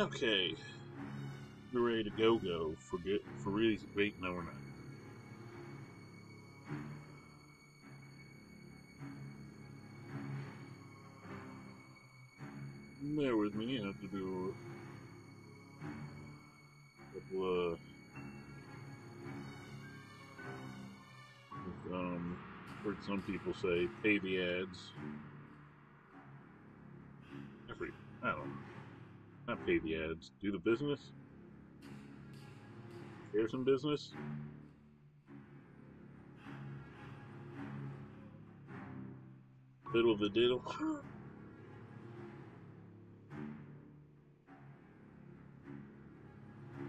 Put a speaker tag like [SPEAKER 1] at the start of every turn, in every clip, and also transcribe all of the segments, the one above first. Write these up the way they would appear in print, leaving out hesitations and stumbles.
[SPEAKER 1] Okay, we're ready to go for good. For really, wait, no, we're not. Bear with me. I have to do a couple of heard some people say pay the ads. Every I don't know, not pay the ads. Do the business. Share some business. Diddle of the diddle.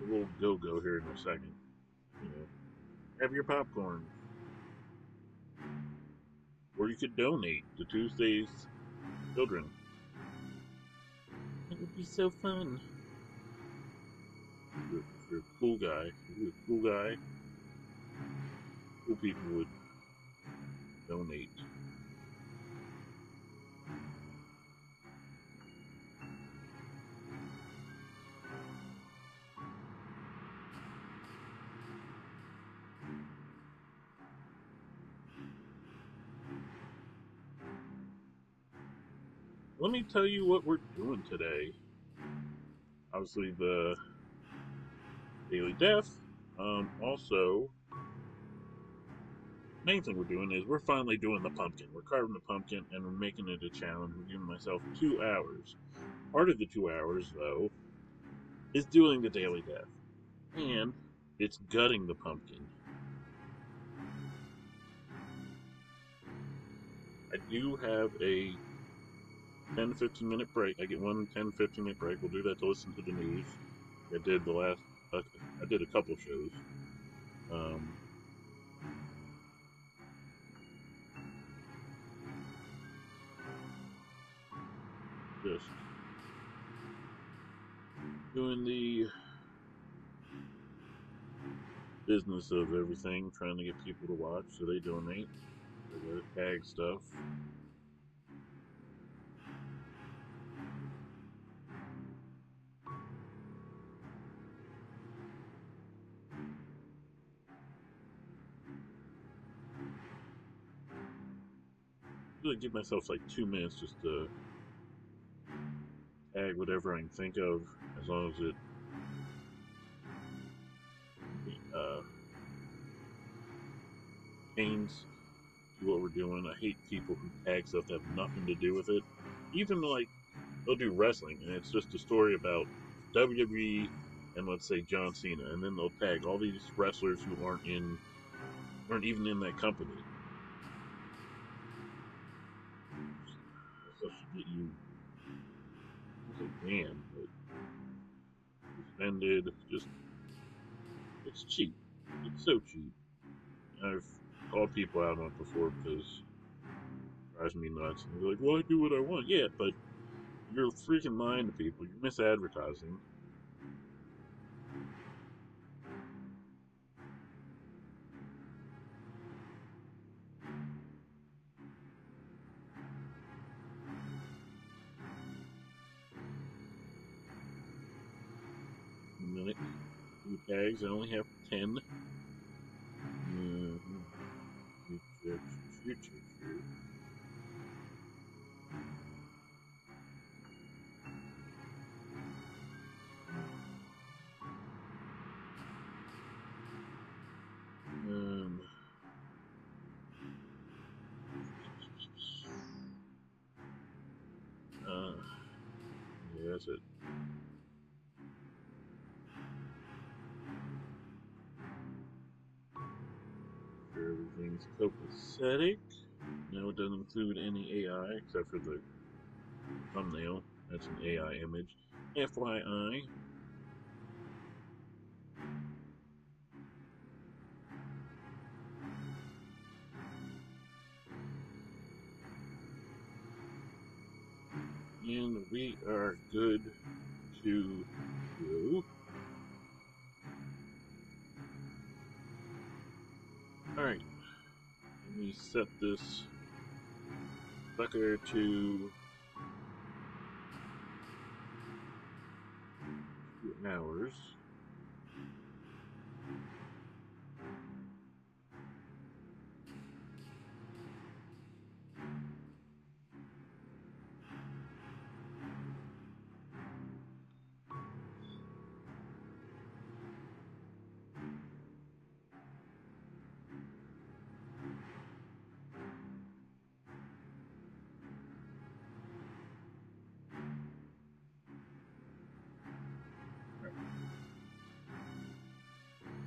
[SPEAKER 1] We'll go here in a second. You know, have your popcorn, or you could donate to Tuesday's children. It would be so fun. If you're a cool guy, cool people would donate. Let me tell you what we're doing today. Obviously, the daily death. Also, main thing we're doing is we're finally doing the pumpkin. We're carving the pumpkin and we're making it a challenge. We're giving myself 2 hours. Part of the 2 hours, though, is doing the daily death. And it's gutting the pumpkin. I do have a 10 to 15 minute break. I get one 10 15 minute break. We'll do that to listen to the news. I did the last, I did a couple shows. Um, just doing the business of everything, trying to get people to watch so they donate for the tag stuff. Really give myself like 2 minutes just to tag whatever I can think of, as long as it uh, pertains to what we're doing. I hate people who tag stuff that have nothing to do with it. Even like they'll do wrestling, and it's just a story about WWE and let's say John Cena, and then they'll tag all these wrestlers who aren't even in that company. That stuff should get you, I say banned, but suspended. Just it's cheap. It's so cheap. I've called people out on it before because it drives me nuts. And they're like, "Well, I do what I want." Yeah, but you're freaking lying to people. You're misadvertising. A minute. Two tags. I only have 10. Mm-hmm. Um, uh, yeah, that's it. Sure, everything's copacetic. No, it doesn't include any AI except for the thumbnail. That's an AI image. FYI. And we are good to go. Alright, let me set this sucker to 2 hours.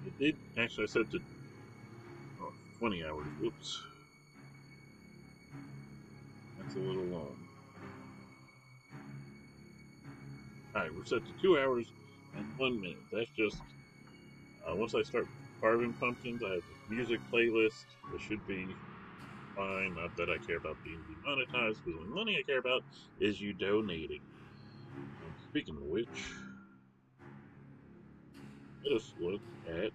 [SPEAKER 1] It did actually. I set to 20 hours. Whoops, that's a little long. Alright, we're set to 2 hours and 1 minute. That's just once I start carving pumpkins, I have a music playlist that should be fine. Not that I care about being demonetized, because the only money I care about is you donating. Speaking of which, let us look at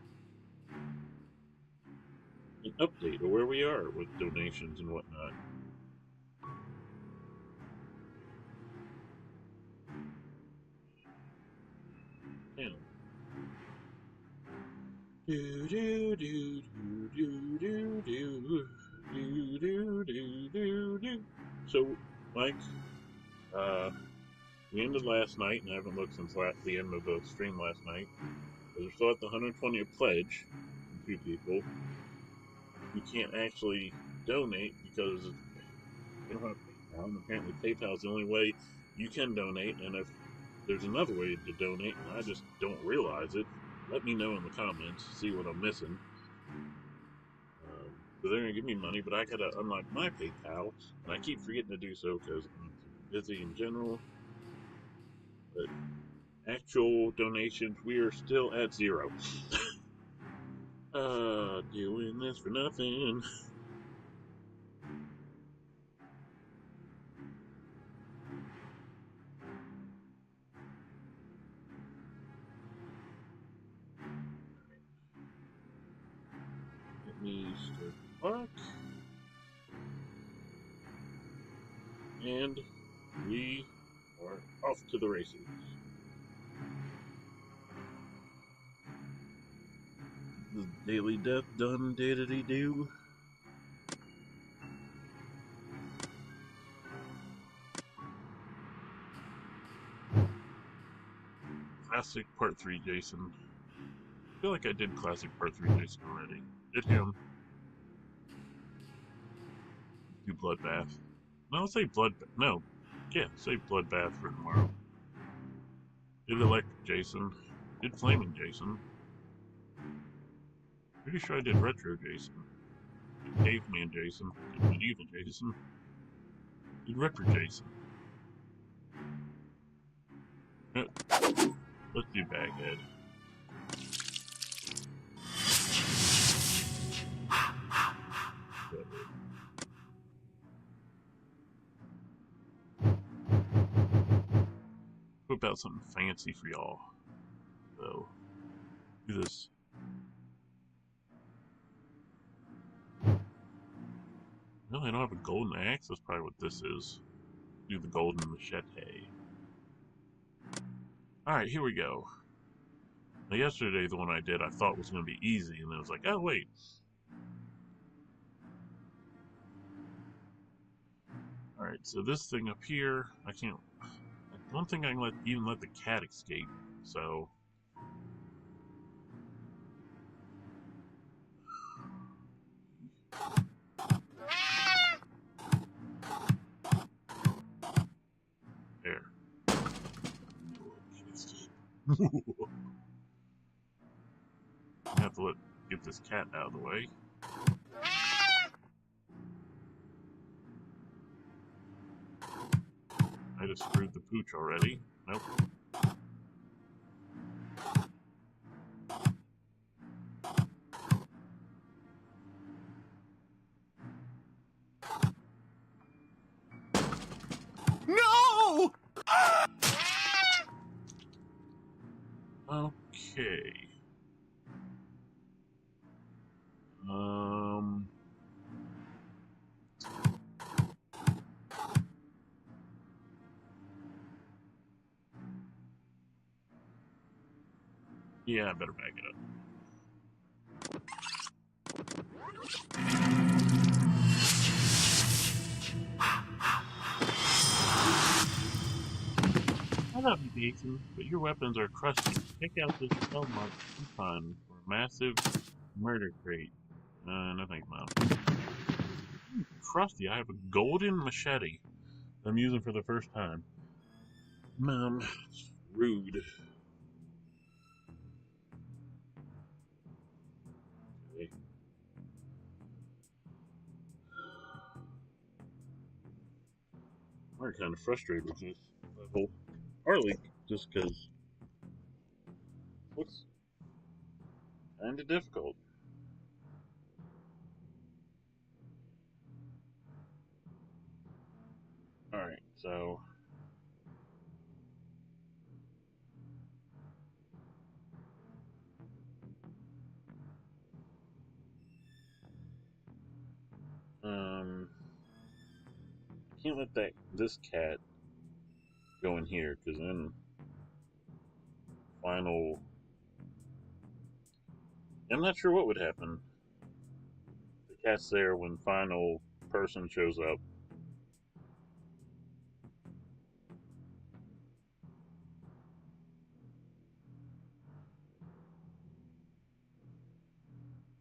[SPEAKER 1] an update of where we are with donations and whatnot. And do do do do do do do do do do do. So, Mike, we ended last night, and I haven't looked since the end of the stream last night. But we're still at the 120th pledge from 2 people. You can't actually donate because you don't have PayPal, and apparently PayPal is the only way you can donate. And if there's another way to donate and I just don't realize it, let me know in the comments, see what I'm missing. So they're gonna give me money, but I gotta unlock my PayPal, and I keep forgetting to do so because I'm busy in general. But actual donations, we are still at 0. Doing this for nothing. Let me start the clock. And we are off to the races. The daily death done, did-a-dee-do. Classic Part 3 Jason. I feel like I did Classic Part 3 Jason already. Did him. Do Bloodbath. No, I'll say Bloodbath. No. Yeah, say Bloodbath for tomorrow. Did Electric Jason. Did Flaming Jason. Pretty sure I did Retro Jason. Did Caveman Jason. Did Medieval Jason. Did Ripper Jason. Let's do Baghead. Whip out something fancy for y'all. So, do this. No, I don't have a golden axe. That's probably what this is. Do the golden machete. Alright, here we go. Now, yesterday, the one I did, I thought was going to be easy, and then I was like, oh, wait. Alright, so this thing up here, I can't... I don't think I can even let the cat escape, so... There. I have to get this cat out of the way. I just screwed the pooch already. Nope.
[SPEAKER 2] No!
[SPEAKER 1] Okay. Yeah, I better back it up. I love you, Jason, but your weapons are crusty. Check out this spell-marked coupon for a massive murder crate. No thanks, Mom. Crusty, I have a golden machete I'm using for the first time. Mom, it's rude. Okay. I'm kind of frustrated with this level. Partly just because it looks kind of difficult. Alright, so can't let this cat go in here because then final. I'm not sure what would happen. The cat's there when final person shows up.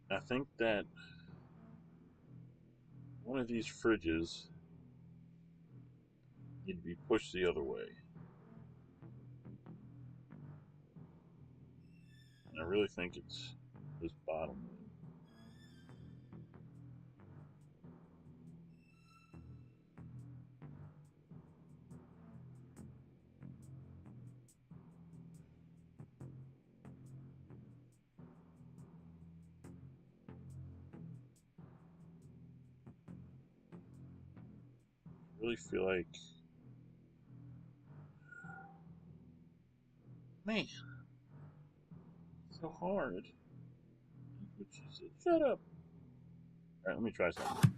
[SPEAKER 1] I think that one of these fridges need to be pushed the other way. And I really think it's this bottom one. I really feel like, man, it's so hard. Shut up. Alright, let me try something.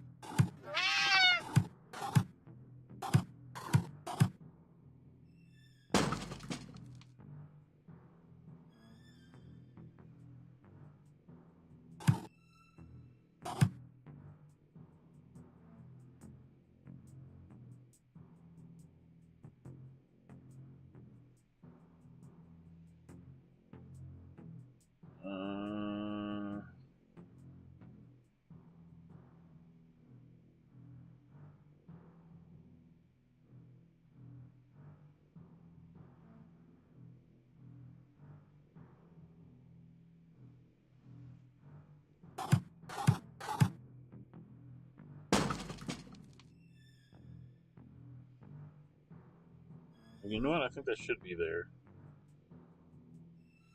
[SPEAKER 1] You know what? I think that should be there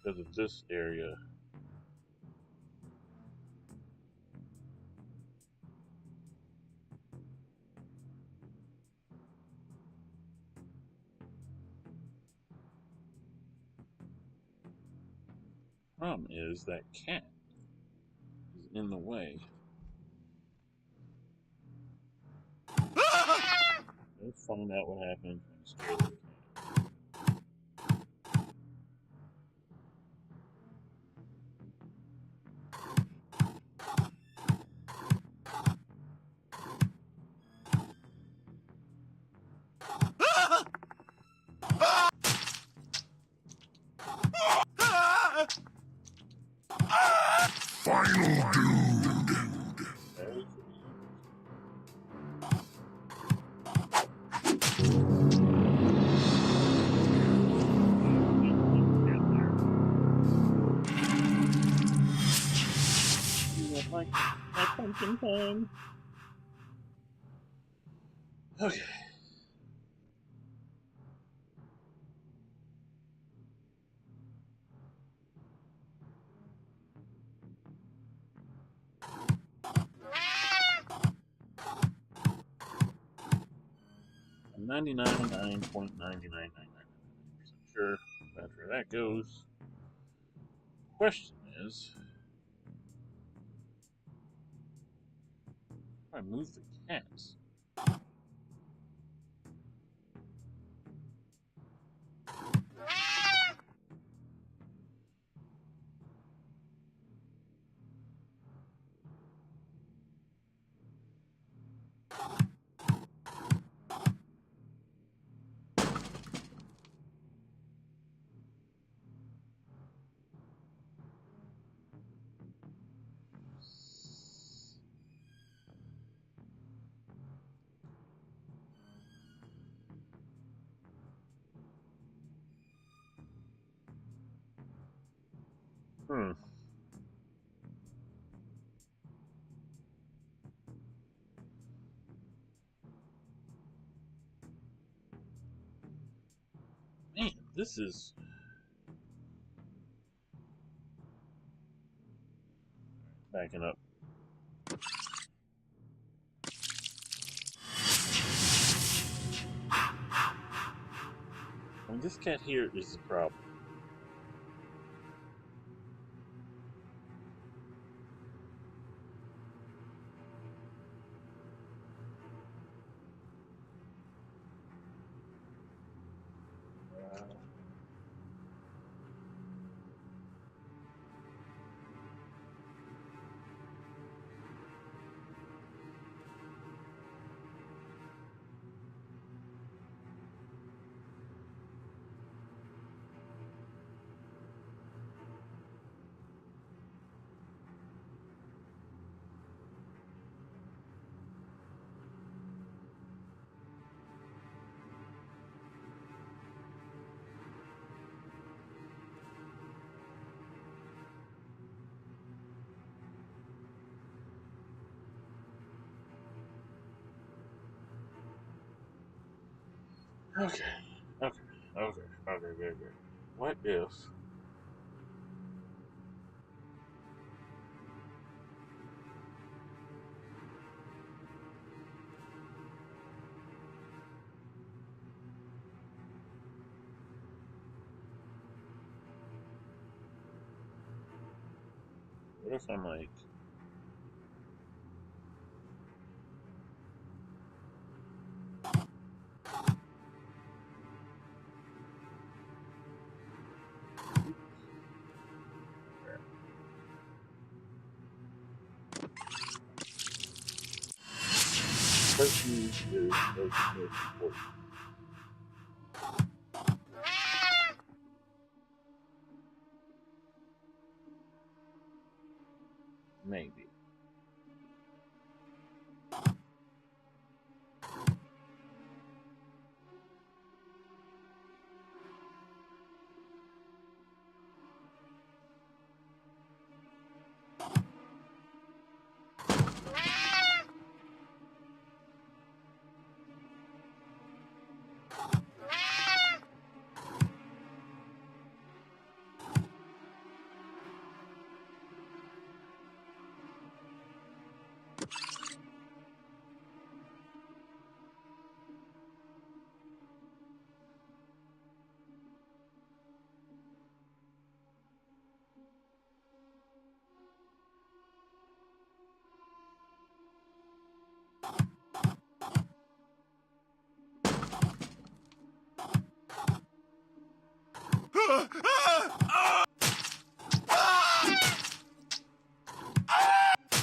[SPEAKER 1] because of this area. Problem is that cat is in the way. Let's find out what happens when you scare the cat.
[SPEAKER 2] Final dude.
[SPEAKER 1] My pumpkin time. Okay. I'm 99.9999% sure that's where that goes. Question is, how do I move the cats? Hmm. Man, this is backing up. I mean, this cat here is the problem. Okay, okay. What if? What if I'm like? Person is most important. Maybe.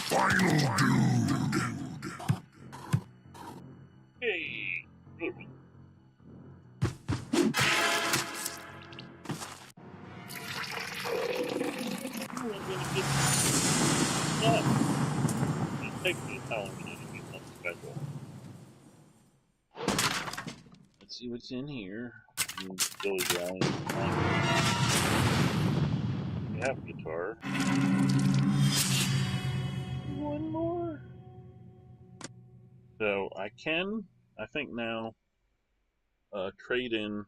[SPEAKER 2] Final dude.
[SPEAKER 1] Hey, good one. Ooh, I'm gonna get stuff. It takes me a time to do something special. Let's see what's in here. Billy Brown. You have a guitar. One more. So I think now, trade in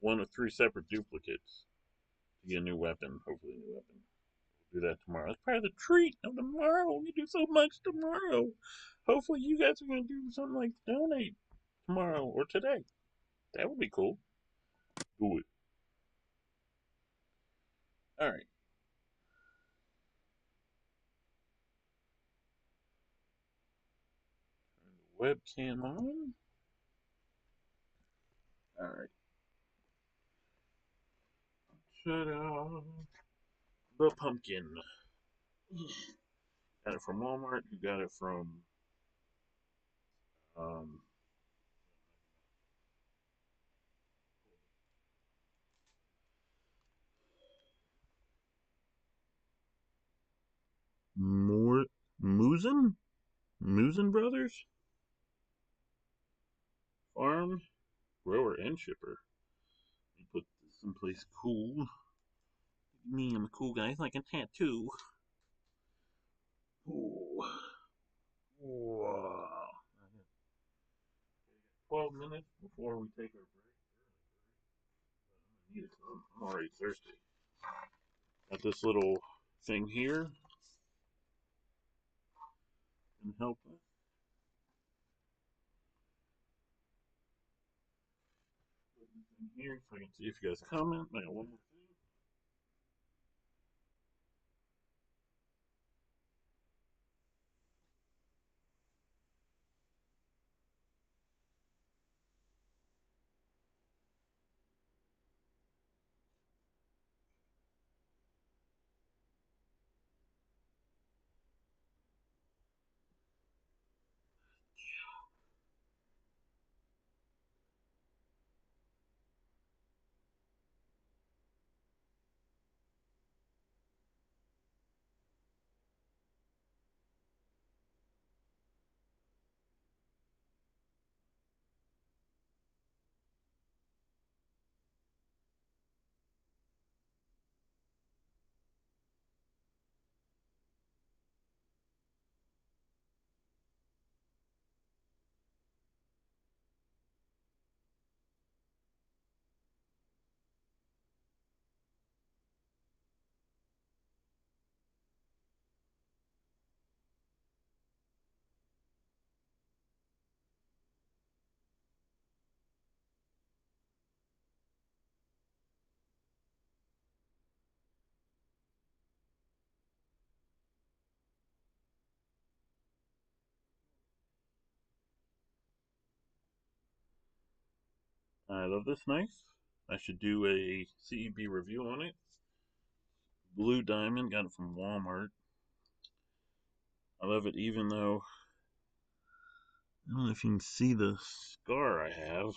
[SPEAKER 1] one of 3 separate duplicates to get a new weapon. Hopefully, a new weapon. We'll do that tomorrow. That's part of the treat of tomorrow. We do so much tomorrow. Hopefully, you guys are going to do something like donate tomorrow or today. That would be cool. Do it. All right. Turn the webcam on. All right. Shut up. The pumpkin. Got it from Walmart. You got it from um, more Musen Brothers Farm Grower and Shipper. You put this someplace cool. Me, I'm a cool guy. It's like a tattoo. Ooh. Wow. 12 minutes before we take our break. I need it. I'm already thirsty. Got this little thing here. Can help us. Put this in here so I can see if you guys comment. I got one more thing. I love this knife. I should do a CEB review on it. Blue Diamond, got it from Walmart. I love it even though, I don't know if you can see the scar I have,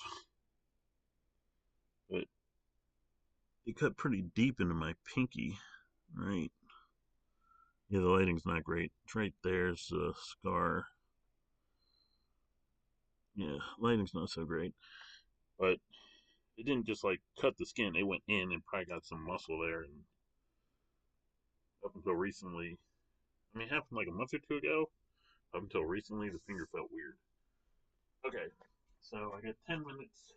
[SPEAKER 1] but it cut pretty deep into my pinky, right? Yeah, the lighting's not great. It's right there's the scar. Yeah, lighting's not so great. But it didn't just like cut the skin, it went in and probably got some muscle there. And up until recently, I mean, it happened like a month or two ago. Up until recently, the finger felt weird. Okay, so I got 10 minutes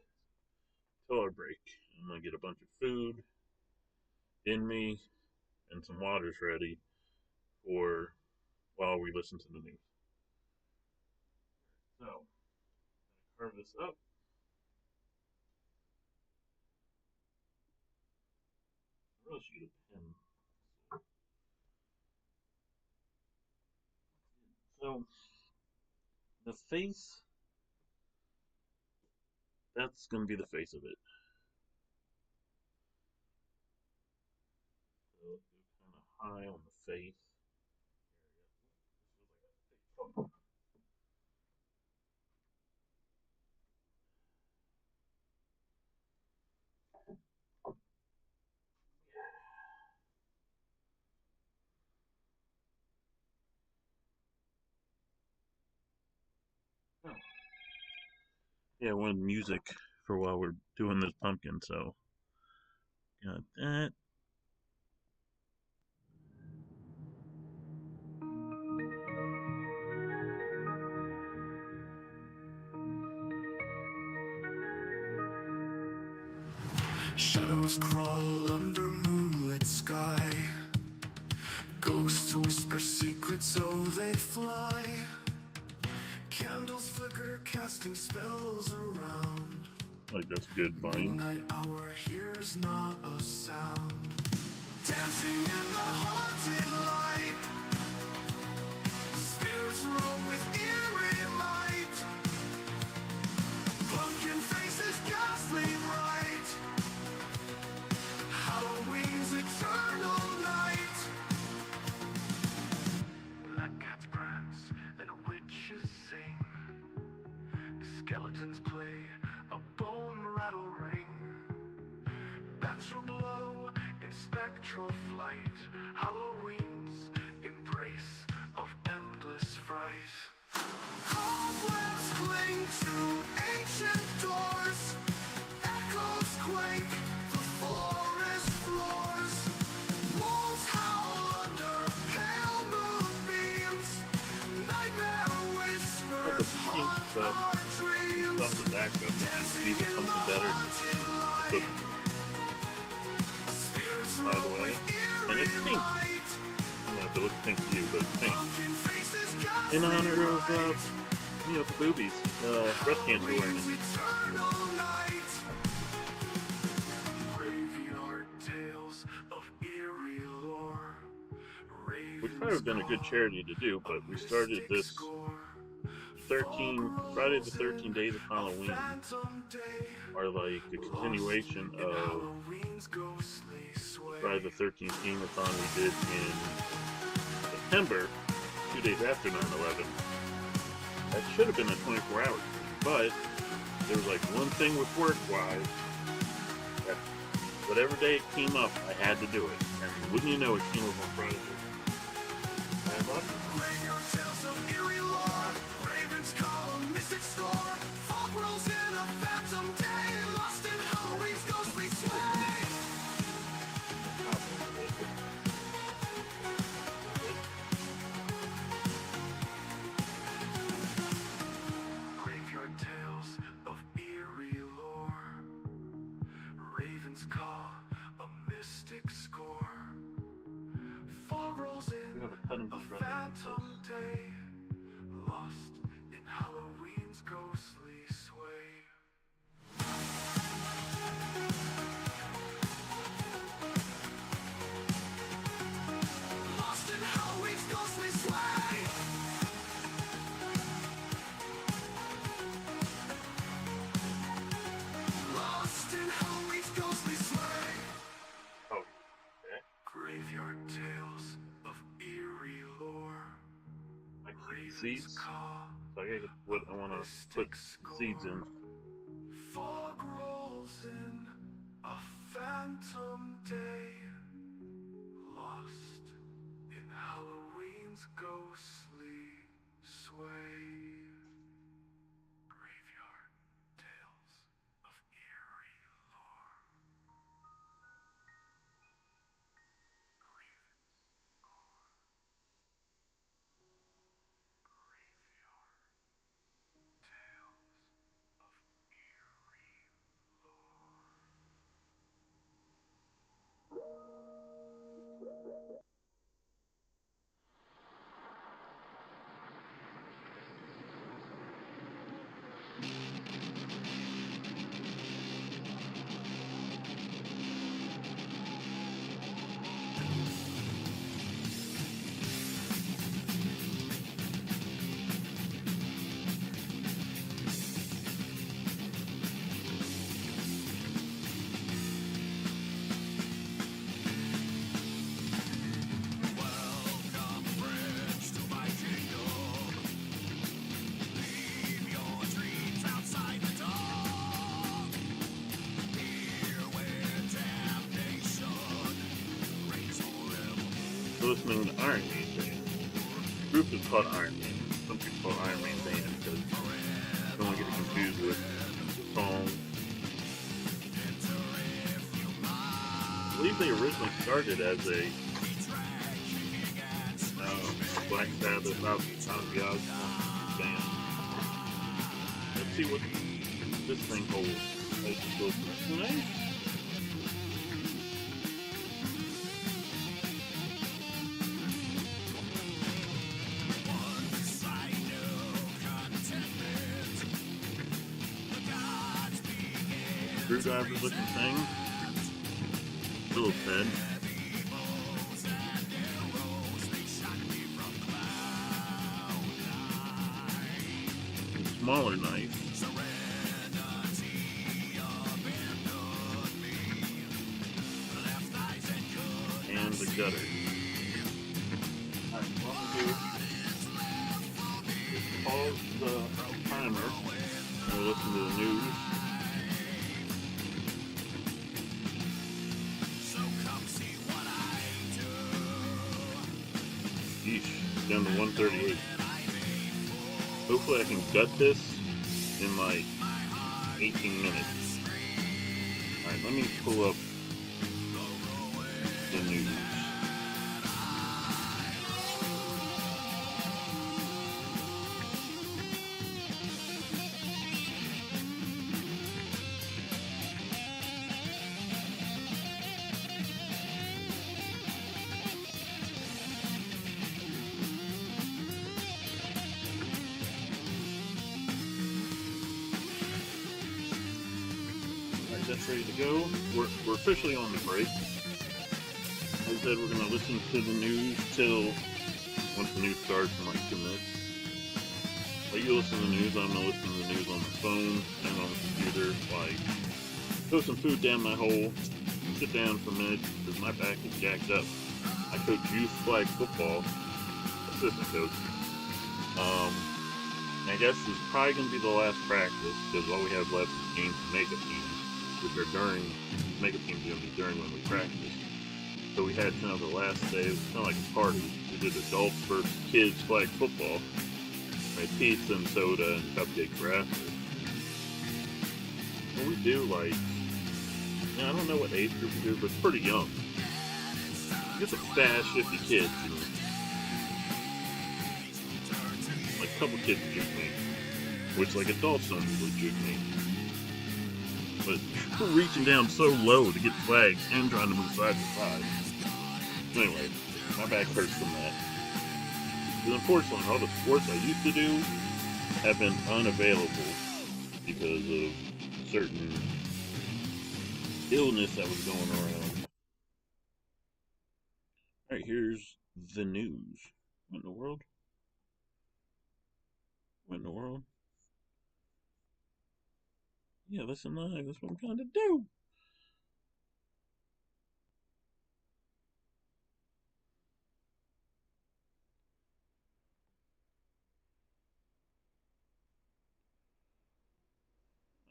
[SPEAKER 1] till our break. I'm gonna get a bunch of food in me and some waters ready for while we listen to the news. So, I'm gonna carve this up. I really should get a pen. So, the face, that's gonna be the face of it. So, let's go kind of high on the face. Yeah, I wanted music for while we're doing this pumpkin, so got that.
[SPEAKER 2] Shadows crawl under moonlit sky. Ghosts whisper secrets so they fly. Candles flicker, casting spells around.
[SPEAKER 1] Like that's good vine.
[SPEAKER 2] Midnight hour hears not a sound. Dancing in the haunted light. Spirits roam with eerie might. Pumpkin faces ghastly bright. Halloween's eternal night. Black cats prance and witches sing. Skeletons play a bone rattle ring. Bats will blow in spectral flight. Halloween's embrace of endless fright. Cobwebs cling to ancient doors. Echoes quake the forest floors.
[SPEAKER 1] pink. I don't know if it looks pink to you, but it's pink. In honor of, the boobies, breast cancer awareness. Which probably would have been a good charity to do, but we started this Friday the 13 Days of Halloween are like a continuation of Friday the 13th Gameathon we did in September, 2 days after 9/11. That should have been a 24 hours, but there was like one thing with work-wise that whatever day it came up, I had to do it. And wouldn't you know, it came up on Friday. And lucky. Seeds. So I gotta get what I want to put seeds in. Fog rolls in a phantom day, lost in Halloween's ghostly sway. Graveyard tales of eerie lore. Listening to Iron Man band. The group is called Iron Man. Some people call Iron Man band because I don't want to get it confused with the song. I believe they originally started as a Black Sabbath out of the band. Let's see what this thing holds as it goes tonight. Screwdriver looking thing. Phillips head. A smaller knife. And the gutter. Alright, what I'm going to do is pause the timer and we'll listen to the news. Down to 138. Hopefully I can gut this in like 18 minutes. Alright, let me pull up the news. that's ready to go. We're officially on the break. Like I said, we're going to listen to the news till once the news starts in like 2 minutes. Like you listen to the news, I'm going to listen to the news on the phone and on the computer. Like, throw some food down my hole, sit down for a minute because my back is jacked up. I coach youth flag football, assistant coach. I guess it's probably going to be the last practice because all we have left is games and makeup teams, which are during, makeup teams are going to be during when we practice. So we had kind of the last day, it was kind of like a party. We did adults versus kids flag football. We had pizza and soda and cupcakes for after. What we do, like, I don't know what age group we do, but it's pretty young. Get some fast, shifty kids, you know. Like a couple kids juke me, which like adults don't usually juke me. But we're reaching down so low to get flags and trying to move side to side. Anyway, my back hurts from that. Because unfortunately, all the sports I used to do have been unavailable because of certain illness that was going around. Alright, here's the news. What in the world? What in the world? Yeah, listen live. That's what I'm trying to do.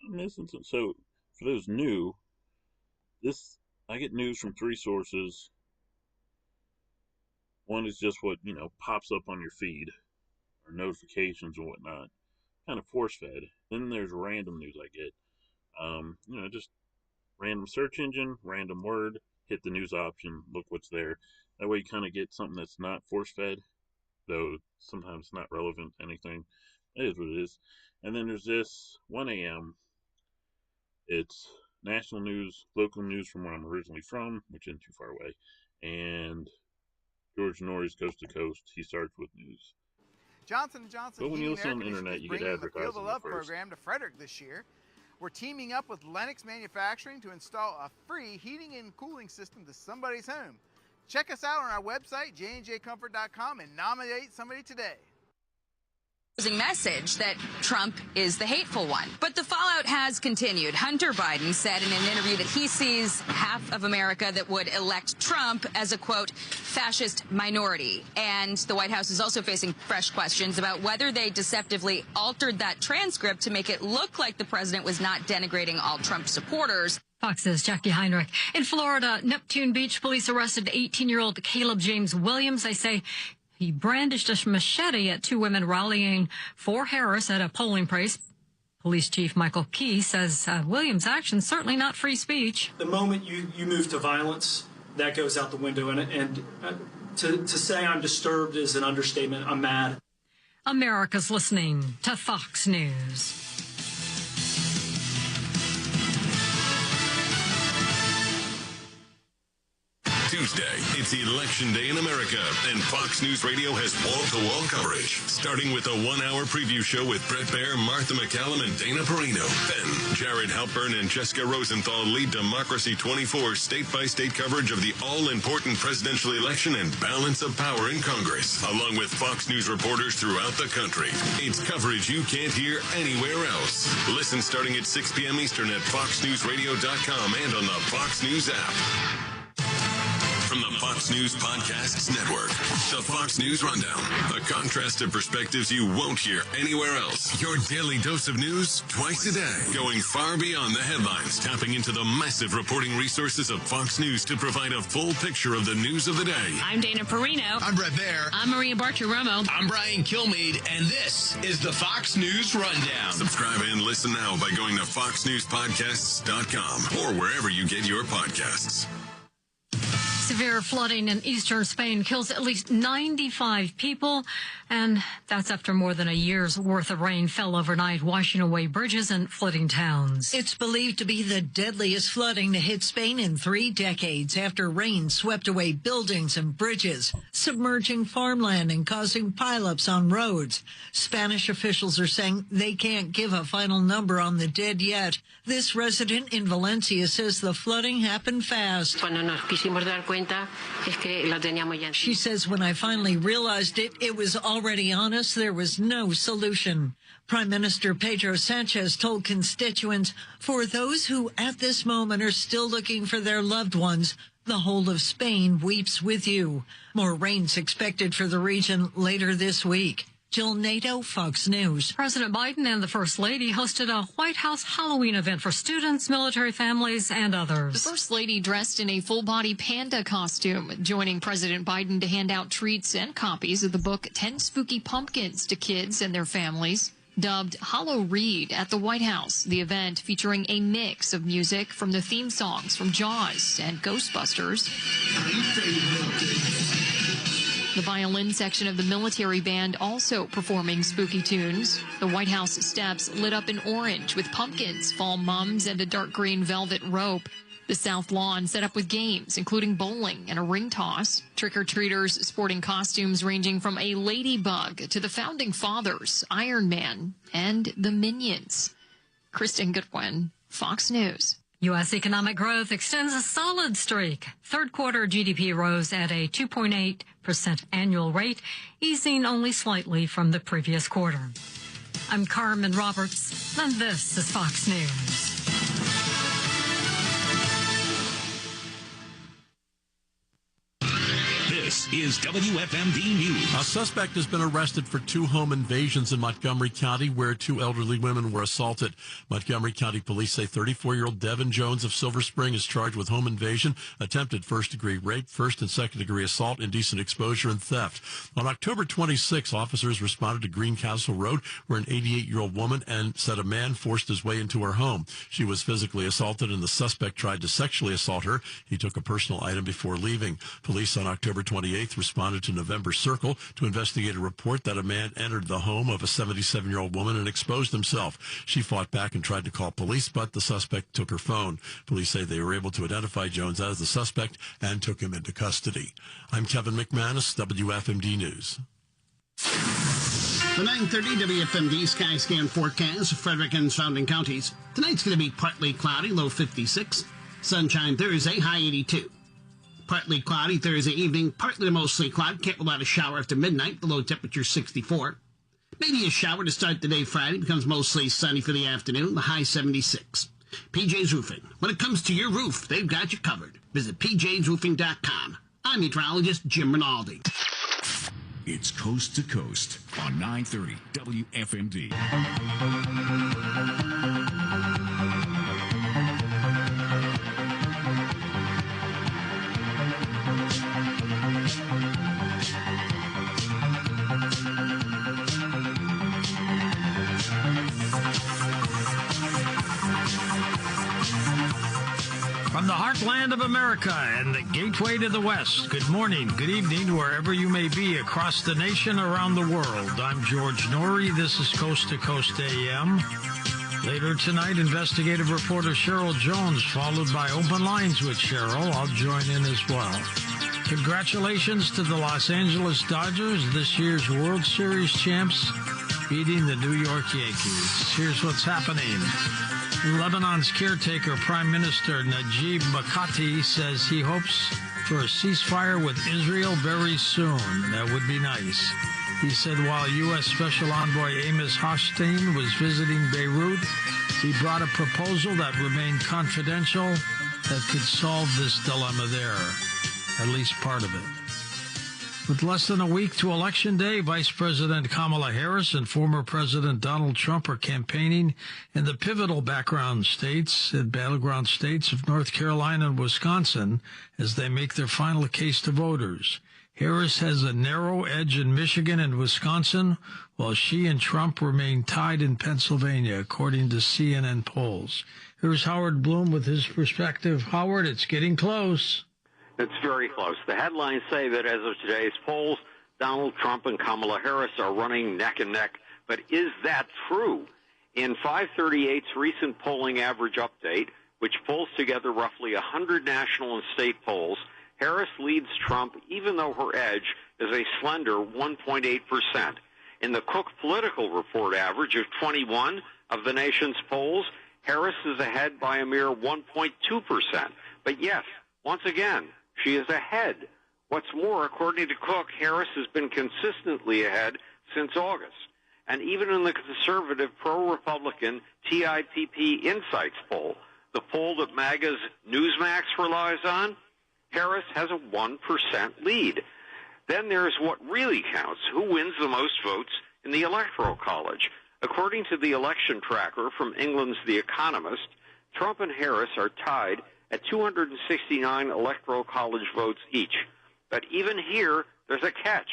[SPEAKER 1] I'm listening to, so, for those new, I get news from 3 sources. One is just what, pops up on your feed, or notifications or whatnot. Kind of force-fed. Then there's random news I get. Just random search engine, random word, hit the news option, look what's there. That way you kind of get something that's not force-fed, though sometimes not relevant to anything. It is what it is. And then there's this, 1 a.m. It's national news, local news from where I'm originally from, which isn't too far away. And George Norrie's Coast to Coast, he starts with news.
[SPEAKER 3] Johnson & Johnson
[SPEAKER 1] But when you listen on the
[SPEAKER 3] Heating
[SPEAKER 1] internet, you get
[SPEAKER 3] bringing the Feel
[SPEAKER 1] advertising
[SPEAKER 3] the Love
[SPEAKER 1] first.
[SPEAKER 3] program to Frederick this year. We're teaming up with Lennox Manufacturing to install a free heating and cooling system to somebody's home. Check us out on our website, jnjcomfort.com, and nominate somebody today.
[SPEAKER 4] Message that Trump is the hateful one. But the fallout has continued. Hunter Biden said in an interview that he sees half of America that would elect Trump as a, quote, fascist minority. And the White House is also facing fresh questions about whether they deceptively altered that transcript to make it look like the president was not denigrating all Trump supporters.
[SPEAKER 5] Fox's Jackie Heinrich. In Florida, Neptune Beach police arrested 18-year-old Caleb James Williams. They say he brandished a machete at 2 women rallying for Harris at a polling place. Police Chief Michael Key says Williams' actions certainly not free speech.
[SPEAKER 6] The moment you move to violence, that goes out the window. And to say I'm disturbed is an understatement. I'm mad.
[SPEAKER 5] America's listening to Fox News.
[SPEAKER 7] Tuesday, it's Election Day in America, and Fox News Radio has wall-to-wall coverage, starting with a 1-hour preview show with Brett Baer, Martha McCallum, and Dana Perino. Then, Jared Halpern and Jessica Rosenthal lead Democracy 24 state-by-state coverage of the all-important presidential election and balance of power in Congress, along with Fox News reporters throughout the country. It's coverage you can't hear anywhere else. Listen starting at 6 p.m. Eastern at foxnewsradio.com and on the Fox News app. From the Fox News Podcasts Network, the Fox News Rundown, a contrast of perspectives you won't hear anywhere else. Your daily dose of news twice a day, going far beyond the headlines, tapping into the massive reporting resources of Fox News to provide a full picture of the news of the day.
[SPEAKER 8] I'm Dana Perino.
[SPEAKER 9] I'm Brett Baer.
[SPEAKER 8] I'm Maria Bartiromo.
[SPEAKER 9] I'm Brian Kilmeade, and this is the Fox News Rundown.
[SPEAKER 7] Subscribe and listen now by going to foxnewspodcasts.com or wherever you get your podcasts.
[SPEAKER 5] Severe flooding in eastern Spain kills at least 95 people, and that's after more than a year's worth of rain fell overnight, washing away bridges and flooding towns.
[SPEAKER 10] It's believed to be the deadliest flooding to hit Spain in 3 decades after rain swept away buildings and bridges, submerging farmland and causing pileups on roads. Spanish officials are saying they can't give a final number on the dead yet. This resident in Valencia says the flooding happened fast. She says when I finally realized it was already on us. There was no solution. Prime Minister Pedro Sanchez told constituents, for those who at this moment are still looking for their loved ones, the whole of Spain weeps with you. More rain's expected for the region later this week. Jill Nato, Fox News.
[SPEAKER 5] President Biden and the First Lady hosted a White House Halloween event for students, military families, and others.
[SPEAKER 11] The First Lady dressed in a full-body panda costume, joining President Biden to hand out treats and copies of the book 10 Spooky Pumpkins to kids and their families. Dubbed Hollow Read at the White House, the event featuring a mix of music from the theme songs from Jaws and Ghostbusters. The violin section of the military band also performing spooky tunes. The White House steps lit up in orange with pumpkins, fall mums, and a dark green velvet rope. The South Lawn set up with games, including bowling and a ring toss. Trick-or-treaters sporting costumes ranging from a ladybug to the Founding Fathers, Iron Man, and the Minions. Kristen Goodwin, Fox News.
[SPEAKER 5] U.S. economic growth extends a solid streak. Third quarter GDP rose at a 2.8% annual rate, easing only slightly from the previous quarter. I'm Carmen Roberts, and this is Fox News.
[SPEAKER 12] This is WFMD News.
[SPEAKER 13] A suspect has been arrested for 2 home invasions in Montgomery County where 2 elderly women were assaulted. Montgomery County police say 34-year-old Devin Jones of Silver Spring is charged with home invasion, attempted first-degree rape, first- and second-degree assault, indecent exposure, and theft. On October 26, officers responded to Greencastle Road where an 88-year-old woman said a man forced his way into her home. She was physically assaulted and the suspect tried to sexually assault her. He took a personal item before leaving. Police on October 28th responded to November Circle to investigate a report that a man entered the home of a 77-year-old woman and exposed himself. She fought back and tried to call police, but the suspect took her phone. Police say they were able to identify Jones as the suspect and took him into custody. I'm Kevin McManus, WFMD News.
[SPEAKER 14] The 9:30 WFMD Skyscan forecast for Frederick and surrounding counties. Tonight's going to be partly cloudy, low 56. Sunshine Thursday, high 82. Partly cloudy Thursday evening, partly to mostly cloudy. Can't rule out a shower after midnight. The low temperature 64. Maybe a shower to start the day Friday. Becomes mostly sunny for the afternoon. The high 76. PJ's Roofing. When it comes to your roof, they've got you covered. Visit pjsroofing.com. I'm meteorologist Jim Rinaldi.
[SPEAKER 12] It's Coast to Coast on 930 WFMD.
[SPEAKER 15] From the heartland of America and the gateway to the West, good morning, good evening, wherever you may be across the nation, around the world. I'm George Norrie. This is Coast to Coast AM. Later tonight, investigative reporter Cheryl Jones, followed by Open Lines with Cheryl. I'll join in as well. Congratulations to the Los Angeles Dodgers, this year's World Series champs, beating the New York Yankees. Here's what's happening. Lebanon's caretaker, Prime Minister Najib Mikati, says he hopes for a ceasefire with Israel very soon. That would be nice. He said while U.S. Special Envoy Amos Hochstein was visiting Beirut, he brought a proposal that remained confidential that could solve this dilemma there, at least part of it. With less than a week to Election Day, Vice President Kamala Harris and former President Donald Trump are campaigning in the pivotal battleground states of North Carolina and Wisconsin as they make their final case to voters. Harris has a narrow edge in Michigan and Wisconsin, while she and Trump remain tied in Pennsylvania, according to CNN polls. Here's Howard Bloom with his perspective. Howard, it's getting close.
[SPEAKER 16] It's very close. The headlines say that as of today's polls, Donald Trump and Kamala Harris are running neck and neck. But is that true? In 538's recent polling average update, which pulls together roughly 100 national and state polls, Harris leads Trump even though her edge is a slender 1.8%. In the Cook Political Report average of 21 of the nation's polls, Harris is ahead by a mere 1.2%. But yes, once again, she is ahead. What's more, according to Cook, Harris has been consistently ahead since August. And even in the conservative pro-Republican TIPP Insights poll, the poll that MAGA's Newsmax relies on, Harris has a 1% lead. Then there's what really counts, who wins the most votes in the Electoral College. According to the election tracker from England's The Economist, Trump and Harris are tied at 269 Electoral College votes each. But even here, there's a catch.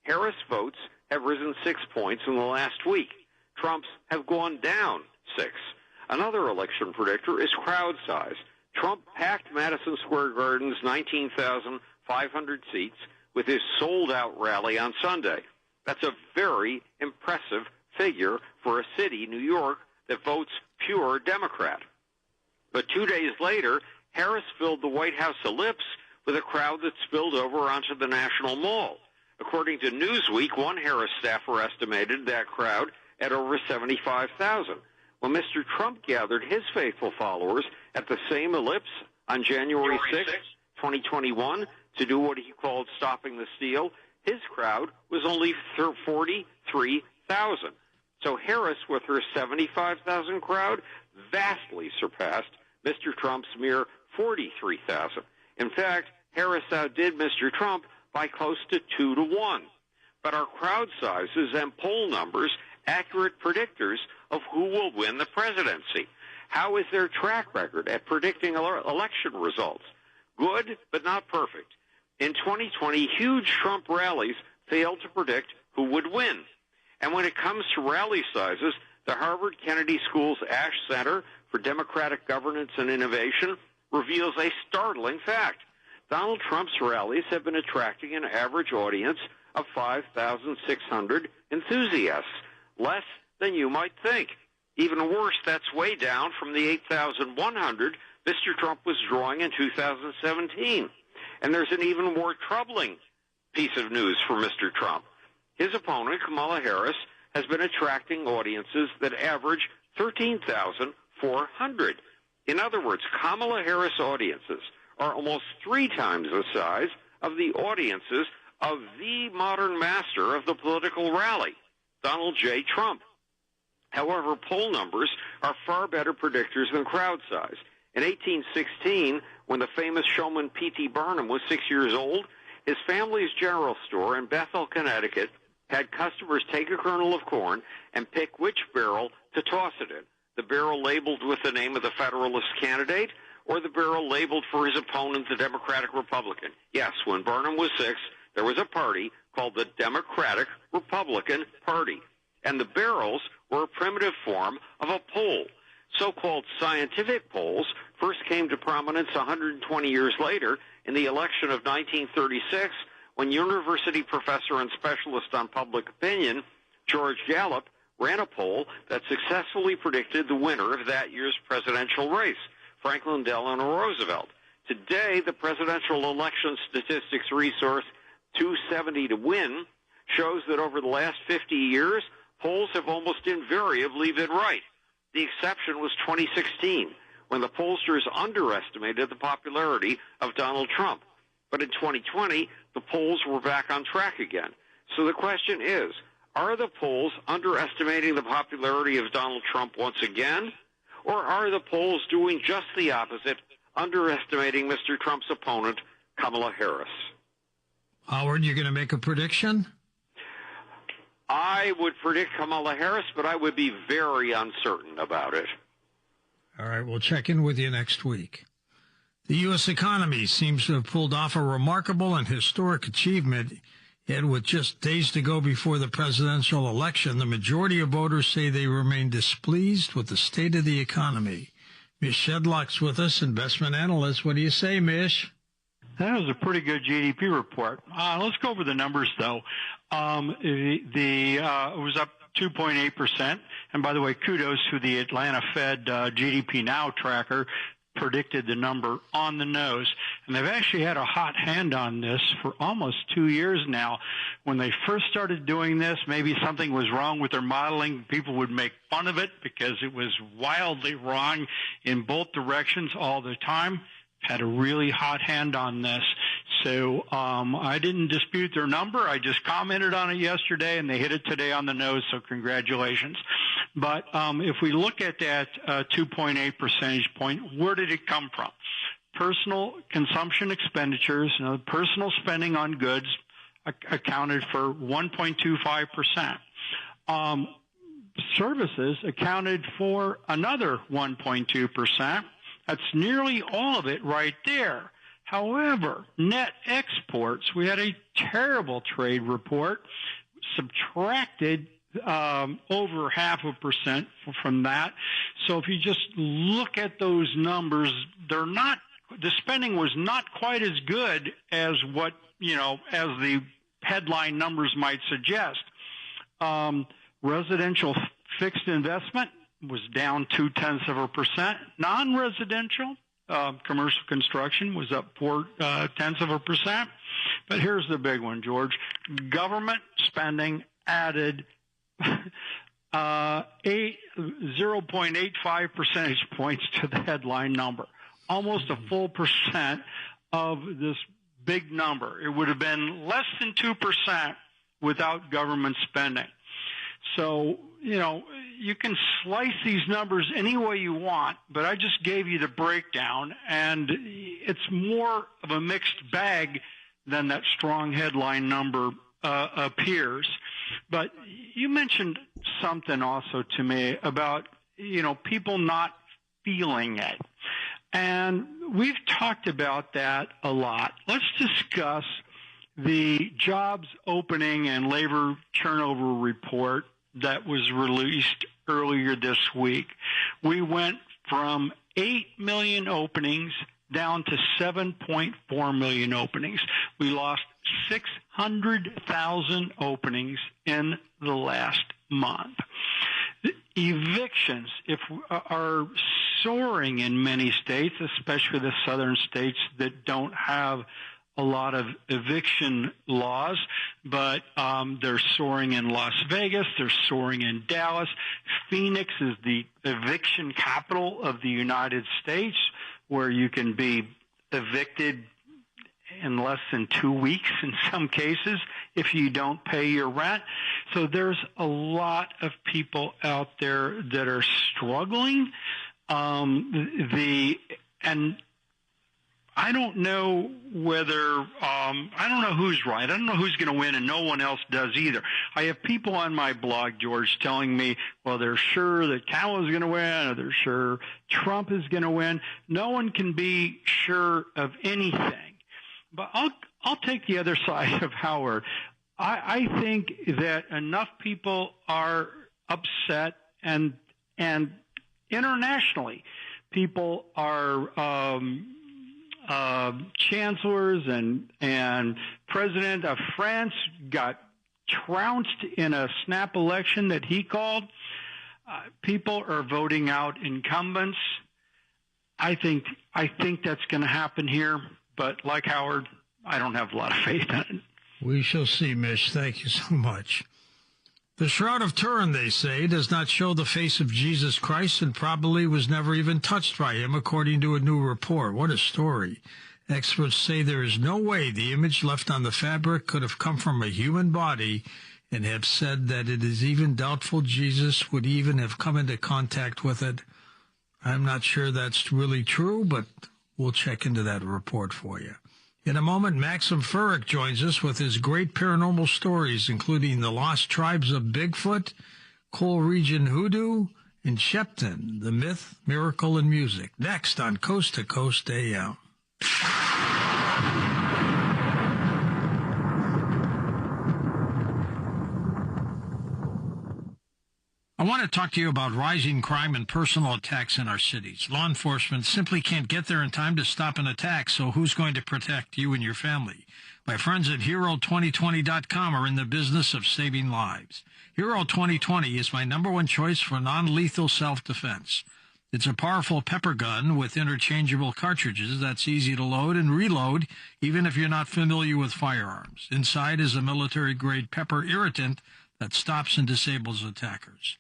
[SPEAKER 16] Harris votes have risen 6 points in the last week. Trump's have gone down 6. Another election predictor is crowd size. Trump packed Madison Square Garden's 19,500 seats with his sold-out rally on Sunday. That's a very impressive figure for a city, New York, that votes pure Democrat. But 2 days later, Harris filled the White House ellipse with a crowd that spilled over onto the National Mall. According to Newsweek, one Harris staffer estimated that crowd at over 75,000. When Mr. Trump gathered his faithful followers at the same ellipse on January 6, 2021, to do what he called stopping the steal, his crowd was only 43,000. So Harris, with her 75,000 crowd, vastly surpassed Mr. Trump's mere 43,000. In fact, Harris outdid Mr. Trump by close to 2 to 1. But are crowd sizes and poll numbers accurate predictors of who will win the presidency? How is their track record at predicting election results? Good, but not perfect. In 2020, huge Trump rallies failed to predict who would win. And when it comes to rally sizes, the Harvard Kennedy School's Ash Center for Democratic Governance and Innovation reveals a startling fact. Donald Trump's rallies have been attracting an average audience of 5,600 enthusiasts, less than you might think. Even worse, that's way down from the 8,100 Mr. Trump was drawing in 2017. And there's an even more troubling piece of news for Mr. Trump. His opponent, Kamala Harris, has been attracting audiences that average 13,400. In other words, Kamala Harris audiences are almost 3 times the size of the audiences of the modern master of the political rally, Donald J. Trump. However, poll numbers are far better predictors than crowd size. In 1816, when the famous showman P.T. Barnum was 6 years old, his family's general store in Bethel, Connecticut, had customers take a kernel of corn and pick which barrel to toss it in. The barrel labeled with the name of the Federalist candidate, or the barrel labeled for his opponent, the Democratic Republican. Yes, when Barnum was 6, there was a party called the Democratic Republican Party, and the barrels were a primitive form of a poll. So-called scientific polls first came to prominence 120 years later in the election of 1936, when university professor and specialist on public opinion George Gallup ran a poll that successfully predicted the winner of that year's presidential race, Franklin Delano Roosevelt. Today, the presidential election statistics resource 270 to Win shows that over the last 50 years, polls have almost invariably been right. The exception was 2016, when the pollsters underestimated the popularity of Donald Trump. But in 2020, the polls were back on track again. So the question is, are the polls underestimating the popularity of Donald Trump once again? Or are the polls doing just the opposite, underestimating Mr. Trump's opponent, Kamala Harris?
[SPEAKER 15] Howard, you're going to make a prediction?
[SPEAKER 16] I would predict Kamala Harris, but I would be very uncertain about it.
[SPEAKER 15] All right, we'll check in with you next week. The U.S. economy seems to have pulled off a remarkable and historic achievement. Yet with just days to go before the presidential election, the majority of voters say they remain displeased with the state of the economy. Mish Shedlock's with us, investment analyst. What do you say, Mish?
[SPEAKER 17] That was a pretty good GDP report. Let's go over the numbers, though. It was up 2.8%. And by the way, kudos to the Atlanta Fed GDP Now tracker, predicted the number on the nose. And they've actually had a hot hand on this for almost 2 years now. When they first started doing this, maybe something was wrong with their modeling. People would make fun of it because it was wildly wrong in both directions all the time. Had a really hot hand on this. So I didn't dispute their number. I just commented on it yesterday, and they hit it today on the nose, so congratulations. But if we look at that 2.8 percentage point, where did it come from? Personal consumption expenditures, personal spending on goods accounted for 1.25%. Services accounted for another 1.2%. That's nearly all of it right there. However, net exports, we had a terrible trade report, subtracted over 0.5% from that. So if you just look at those numbers, the spending was not quite as good as what, as the headline numbers might suggest. Residential fixed investment was down 0.2%. Non-residential commercial construction was up 0.4%. But here's the big one, George. Government spending added 0.85 percentage points to the headline number, almost a full percent of this big number. It would have been less than 2% without government spending. So, you can slice these numbers any way you want, but I just gave you the breakdown, and it's more of a mixed bag than that strong headline number appears. But you mentioned something also to me about, people not feeling it. And we've talked about that a lot. Let's discuss the jobs opening and labor turnover report that was released earlier this week. We went from 8 million openings down to 7.4 million openings. We lost 600,000 openings in the last month. Evictions are soaring in many states, especially the southern states that don't have a lot of eviction laws, but they're soaring in Las Vegas. They're soaring in Dallas. Phoenix is the eviction capital of the United States, where you can be evicted in less than 2 weeks in some cases if you don't pay your rent. So there's a lot of people out there that are struggling. And I don't know whether, I don't know who's right. I don't know who's going to win, and no one else does either. I have people on my blog, George, telling me, well, they're sure that Kamala's going to win, or they're sure Trump is going to win. No one can be sure of anything. But I'll take the other side of Howard. I think that enough people are upset, and internationally, people are chancellors and president of France got trounced in a snap election that he called. People are voting out incumbents. I think that's going to happen here, but like Howard, I don't have a lot of faith in it.
[SPEAKER 15] We shall see, Mish. Thank you so much. The Shroud of Turin, they say, does not show the face of Jesus Christ and probably was never even touched by him, according to a new report. What a story. Experts say there is no way the image left on the fabric could have come from a human body, and have said that it is even doubtful Jesus would even have come into contact with it. I'm not sure that's really true, but we'll check into that report for you. In a moment, Maxim Furyk joins us with his great paranormal stories, including the lost tribes of Bigfoot, Coal Region Hoodoo, and Shepton, the myth, miracle, and music. Next on Coast to Coast AM. I want to talk to you about rising crime and personal attacks in our cities. Law enforcement simply can't get there in time to stop an attack, so who's going to protect you and your family? My friends at Hero2020.com are in the business of saving lives. Hero 2020 is my #1 choice for non-lethal self-defense. It's a powerful pepper gun with interchangeable cartridges that's easy to load and reload, even if you're not familiar with firearms. Inside is a military-grade pepper irritant that stops and disables attackers.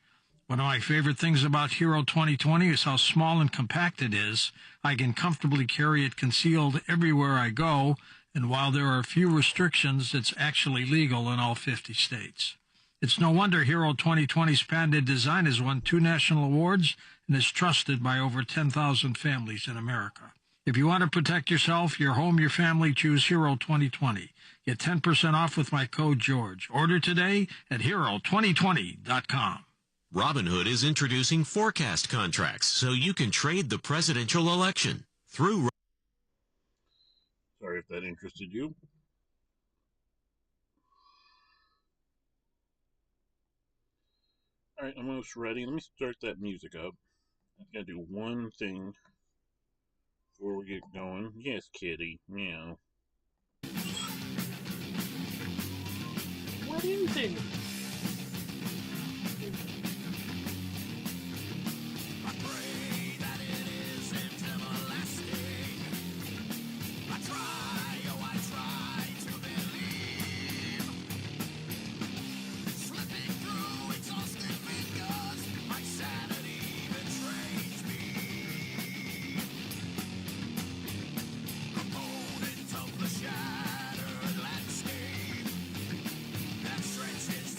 [SPEAKER 15] One of my favorite things about Hero 2020 is how small and compact it is. I can comfortably carry it concealed everywhere I go, and while there are a few restrictions, it's actually legal in all 50 states. It's no wonder Hero 2020's patented design has won 2 national awards and is trusted by over 10,000 families in America. If you want to protect yourself, your home, your family, choose Hero 2020. Get 10% off with my code GEORGE. Order today at Hero2020.com.
[SPEAKER 18] Robinhood is introducing forecast contracts so you can trade the presidential election through.
[SPEAKER 1] Sorry if that interested you. All right, I'm almost ready. Let me start that music up. I gotta do one thing before we get going. Yes, kitty. Meow.
[SPEAKER 19] What is it?
[SPEAKER 2] Shattered landscape that stretches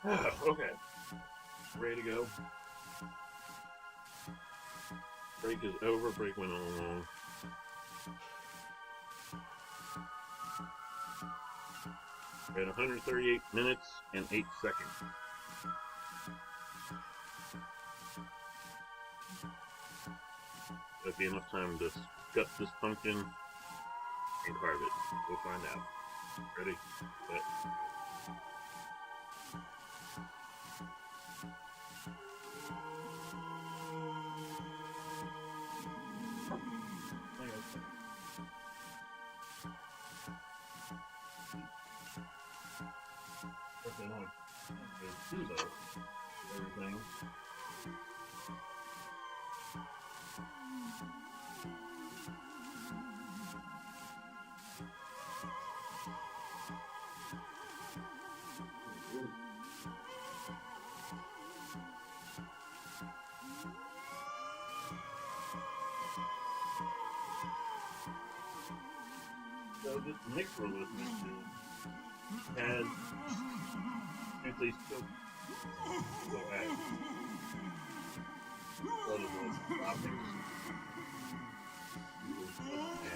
[SPEAKER 1] Okay. Ready to go? Break is over. Break went along. We're at 138 minutes and 8 seconds. That'd be enough time to gut this pumpkin and carve it. We'll find out. Ready? Set. Everything. So this mix we're listening to has, if they still go ahead, what is it, toppings,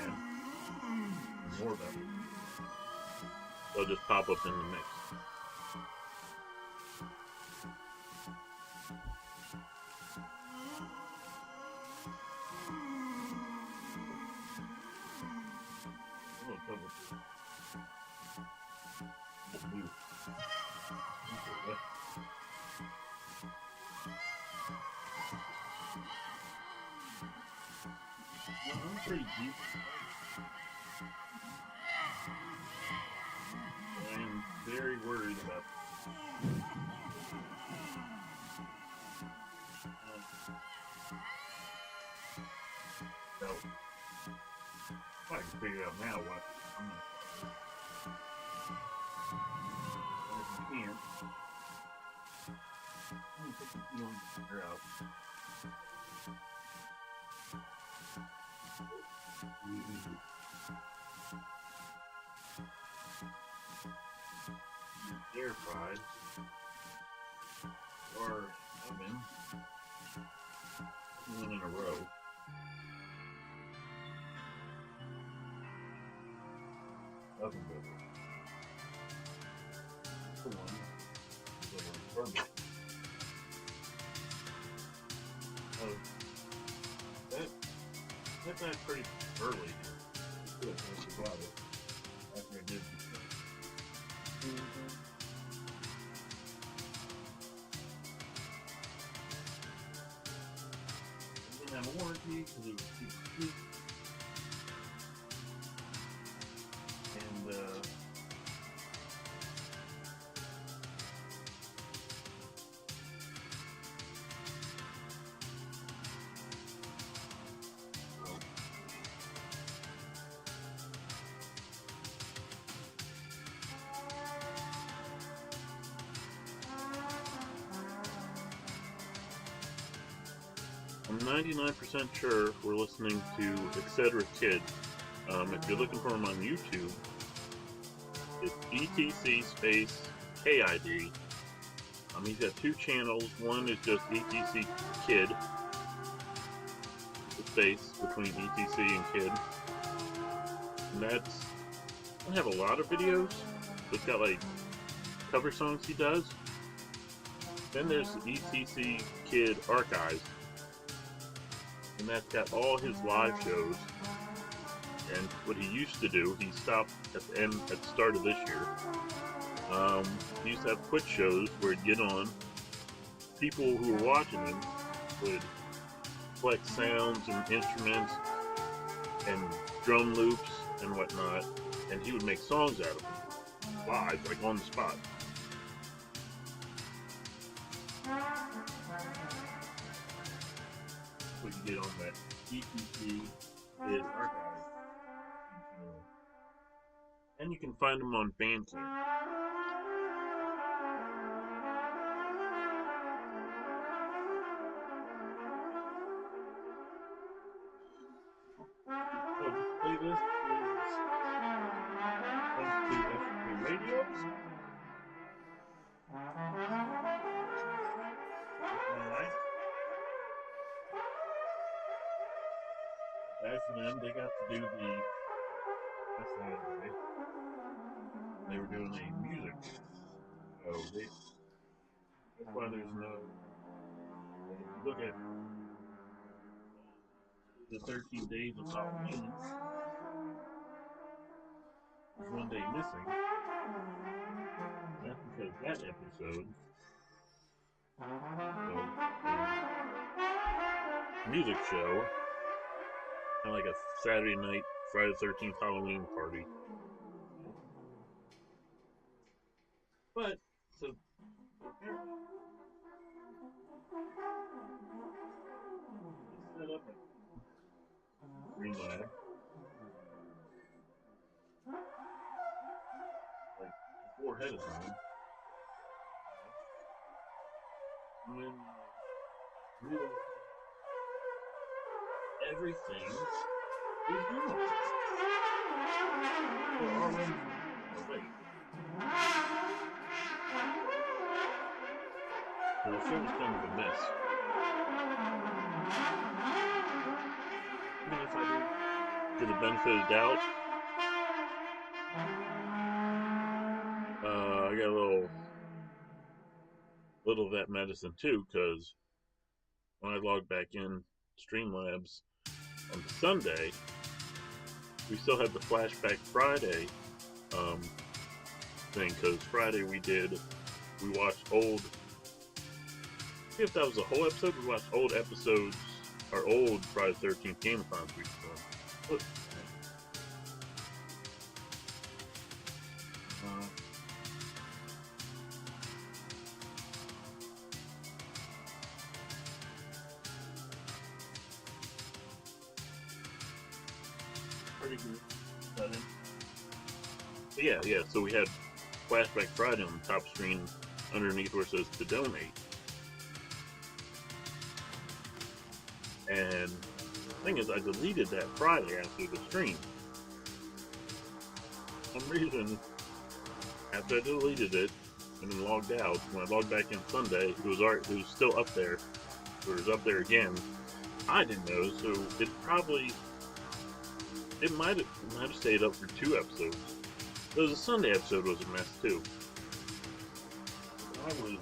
[SPEAKER 1] and more of them. They'll just pop up in the mix. I'm pretty deep. I am very worried about so, I can figure out now what I'm going to if you can't, I'm going to take the key on to figure out. Air fried or oven, one in a row. Oven burger. One that's not pretty early. Good, that's about it. After I did I didn't have a warranty because it was too cheap. And I'm 99% sure we're listening to Etc. Kid. If you're looking for him on YouTube, it's ETC space KID. He's got two channels. One is just ETC Kid, the space between ETC and Kid. And that's, I don't have a lot of videos. It's got like cover songs he does. Then there's the ETC Kid Archives. And that's got all his live shows. And what he used to do, he stopped at the start of this year. He used to have quick shows where he'd get on. People who were watching him would collect sounds and instruments and drum loops and whatnot, and he would make songs out of them live, like on the spot. We can get on that ETC Kid Archive. And you can find them on Bandcamp. So this playlist is Bac2 F13 Radios. as for them, they got to do that's Saturday. They were doing a music show. That's why there's no. If you look at the 13 days of Halloween, there's one day missing. That's because that episode was a music show, kind of like a Saturday night, Friday the 13th Halloween party. But, so, set up a green lab, like, before ahead of time. And then, realized everything is wrong. We're already late. So the show was kind of a mess. Even if I did the benefit of the doubt, I got a little of that medicine too, because when I logged back in Streamlabs on Sunday, we still had the Flashback Friday thing, because Friday we watched old, I think if that was a whole episode, we watched old episodes, our old Friday the 13th Gameathons we've done. Pretty good. But yeah, so we had Flashback Friday on the top screen underneath where it says to donate. And the thing is, I deleted that Friday after the stream. For some reason, after I deleted it and then logged out, when I logged back in Sunday, it was still up there. It was up there again. I didn't know, so it might have stayed up for 2 episodes. The Sunday episode was a mess too. I was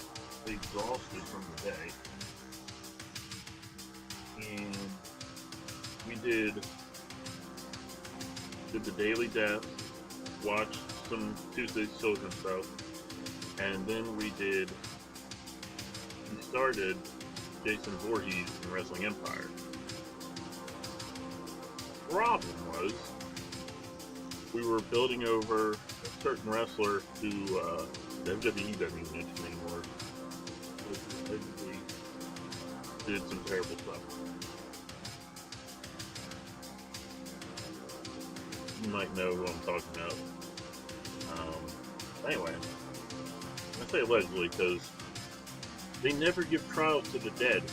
[SPEAKER 1] exhausted from the day. And we did the daily death, watched some Tuesday children stuff, and then we started Jason Voorhees in Wrestling Empire. Problem was, we were building over a certain wrestler who WWE doesn't even mention anymore. Basically, did some terrible stuff. You might know who I'm talking about. Anyway, I say allegedly because they never give trials to the dead.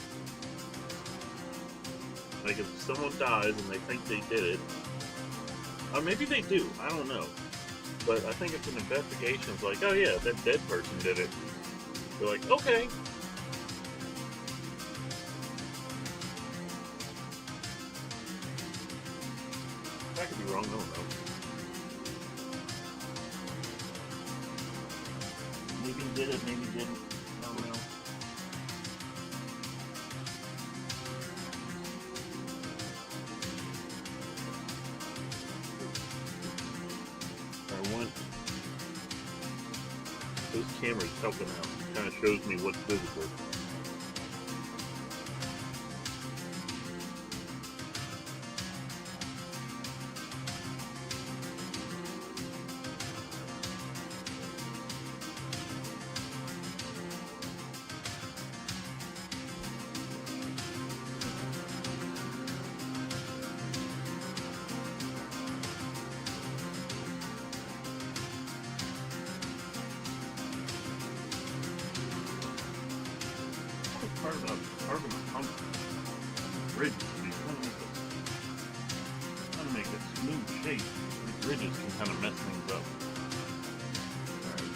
[SPEAKER 1] Like, if someone dies and they think they did it, or maybe they do, I don't know. But I think it's an investigation. It's like, oh yeah, that dead person did it. They're like, okay. I could be wrong, I don't know. Maybe he did it, maybe he didn't. I don't know. Those cameras helping out. Kind of shows me what's visible. Part of the pump bridge is trying to make a smooth shape. These bridges can kind of mess things up. Alright.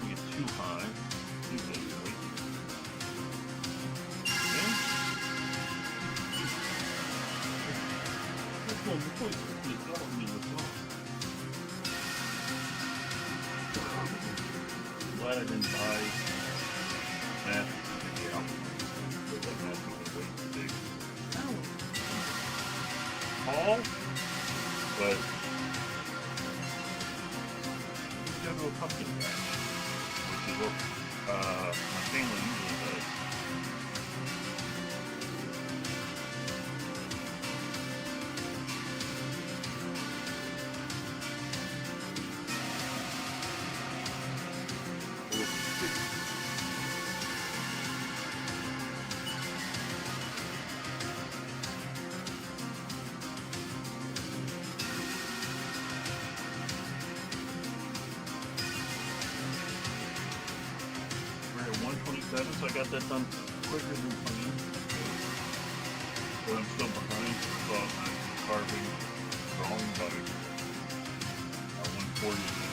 [SPEAKER 1] You get too high. Too big, right? glad I didn't buy that. Yeah, but that match was way too big. Tall, but go to a pumpkin patch, which is what my family usually does. So I got that done quicker than planned. But I'm still behind. I thought I'm carving drawing by 140.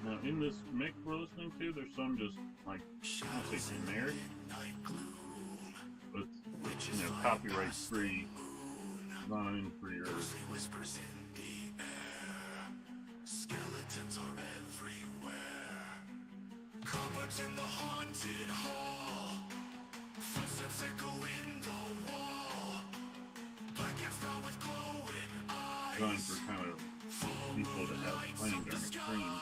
[SPEAKER 1] Now, in this mix we're listening to, there's some just, like, I don't say generic, but, you know, copyright-free design for your...
[SPEAKER 2] Whispers in the air. Skeletons are everywhere. Cupboards in the haunted hall. Footsteps echo in the wall. Black and brown with glowing eyes.
[SPEAKER 1] Designed for kind of people to have playing during a stream.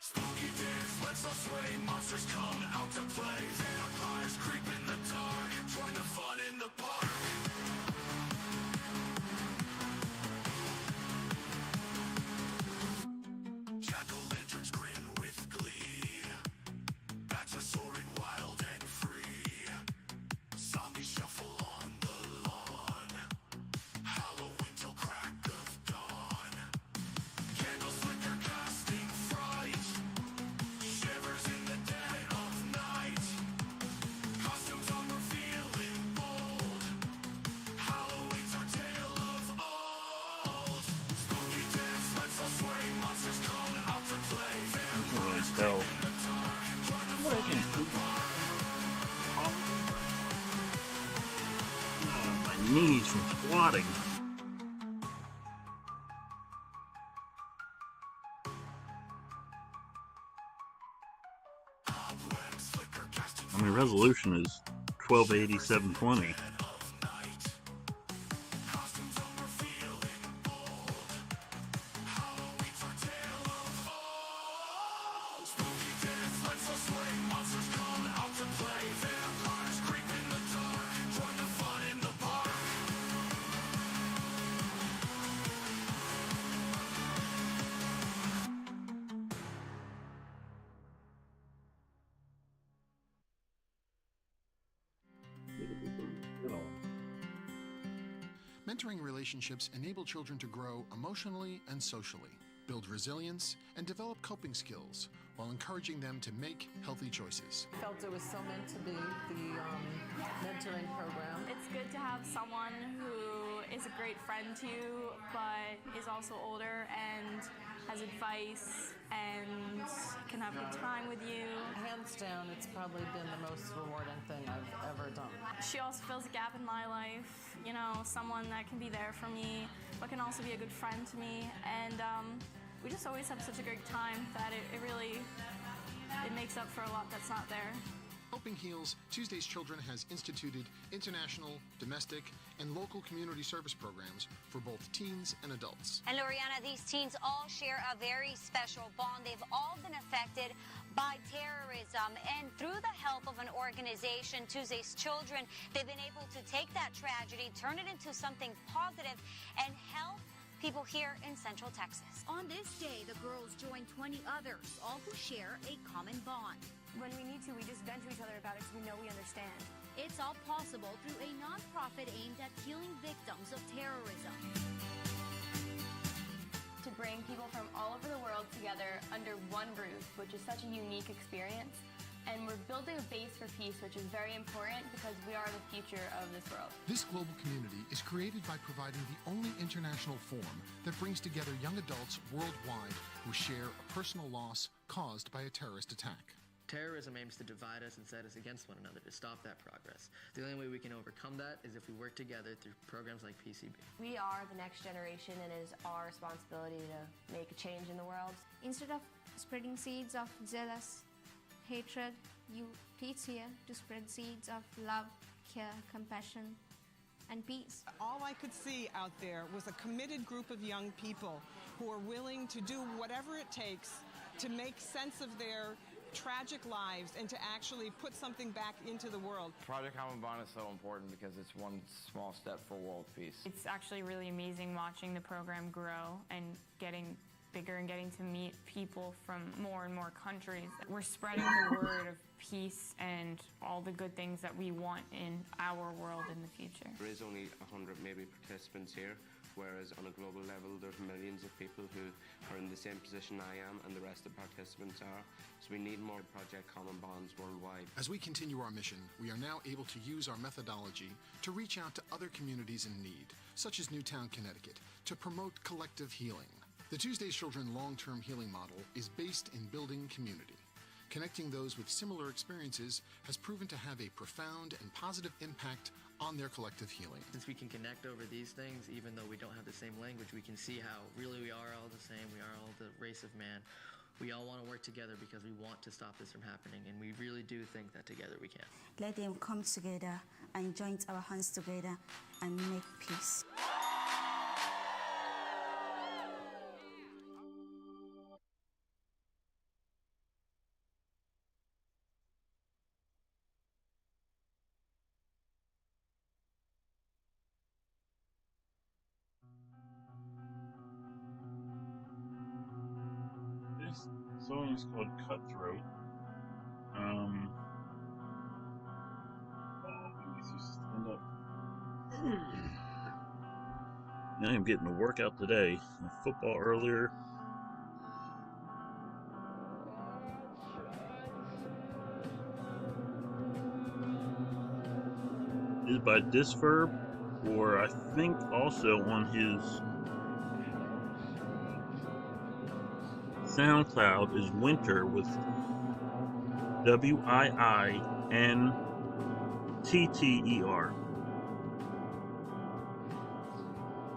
[SPEAKER 2] Spooky dance lets us sway. Monsters come out to play. Vampires creep in the dark. Join the fun in the park. Jack-o'-lanterns grin with glee. Bats are soaring wild and free. Zombies shuffle on the lawn. Halloween till crack of dawn. Candles flicker casting fright. Shivers in the dead of night. Costumes are revealing bold. Halloween's our tale of old. Spooky dance lets us sway. Monsters come out to play.
[SPEAKER 1] Really tell what I can do. My knees from squatting. I mean, resolution is 1280 720.
[SPEAKER 20] Mentoring relationships enable children to grow emotionally and socially, build resilience, and develop coping skills while encouraging them to make healthy choices.
[SPEAKER 21] I felt it was so meant to be, the mentoring program.
[SPEAKER 22] It's good to have someone who is a great friend to you, but is also older and has advice and can have a good time with you.
[SPEAKER 21] Hands down, it's probably been the most rewarding thing I've ever done.
[SPEAKER 22] She also fills a gap in my life, you know, someone that can be there for me, but can also be a good friend to me. And we just always have such a great time that it really makes up for a lot that's not there.
[SPEAKER 20] Helping Heals, Tuesday's Children has instituted international, domestic, and local community service programs for both teens and adults.
[SPEAKER 23] And Loriana, these teens all share a very special bond. They've all been affected by terrorism, and through the help of an organization, Tuesday's Children, they've been able to take that tragedy, turn it into something positive, and help people here in Central Texas.
[SPEAKER 24] On this day, the girls join 20 others, all who share a common bond.
[SPEAKER 22] When we need to, we just vent to each other about it because we know we understand.
[SPEAKER 24] It's all possible through a nonprofit aimed at healing victims of terrorism.
[SPEAKER 22] To bring people from all over the world together under one roof, which is such a unique experience. And we're building a base for peace, which is very important because we are the future of this world.
[SPEAKER 20] This global community is created by providing the only international forum that brings together young adults worldwide who share a personal loss caused by a terrorist attack.
[SPEAKER 25] Terrorism aims to divide us and set us against one another to stop that progress. The only way we can overcome that is if we work together through programs like PCB.
[SPEAKER 22] We are the next generation, and it is our responsibility to make a change in the world.
[SPEAKER 24] Instead of spreading seeds of jealous hatred, you teach here to spread seeds of love, care, compassion, and peace.
[SPEAKER 26] All I could see out there was a committed group of young people who are willing to do whatever it takes to make sense of their tragic lives and to actually put something back into the world.
[SPEAKER 27] Project Common Bond is so important because it's one small step for world peace.
[SPEAKER 22] It's actually really amazing watching the program grow and getting bigger and getting to meet people from more and more countries. We're spreading the word of peace and all the good things that we want in our world in the future.
[SPEAKER 28] There is only 100 maybe participants here, whereas on a global level there's millions of people who are in the same position I am and the rest of the participants are. So we need more Project Common Bonds worldwide.
[SPEAKER 20] As we continue our mission, we are now able to use our methodology to reach out to other communities in need, such as Newtown, Connecticut, to promote collective healing. The Tuesday's Children long-term healing model is based in building community. Connecting those with similar experiences has proven to have a profound and positive impact on their collective healing.
[SPEAKER 25] Since we can connect over these things, even though we don't have the same language, we can see how really we are all the same. We are all the race of man. We all want to work together because we want to stop this from happening, and we really do think that together we can.
[SPEAKER 29] Let them come together and join our hands together and make peace.
[SPEAKER 1] This song is called Cutthroat. Stand up. I am getting a workout today. Football earlier. Is by Disverb, or I think also on his SoundCloud is Winter with WIINTTER.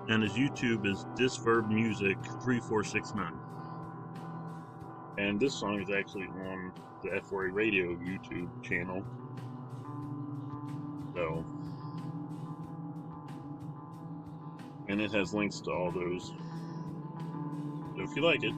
[SPEAKER 1] And his YouTube is Disverb Music 3469. And this song is actually on the F4A Radio YouTube channel. So, and it has links to all those. So if you like it.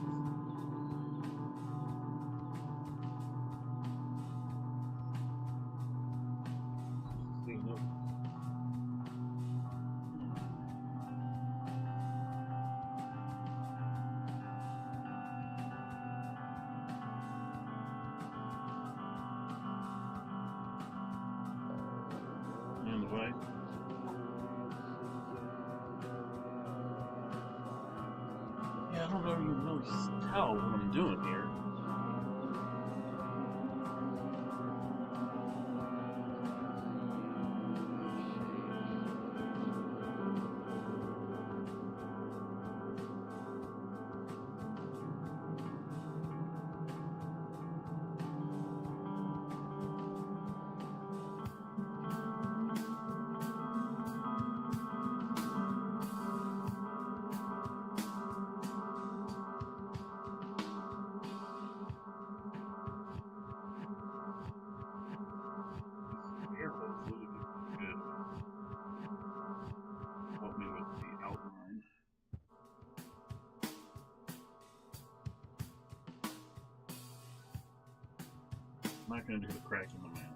[SPEAKER 1] don't know if you can really tell what I'm doing here. Help me with the outline. I'm not going to do the crack in the mask.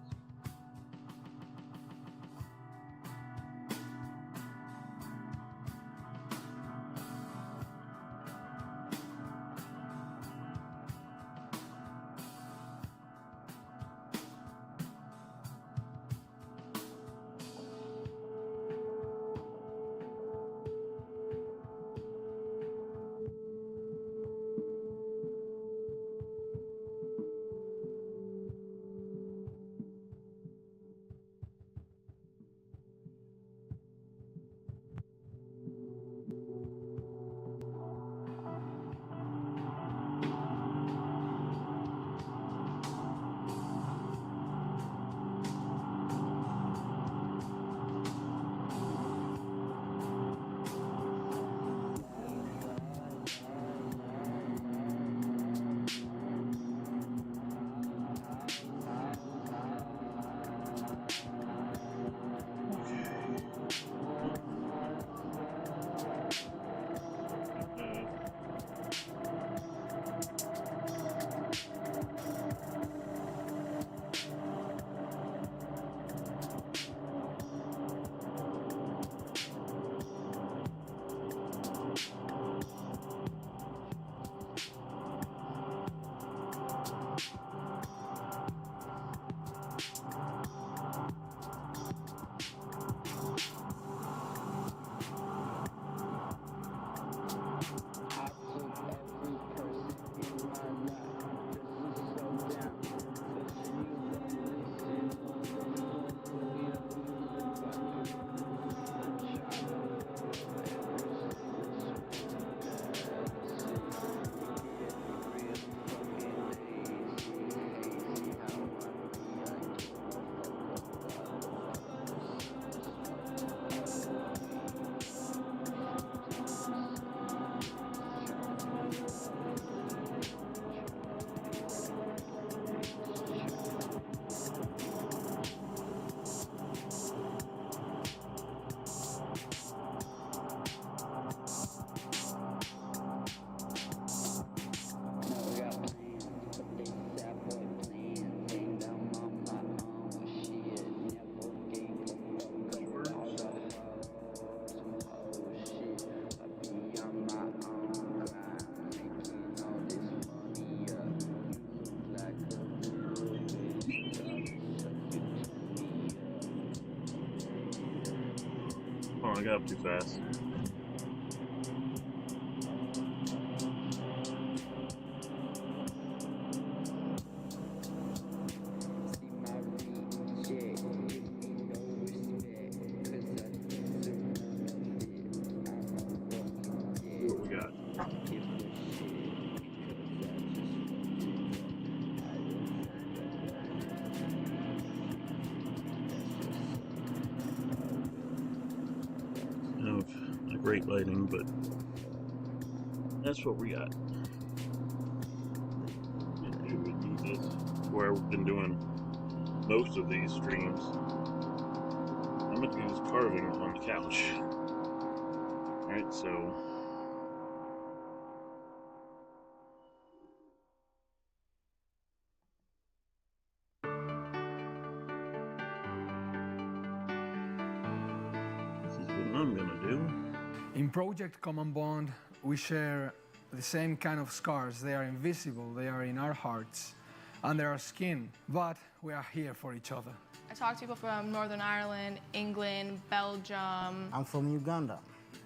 [SPEAKER 1] Oh, I got up too fast. What we got? Not great lighting, but that's what we got. Maybe we do this where I've been doing most of these streams. I'm gonna do this carving on the couch. Alright, so this is what I'm gonna do.
[SPEAKER 3] In Project Common Bond, we share the same kind of scars. They are invisible, they are in our hearts, under our skin, but we are here for each other.
[SPEAKER 4] I talk to people from Northern Ireland, England, Belgium.
[SPEAKER 5] I'm from Uganda.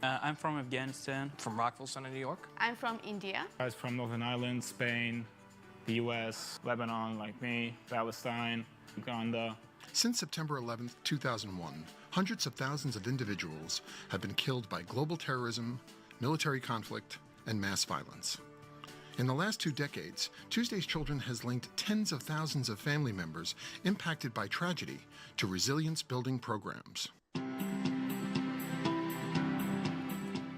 [SPEAKER 4] I'm from Afghanistan.
[SPEAKER 5] From Rockville Center, New York.
[SPEAKER 6] I'm from India.
[SPEAKER 7] I was from Northern Ireland, Spain, the US, Lebanon, like me, Palestine, Uganda.
[SPEAKER 20] Since September 11, 2001, hundreds of thousands of individuals have been killed by global terrorism, military conflict, and mass violence. In the last 2 decades, Tuesday's Children has linked tens of thousands of family members impacted by tragedy to resilience-building programs.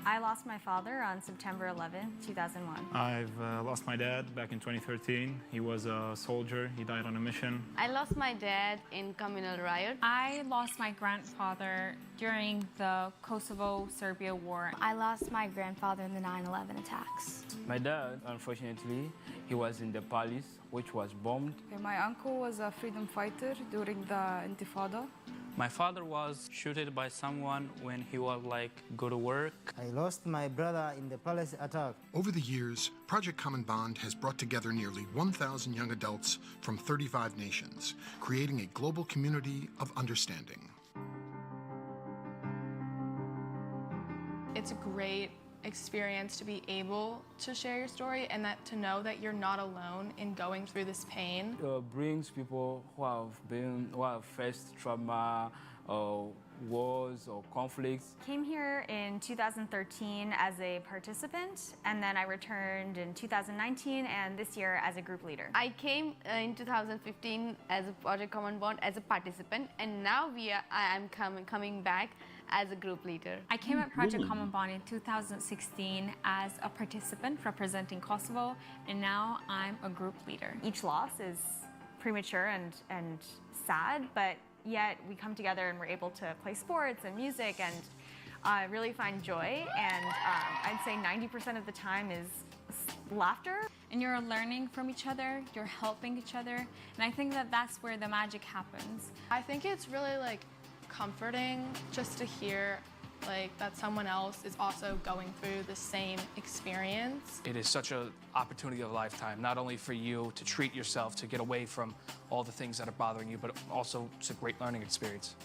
[SPEAKER 8] I lost my father on September 11, 2001.
[SPEAKER 7] I've lost my dad back in 2013. He was a soldier. He died on a mission.
[SPEAKER 6] I lost my dad in communal riot.
[SPEAKER 22] I lost my grandfather during the Kosovo-Serbia war.
[SPEAKER 8] I lost my grandfather in the 9/11 attacks.
[SPEAKER 9] My dad, unfortunately, he was in the palace, which was bombed.
[SPEAKER 10] My uncle was a freedom fighter during the Intifada.
[SPEAKER 4] My father was shot by someone when he was go to work.
[SPEAKER 11] I lost my brother in the palace attack.
[SPEAKER 20] Over the years, Project Common Bond has brought together nearly 1,000 young adults from 35 nations, creating a global community of understanding.
[SPEAKER 13] It's a great experience to be able to share your story and to know that you're not alone in going through this pain.
[SPEAKER 9] It brings people who have faced trauma or wars or conflicts.
[SPEAKER 8] Came here in 2013 as a participant, and then I returned in 2019 and this year as a group leader.
[SPEAKER 6] I came in 2015 as a Project Common Bond as a participant, and now I am coming back as a group leader.
[SPEAKER 22] I came at Project Common Bond in 2016 as a participant representing Kosovo, and now I'm a group leader.
[SPEAKER 8] Each loss is premature and sad, but yet we come together and we're able to play sports and music and really find joy. And I'd say 90% of the time is laughter.
[SPEAKER 22] And you're learning from each other, you're helping each other, and I think that that's where the magic happens.
[SPEAKER 13] I think it's really comforting just to hear that someone else is also going through the same experience.
[SPEAKER 5] It is such an opportunity of a lifetime, not only for you to treat yourself, to get away from all the things that are bothering you, but also it's a great learning experience.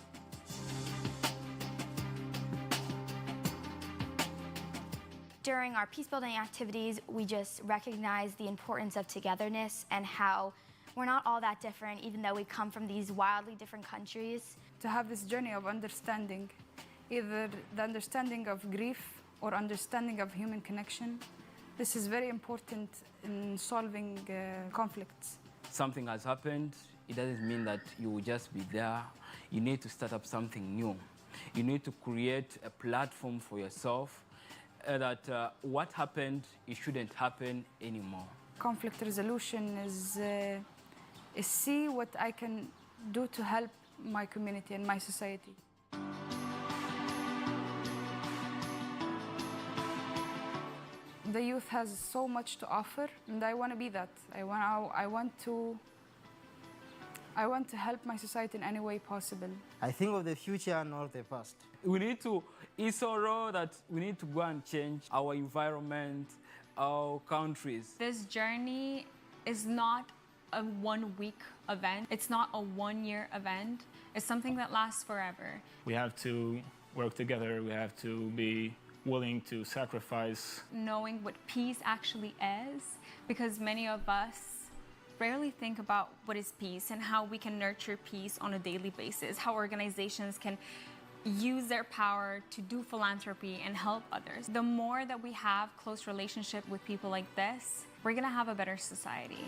[SPEAKER 8] During our peace-building activities, we just recognize the importance of togetherness and how we're not all that different, even though we come from these wildly different countries.
[SPEAKER 10] To have this journey of understanding, either the understanding of grief or understanding of human connection, this is very important in solving conflicts.
[SPEAKER 9] Something has happened, it doesn't mean that you will just be there. You need to start up something new. You need to create a platform for yourself that what happened, it shouldn't happen anymore.
[SPEAKER 10] Conflict resolution is see what I can do to help my community and my society. The youth has so much to offer, and I want to be that. I want to help my society in any way possible.
[SPEAKER 11] I think of the future, not the past.
[SPEAKER 9] It's so that we need to go and change our environment, our countries.
[SPEAKER 22] This journey is not a one-week event. It's not a one-year event. It's something that lasts forever.
[SPEAKER 7] We have to work together. We have to be willing to sacrifice.
[SPEAKER 22] Knowing what peace actually is, because many of us rarely think about what is peace and how we can nurture peace on a daily basis, how organizations can use their power to do philanthropy and help others. The more that we have close relationship with people like this, we're gonna have a better society.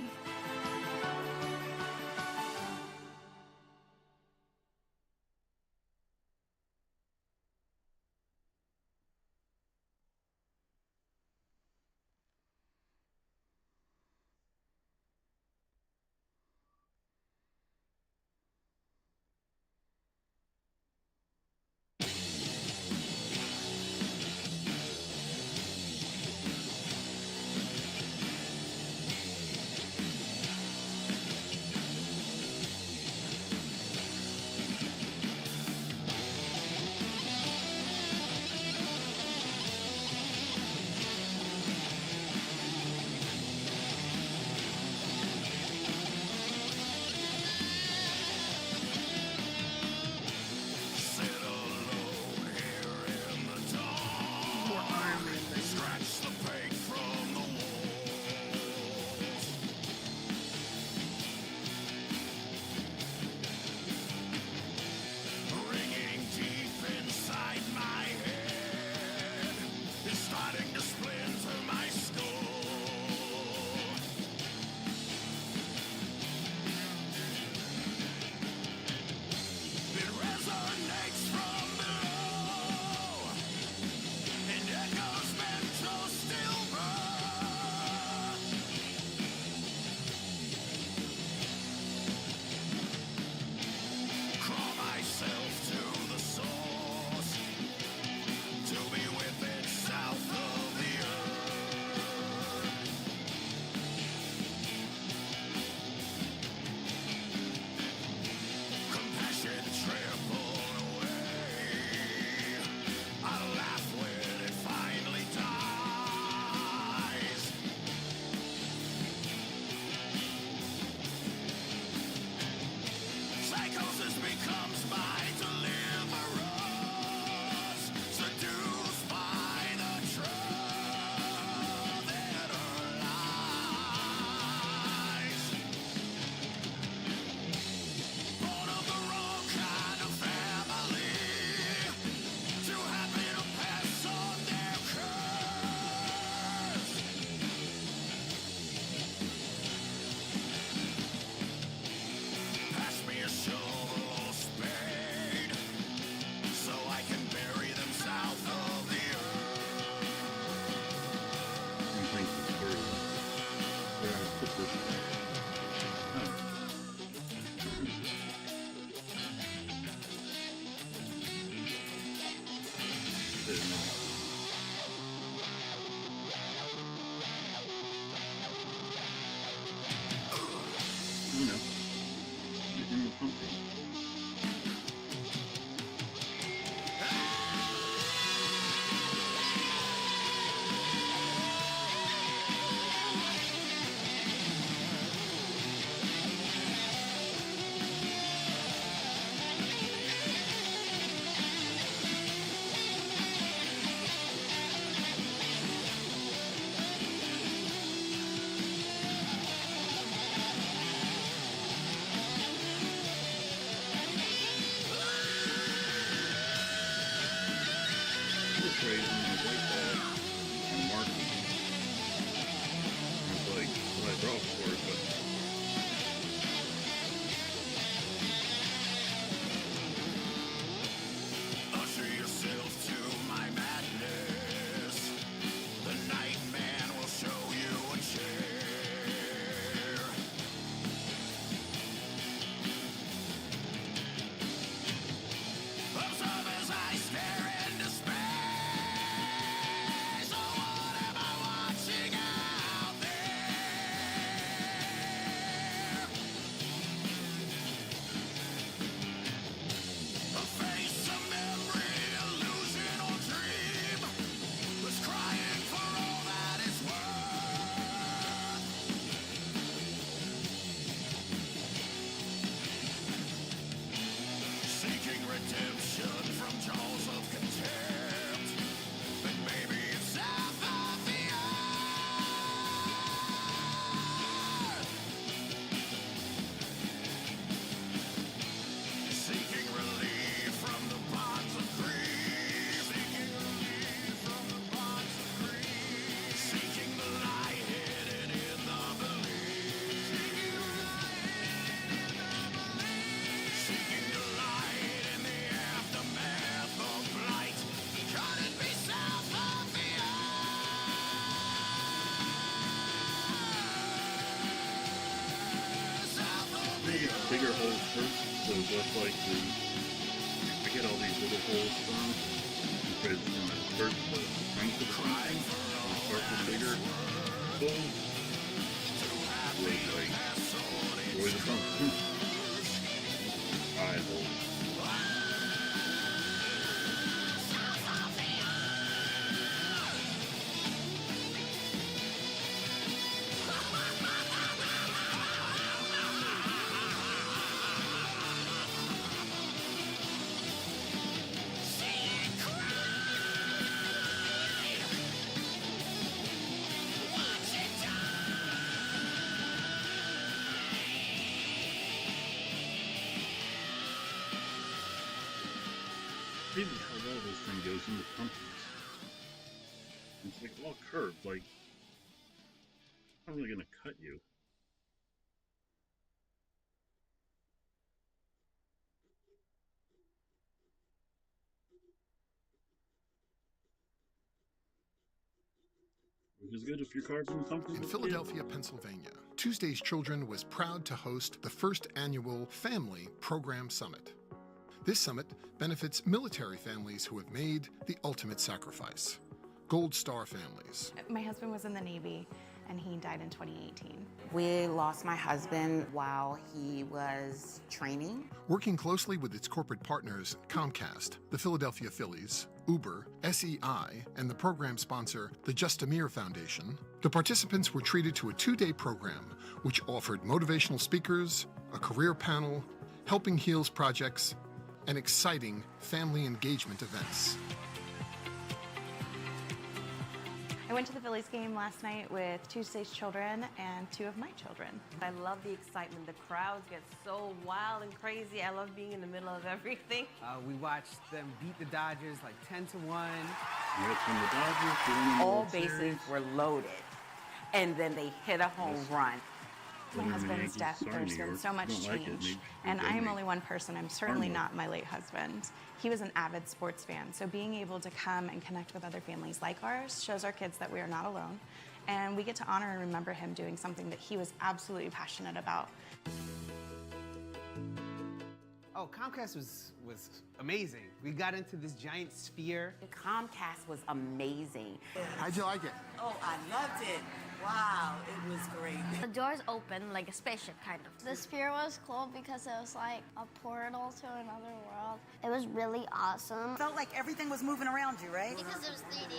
[SPEAKER 1] bigger holes first, so just like I get all these little holes from, because when I start the strength of the something, I start with bigger holes, like enjoy the fun. Eye holes. Really how well this thing goes into pumpkins. It's like all curved, like it's probably gonna cut you. Which is good if you're carving something.
[SPEAKER 20] In Philadelphia, Pennsylvania, Tuesday's Children was proud to host the first annual Family Program Summit. This summit benefits military families who have made the ultimate sacrifice. Gold Star families.
[SPEAKER 2] My husband was in the Navy and he died in 2018.
[SPEAKER 12] We lost my husband while he was training.
[SPEAKER 20] Working closely with its corporate partners, Comcast, the Philadelphia Phillies, Uber, SEI, and the program sponsor, the Justamir Foundation, the participants were treated to a 2-day program which offered motivational speakers, a career panel, Helping Heals projects, and exciting family engagement events.
[SPEAKER 2] I went to the Phillies game last night with Tuesday's Children and 2 of my children.
[SPEAKER 14] I love the excitement. The crowds get so wild and crazy. I love being in the middle of everything.
[SPEAKER 15] We watched them beat the Dodgers like 10-1.
[SPEAKER 12] All bases were loaded, and then they hit a home run.
[SPEAKER 2] My husband's death, there's been so much change, and I'm only one person. I'm certainly not my late husband. He was an avid sports fan, so being able to come and connect with other families like ours shows our kids that we are not alone, and we get to honor and remember him doing something that he was absolutely passionate about.
[SPEAKER 15] Oh, Comcast was amazing. We got into this giant sphere.
[SPEAKER 12] Comcast was amazing.
[SPEAKER 20] How'd you like it?
[SPEAKER 14] Oh, I loved it. Wow, it was great.
[SPEAKER 24] The doors open like a spaceship, kind of. The sphere was cool because it was like a portal to another world. It was really awesome.
[SPEAKER 14] Felt like everything was moving around you, right?
[SPEAKER 24] Because it was 3D.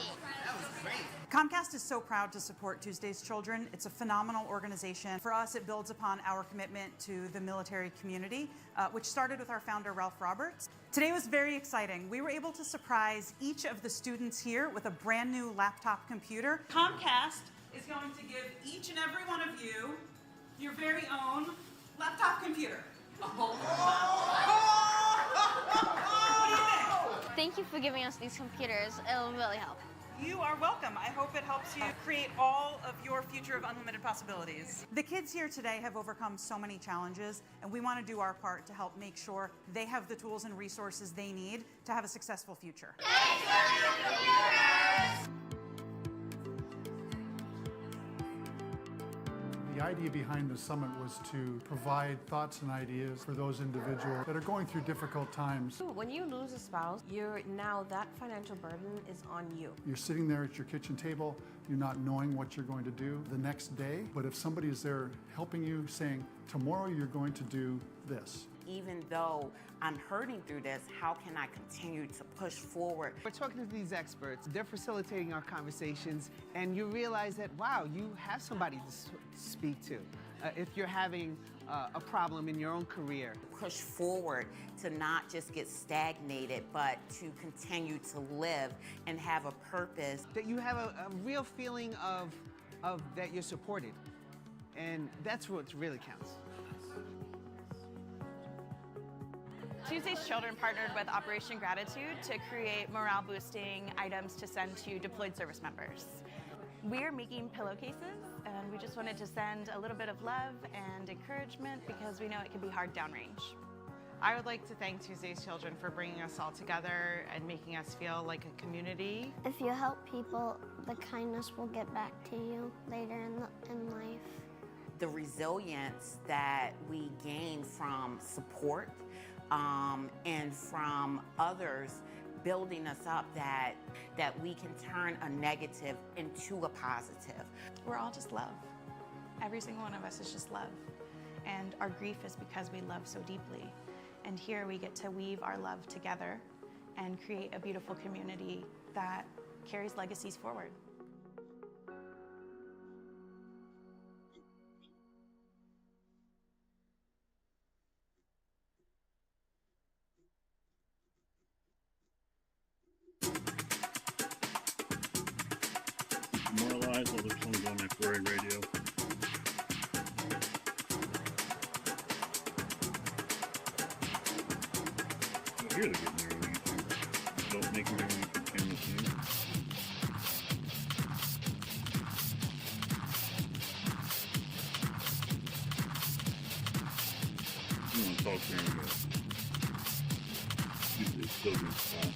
[SPEAKER 14] That was great.
[SPEAKER 16] Comcast is so proud to support Tuesday's Children. It's a phenomenal organization. For us, it builds upon our commitment to the military community, which started with our founder, Ralph Roberts. Today was very exciting. We were able to surprise each of the students here with a brand new laptop computer. Comcast is going to give each and every one of you your very own laptop computer. What do you think?
[SPEAKER 24] Thank you for giving us these computers. It'll really help.
[SPEAKER 16] You are welcome. I hope it helps you create all of your future of unlimited possibilities. The kids here today have overcome so many challenges, and we want to do our part to help make sure they have the tools and resources they need to have a successful future.
[SPEAKER 17] The idea behind the summit was to provide thoughts and ideas for those individuals that are going through difficult times.
[SPEAKER 14] When you lose a spouse, now that financial burden is on you.
[SPEAKER 17] You're sitting there at your kitchen table, you're not knowing what you're going to do the next day, but if somebody is there helping you, saying, tomorrow you're going to do this.
[SPEAKER 12] Even though I'm hurting through this, how can I continue to push forward?
[SPEAKER 15] We're talking to these experts. They're facilitating our conversations, and you realize that, wow, you have somebody to speak to. If you're having a problem in your own career.
[SPEAKER 12] Push forward to not just get stagnated, but to continue to live and have a purpose.
[SPEAKER 15] That you have a real feeling of that you're supported. And that's what really counts.
[SPEAKER 2] Tuesday's Children partnered with Operation Gratitude to create morale-boosting items to send to deployed service members. We're making pillowcases, and we just wanted to send a little bit of love and encouragement because we know it can be hard downrange.
[SPEAKER 18] I would like to thank Tuesday's Children for bringing us all together and making us feel like a community.
[SPEAKER 24] If you help people, the kindness will get back to you later in life.
[SPEAKER 12] the resilience that we gain from support and from others building us up, that we can turn a negative into a positive.
[SPEAKER 2] We're all just love. Every single one of us is just love. And our grief is because we love so deeply. And here we get to weave our love together and create a beautiful community that carries legacies forward.
[SPEAKER 1] More lives, all this one's on Bac2Bragg Radio. I hear they're getting their own YouTube. Don't make their own YouTube channel soon. I'm going to talk to him about it's still good stuff.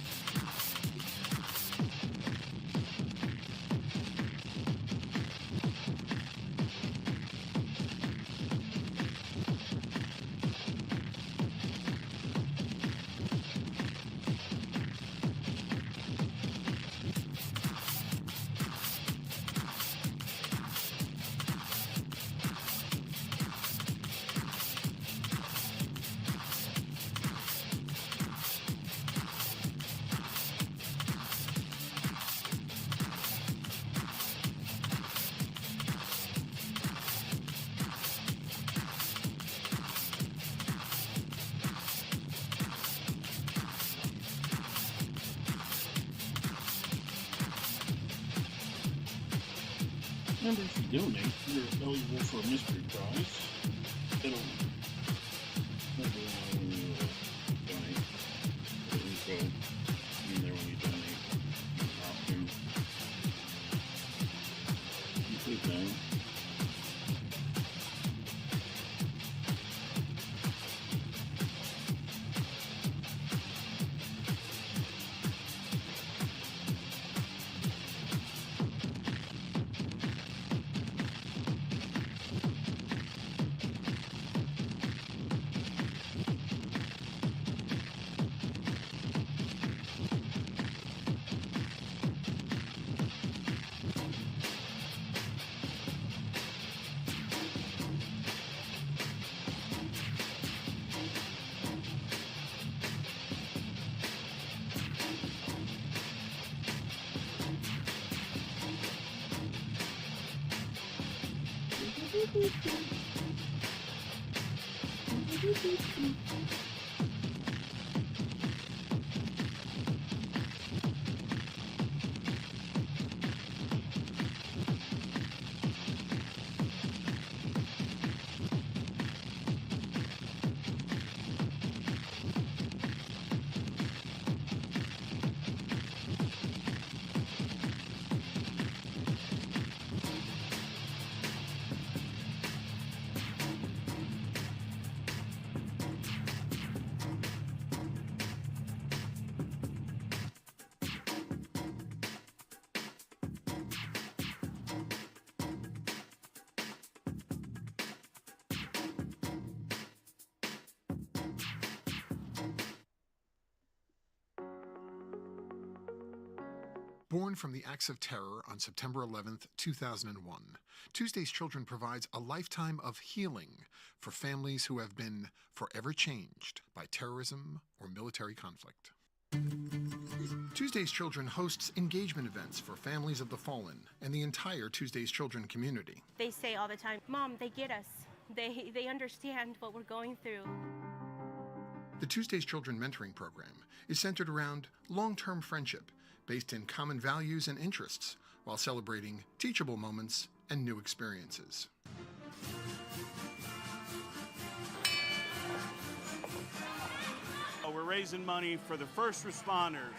[SPEAKER 1] Remember, if you donate, you're eligible for a mystery prize. It'll donate. The info in there when you donate. Option. You click down.
[SPEAKER 20] Born from the acts of terror on September 11th, 2001, Tuesday's Children provides a lifetime of healing for families who have been forever changed by terrorism or military conflict. Tuesday's Children hosts engagement events for families of the fallen and the entire Tuesday's Children community.
[SPEAKER 3] They say all the time, "Mom, they get us. They understand what we're going through."
[SPEAKER 20] The Tuesday's Children mentoring program is centered around long-term friendship based in common values and interests while celebrating teachable moments and new experiences.
[SPEAKER 19] We're raising money for the first responders,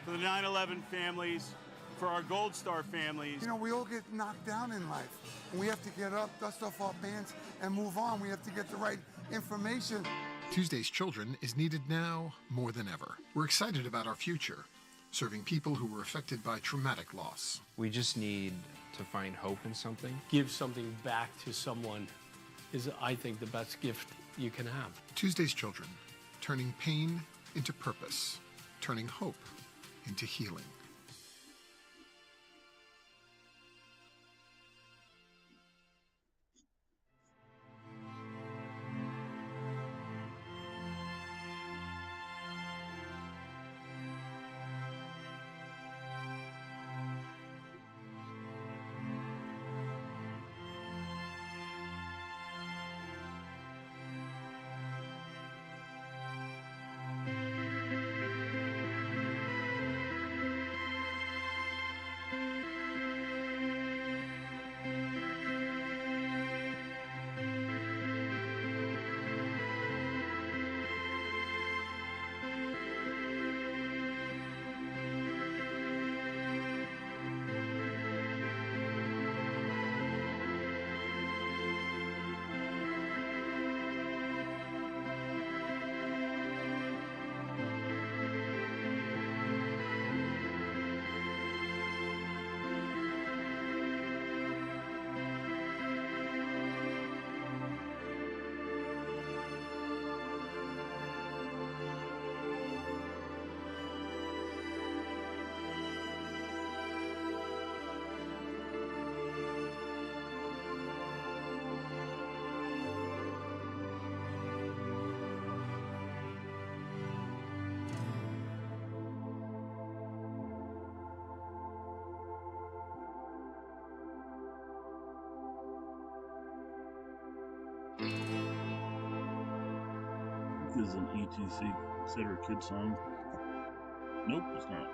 [SPEAKER 19] for the 9/11 families, for our Gold Star families.
[SPEAKER 21] You know, we all get knocked down in life. And we have to get up, dust off our pants, and move on. We have to get the right information.
[SPEAKER 20] Tuesday's Children is needed now more than ever. We're excited about our future, serving people who were affected by traumatic loss.
[SPEAKER 23] We just need to find hope in something.
[SPEAKER 25] Give something back to someone
[SPEAKER 4] is, I think, the best gift you can have.
[SPEAKER 20] Tuesday's Children, turning pain into purpose, turning hope into healing.
[SPEAKER 1] This is an ETC considered a kid song. Nope, it's not.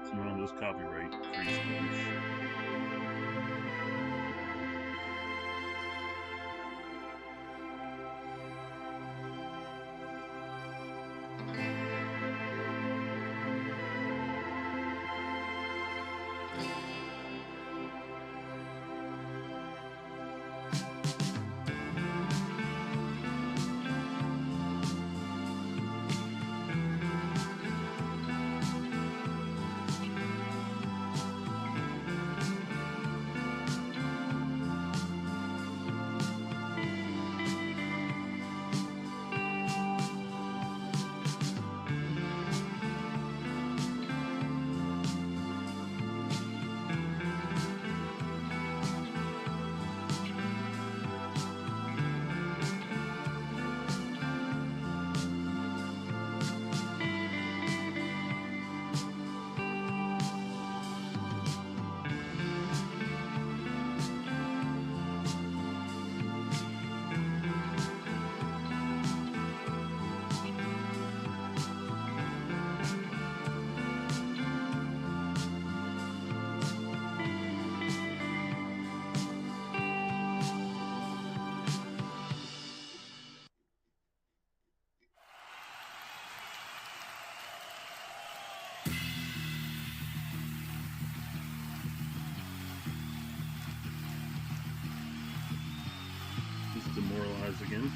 [SPEAKER 1] It's one of those copyright free songs. He's demoralized again.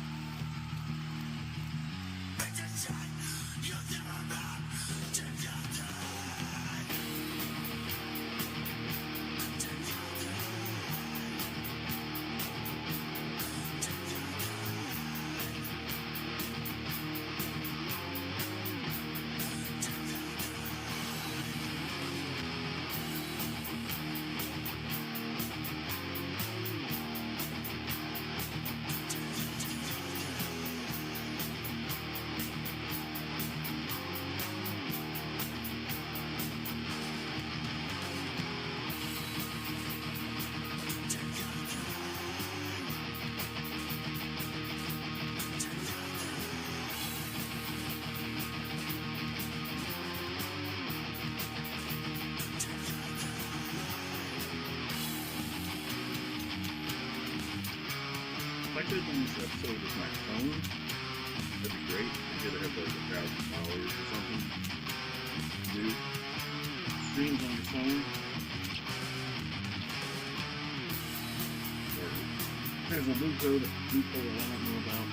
[SPEAKER 1] If I could have done this episode with my phone, that'd be great. I could have like 1,000 followers or something. Do streams on your phone. There's a loophole I don't know about.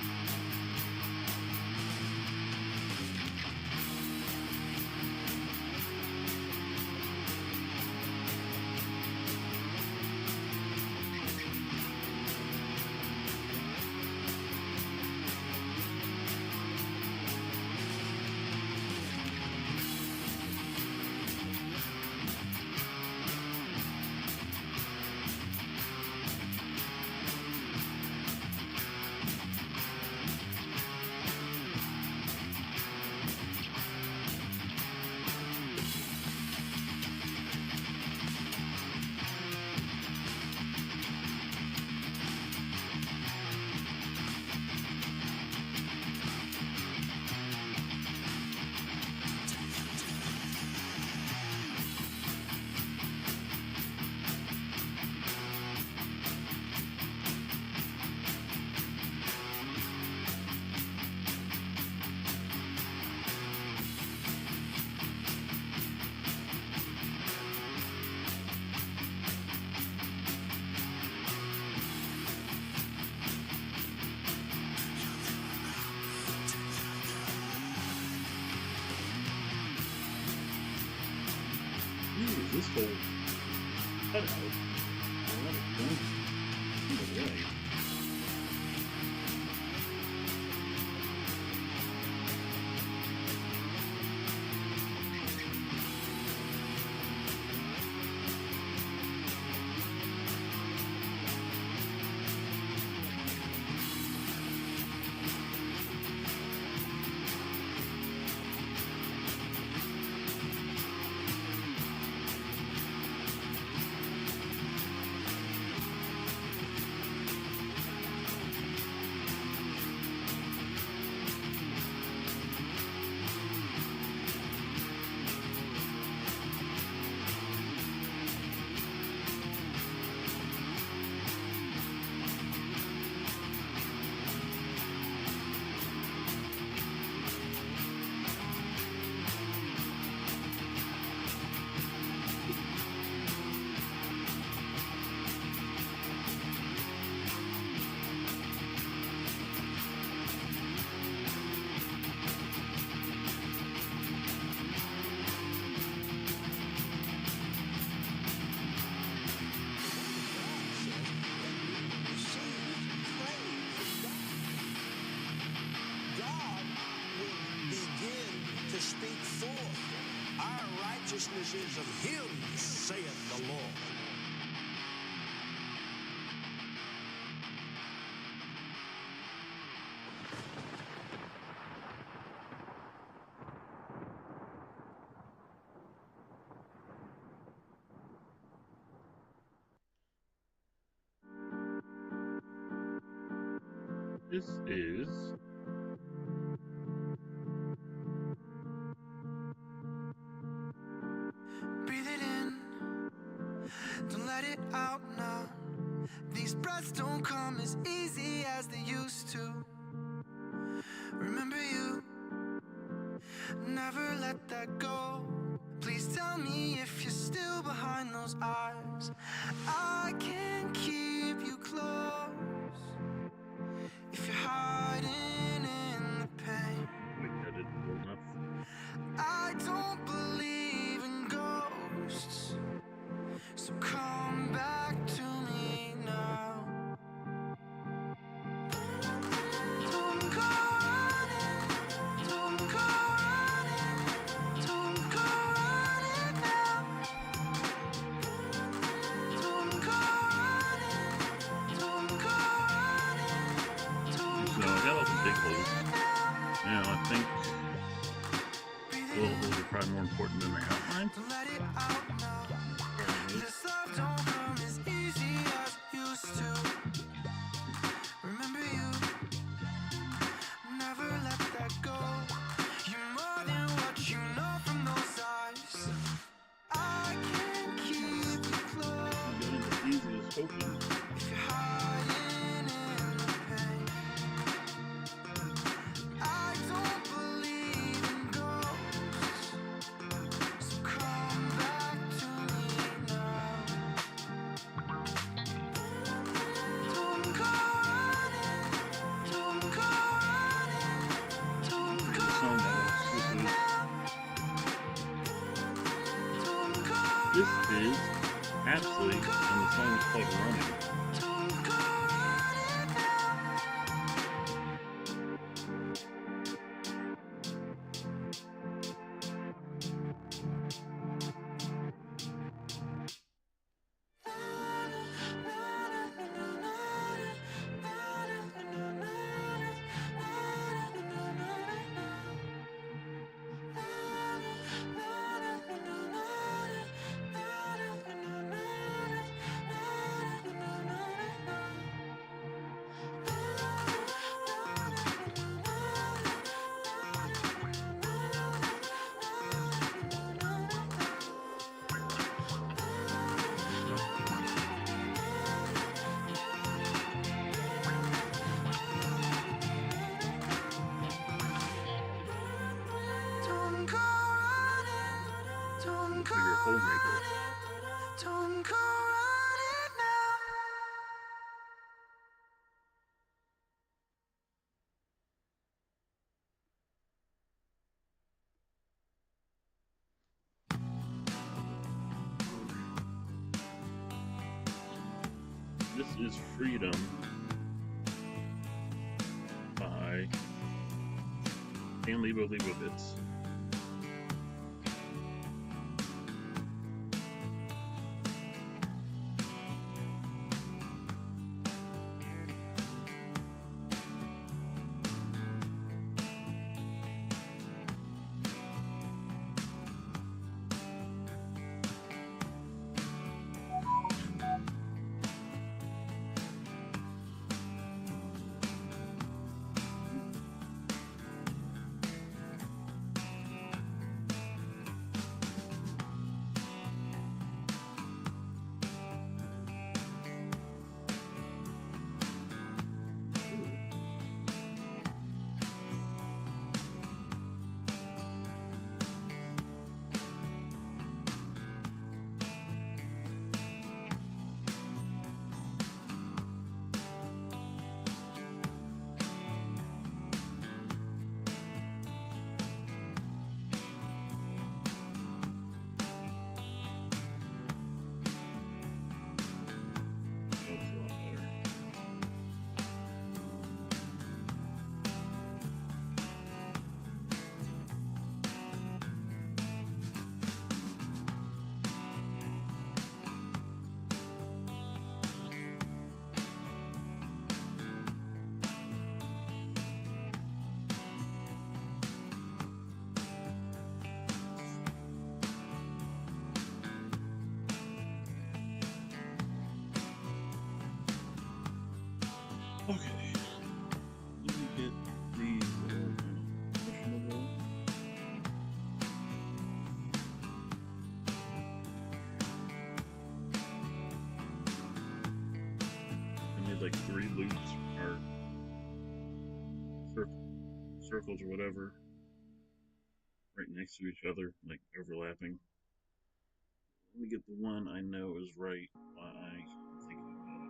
[SPEAKER 1] this whole cutout, a lot of points in the way.
[SPEAKER 5] Speak forth. Our righteousness is of him, saith the Lord.
[SPEAKER 1] This is
[SPEAKER 6] breathe it in, don't let it out now. These breaths don't come as easy as they used to. Remember you, never let that go. Please tell me if you're still behind those eyes. I can keep you close if you're hiding in the pain.
[SPEAKER 1] wait, I didn't roll enough.
[SPEAKER 6] I don't believe in ghosts, so come back to me now. Don't go running, don't go running, don't go running now. Don't go running, don't go running, don't
[SPEAKER 1] So I got all the big holes. Now I think the little holes are probably more important than the outline.
[SPEAKER 6] let it out now. This love don't come as easy as it used to. Remember you, never let that go. You're more than what you know from those eyes. I can keep you close
[SPEAKER 1] The easiest hoping.
[SPEAKER 6] if you're hiding in the pain. I don't believe in ghosts, so come back to me now. Don't go running, don't go running, don't go running now. Don't go
[SPEAKER 1] This is Apsley, and the song is called Running.
[SPEAKER 6] don't go running now. Don't go running, don't go
[SPEAKER 1] So you're a hole maker.
[SPEAKER 6] running, don't go running now.
[SPEAKER 1] is Freedom by Dan Leibovitz. Okay, let me get these questionable. I need like 3 loops or circles or whatever right next to each other, like overlapping. Let me get the one I know is right while I think about it.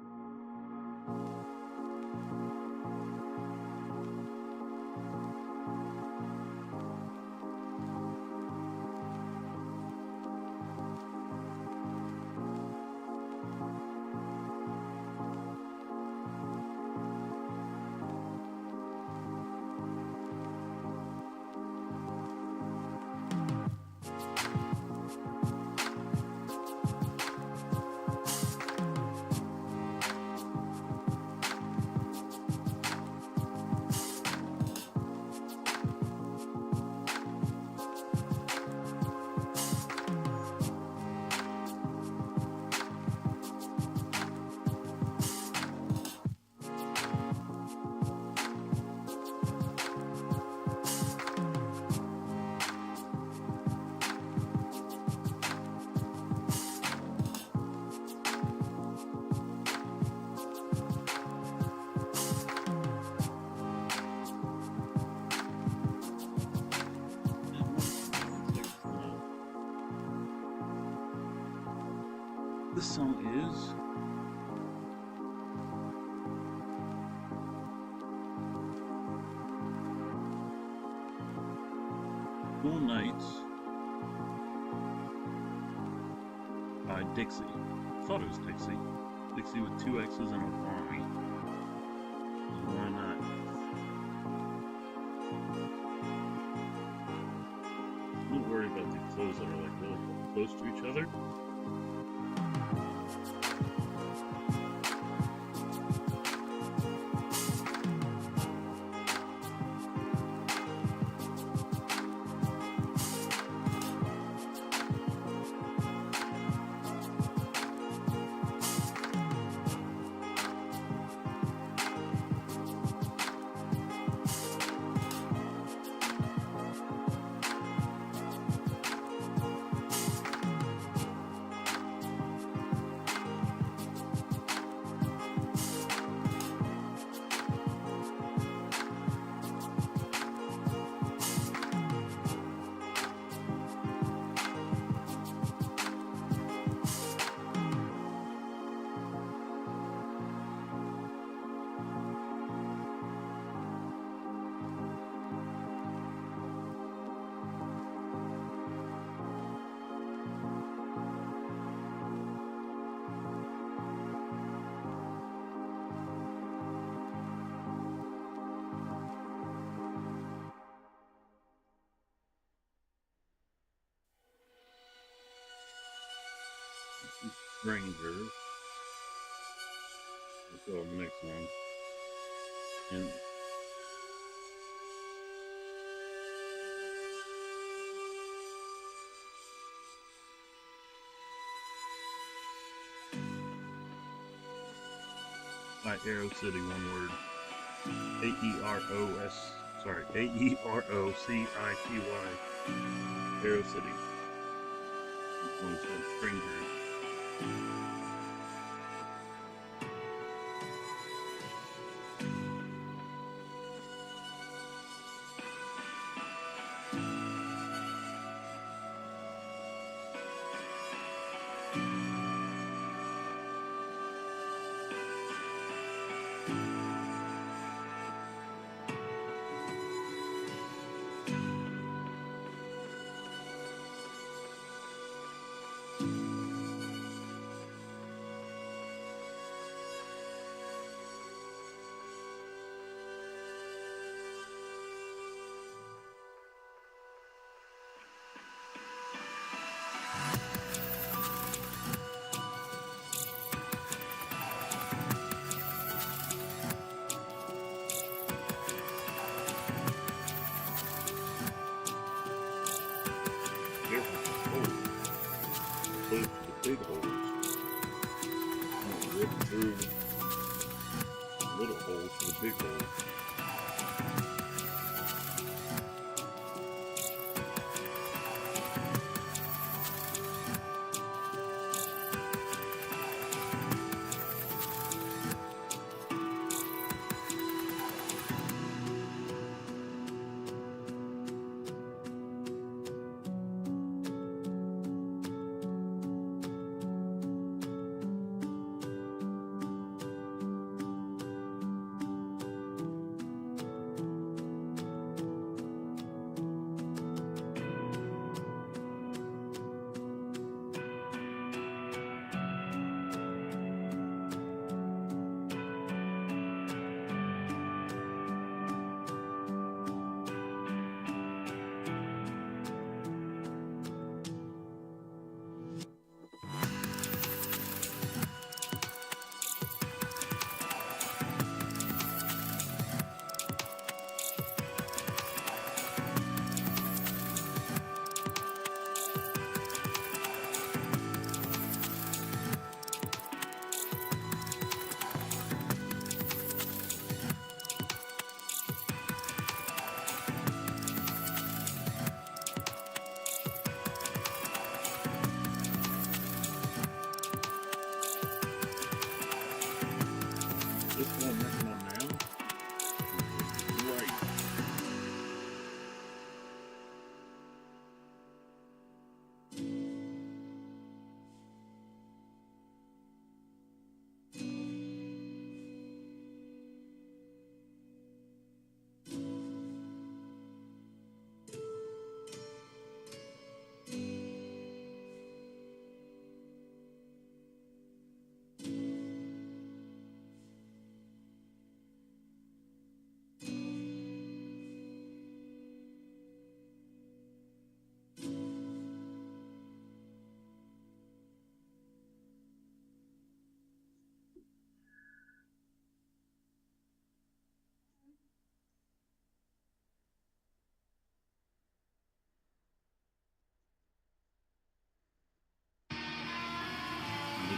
[SPEAKER 1] This song is Cool Nights by Dixie. I thought it was Dixie. Dixie with 2 X's and a Y. Why not? Don't worry about these clothes that are like really close to each other. Strangers. Let's go to the next one. And Arrow City, one word. A-E-R-O-C-I-T-Y. Arrow City. This one's called Strangers. Big holes. Rip through little holes for the big holes.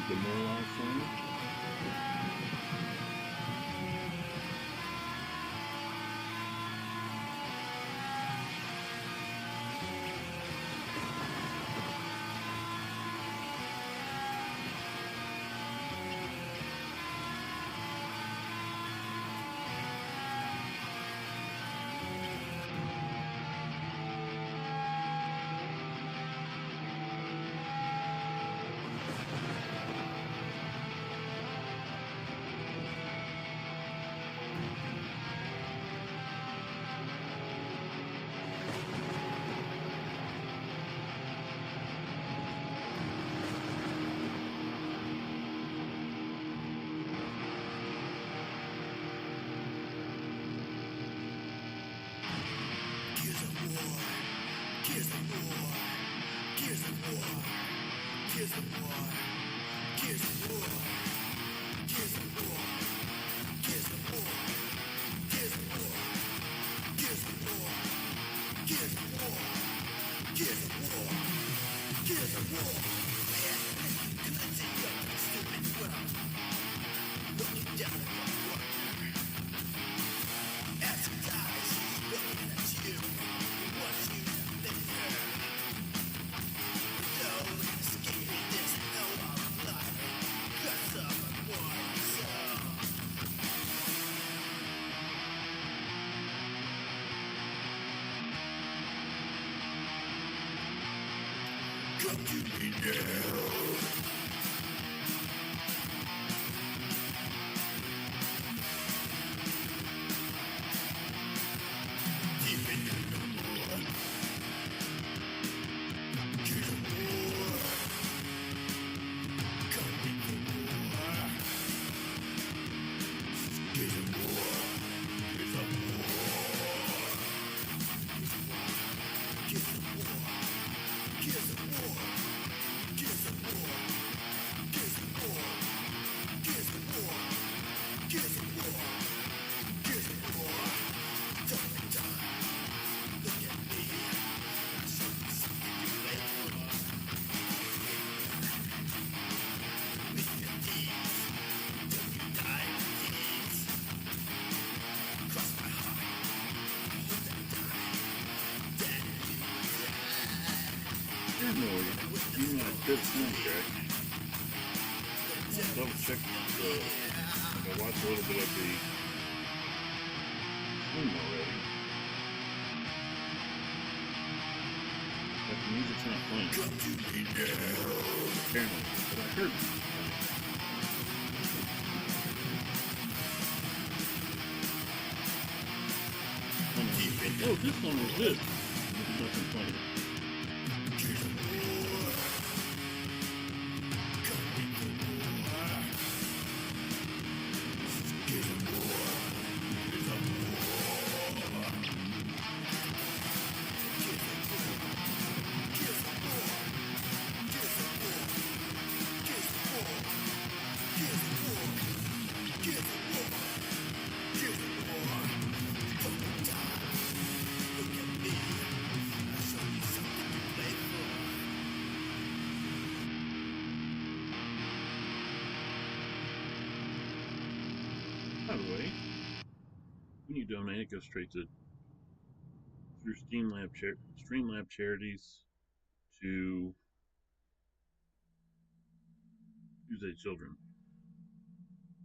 [SPEAKER 1] Demoralized from it. Good soundtrack. Double check I watched a little bit of the film already. But the music's not playing. Apparently, but I heard it. Oh, this one was good. There's nothing playing. By the way, when you donate, it goes straight to through Streamlab charities to Tuesday Children.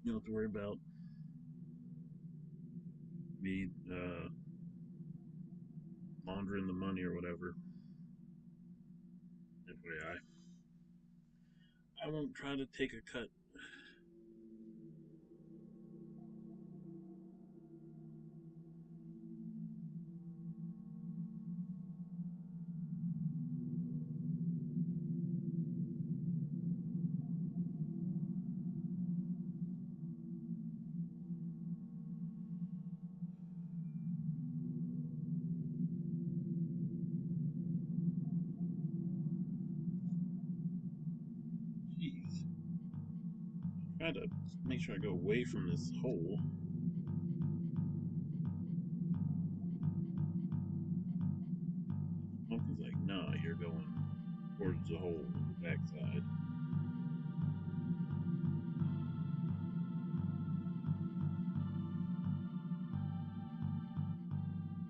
[SPEAKER 1] You don't have to worry about me laundering the money or whatever. Anyway, I won't try to take a cut. Try to make sure I go away from this hole. Pumpkin's like, nah, you're going towards the hole on the backside.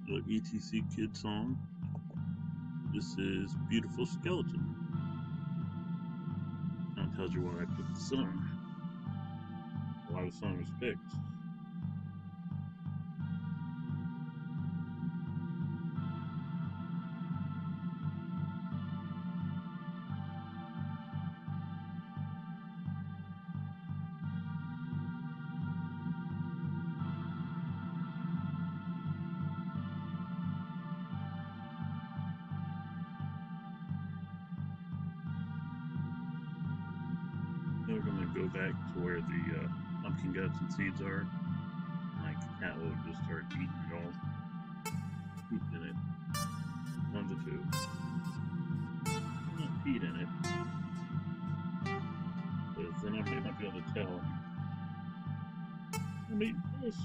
[SPEAKER 1] The ETC Kid song. This is Beautiful Skeleton. That tells you why I picked the song. Why the song was picked. We're going to go back to where the pumpkin guts and seeds are. Like, the cat will just start eating it all. Pooped in it. One to two. Not peed in it. But because then I may not be able to tell. I'm eating this.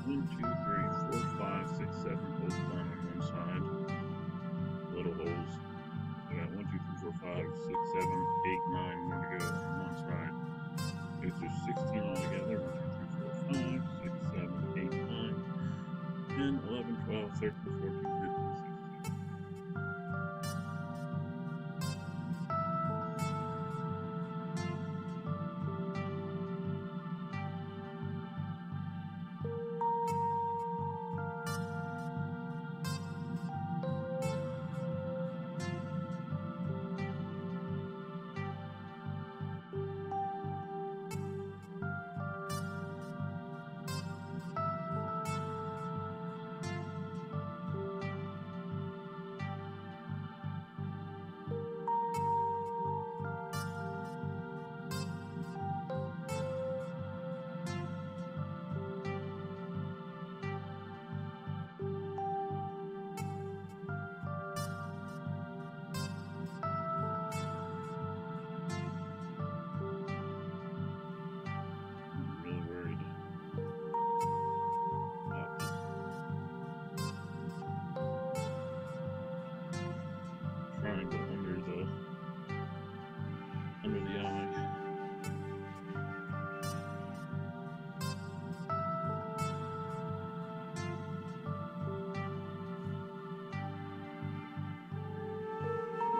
[SPEAKER 1] One, two, three, four, five, six, seven, both done on one side. Little holes. We got 1, 2, 3, 4, 5, 6, 7, 8, 9 more to go on one side. Okay, so there's 16 altogether. 1, 2, 3, 4, 5, 6, 7, 8, 9, 10, 11, 12, 13, 14, 15, 16. Triangle under the eye.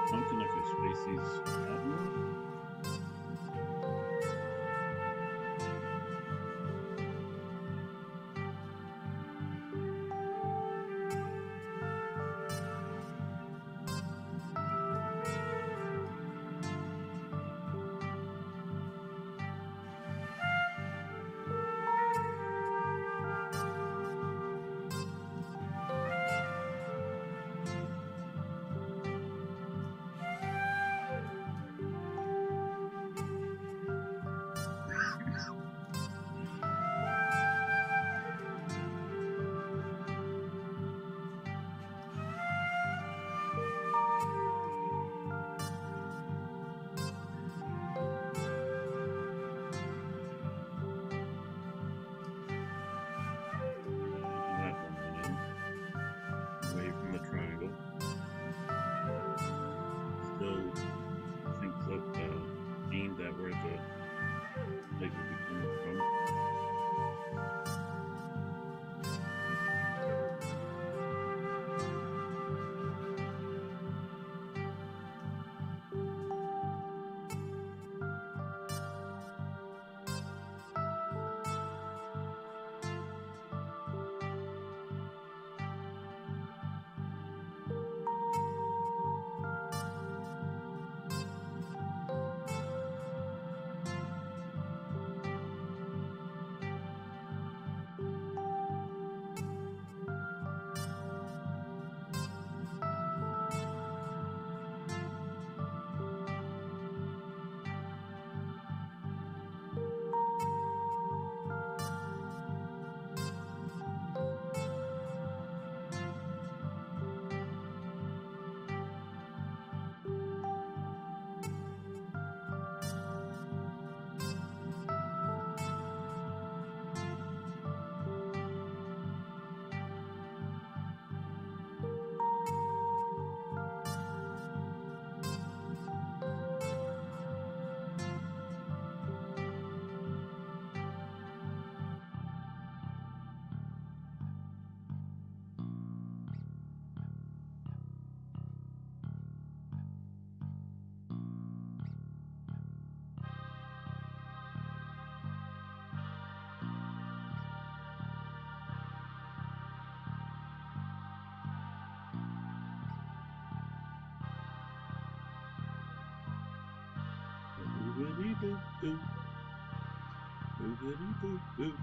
[SPEAKER 1] Something if I space these out more. Boop. Boop.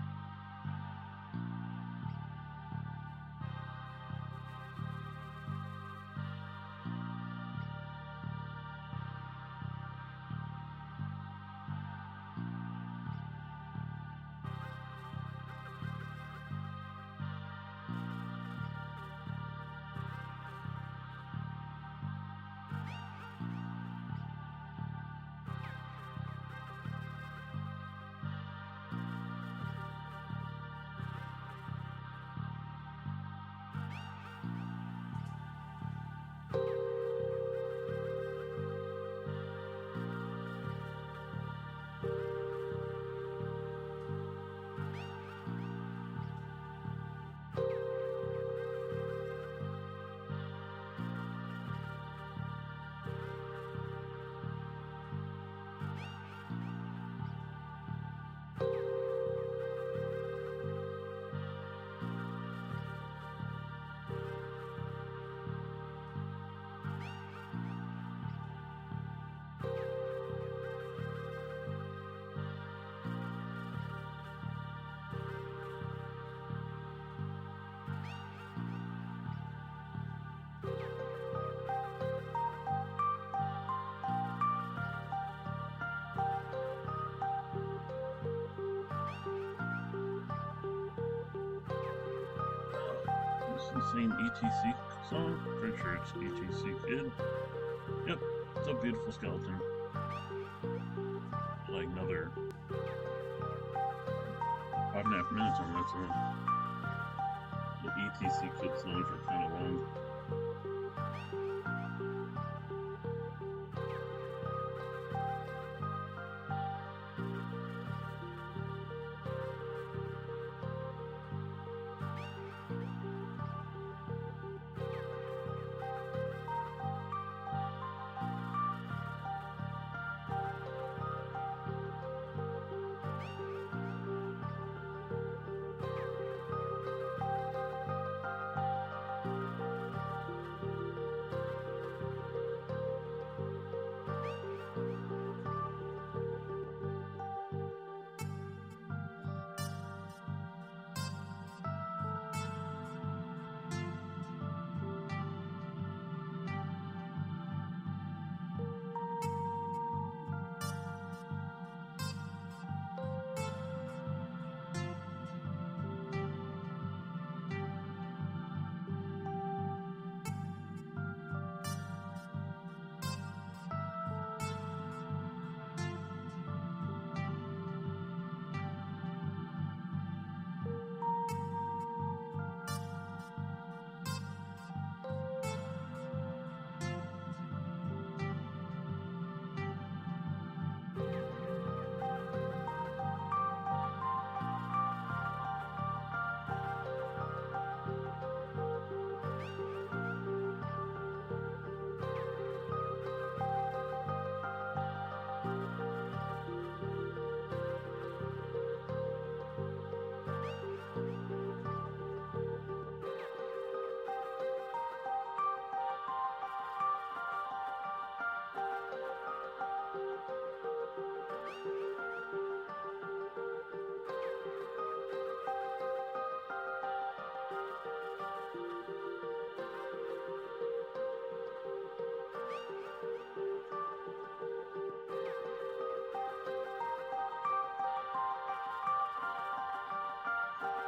[SPEAKER 1] insane ETC song? Pretty sure it's ETC Kid. Yep, it's a beautiful skeleton. Like another 5.5 minutes on that song. The ETC Kid songs are kind of long.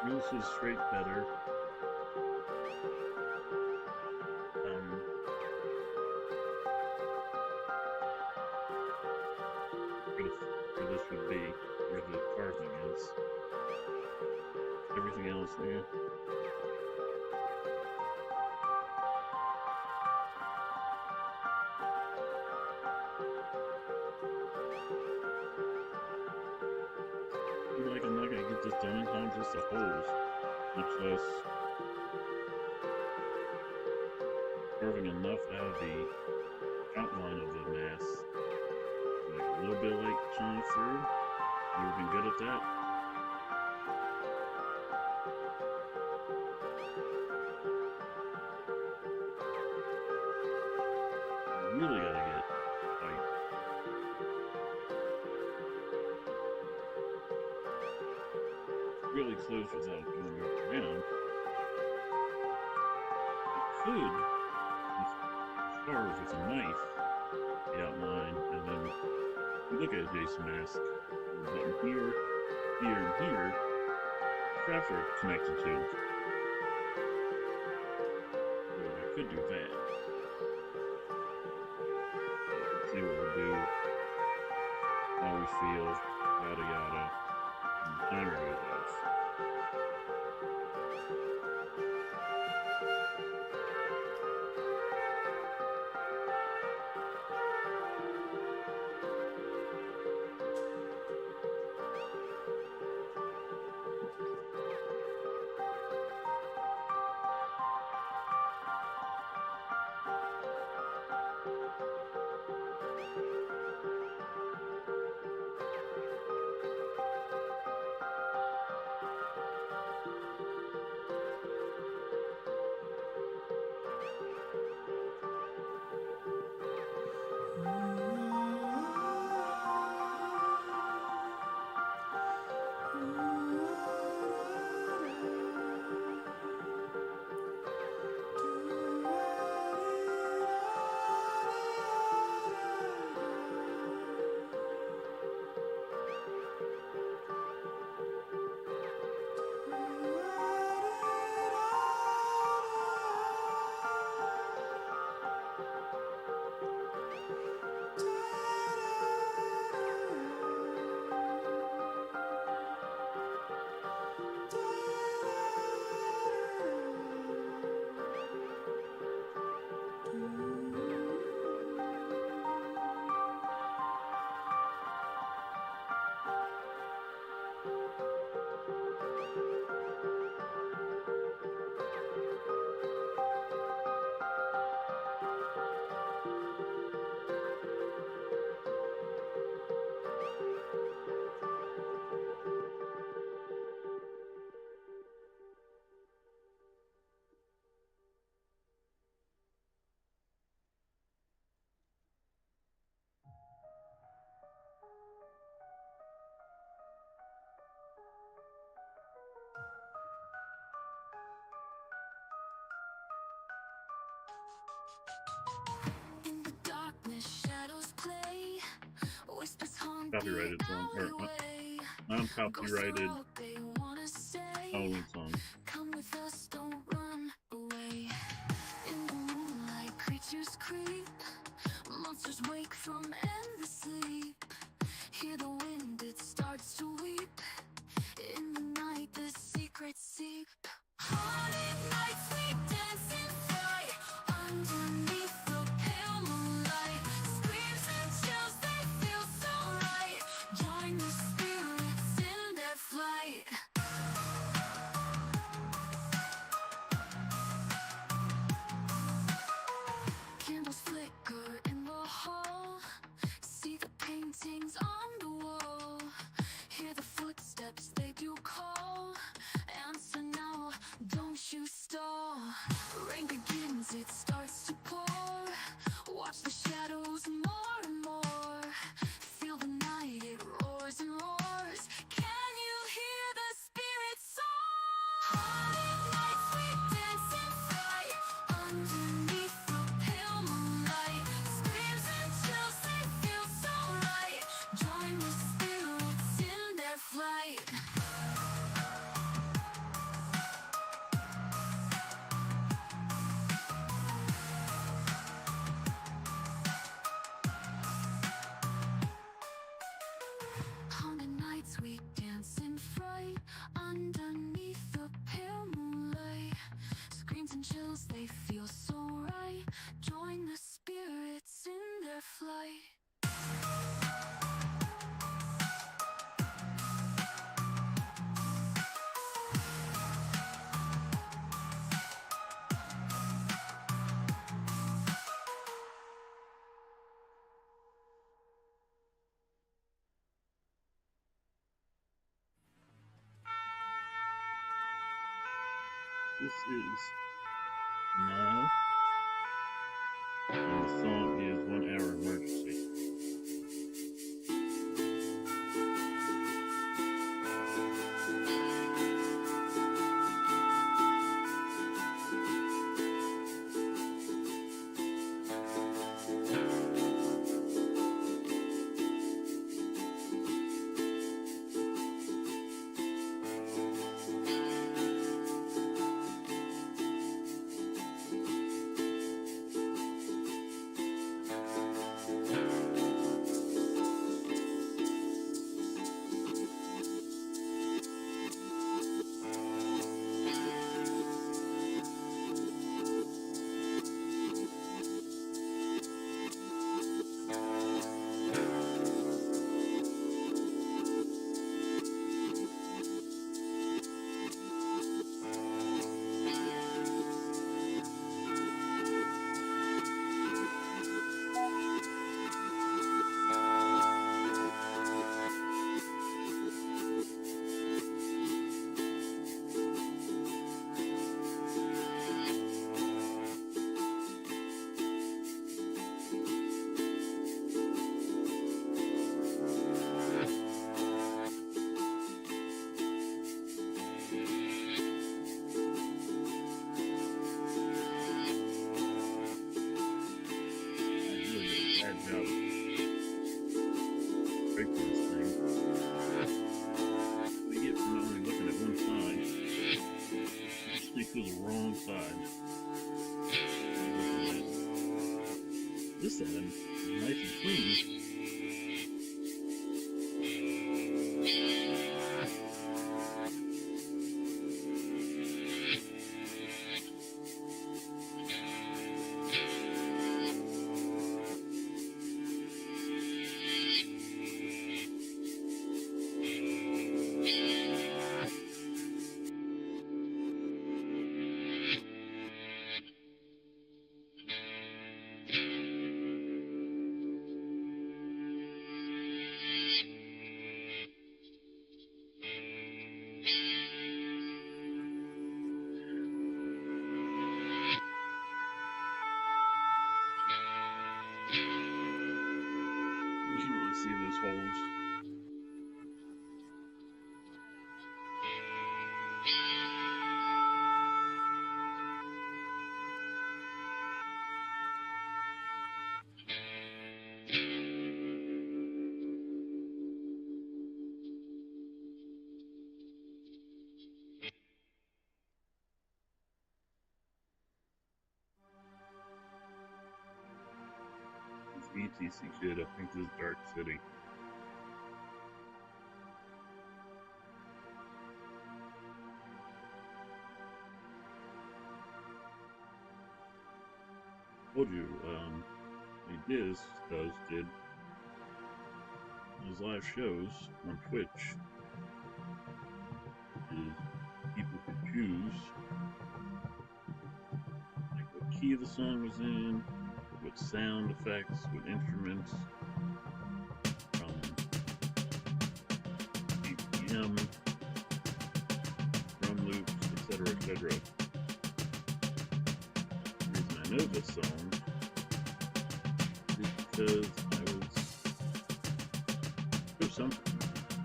[SPEAKER 1] Moose is straight better. Where this would be, where the carving is. Everything else, yeah. Like, I'm not gonna get this done in time just to hose, much less carving enough out of the outline of the mass. Like a little bit of light shining through. You've been good at that. You really gotta get like really close without going around. You could just carve with a knife the outline, and then you look at Jason Mask. Button here, here, and here. Crafts are connected to. So I could do that. See what we'll do. How we feel. Yada yada. And the timer goes off. copyrighted song, or non-copyrighted Halloween song.
[SPEAKER 6] Come with us, don't run away. In the moonlight, creatures creep. Monsters wake from endless sleep. Hear the wind, it starts to weep. In the night, the secrets seep. Haunted nights, we dance and fight. Underneath the pale moonlight. Screams and chills, they feel so right. Join the spirits in their flight. Candles flicker in the hall. See the paintings on the wall. Hear the footsteps, they do call. Answer now, don't you stall. Rain begins, it starts to pour. Watch the shadows more and more. Feel the night, it roars and roars. Can you hear the spirit soar? Haunted nights, we dance and fight. Underneath the pale moonlight. Screams and chills, they feel so right. Join the spirits in their flight. Haunted nights, we dance in fright. Underneath the pale moonlight. Screams and chills, they feel so right. Join the spirits in their flight.
[SPEAKER 1] This is Nile, and the song is 1 Hour Emergency. This side, nice and clean. BTC kid. I think this is Dark City. Told you, did his live shows on Twitch. People could choose like what key the song was in, what sound effects, what instruments, BPM, drum loops, etc., etc. The reason I know this song is because something.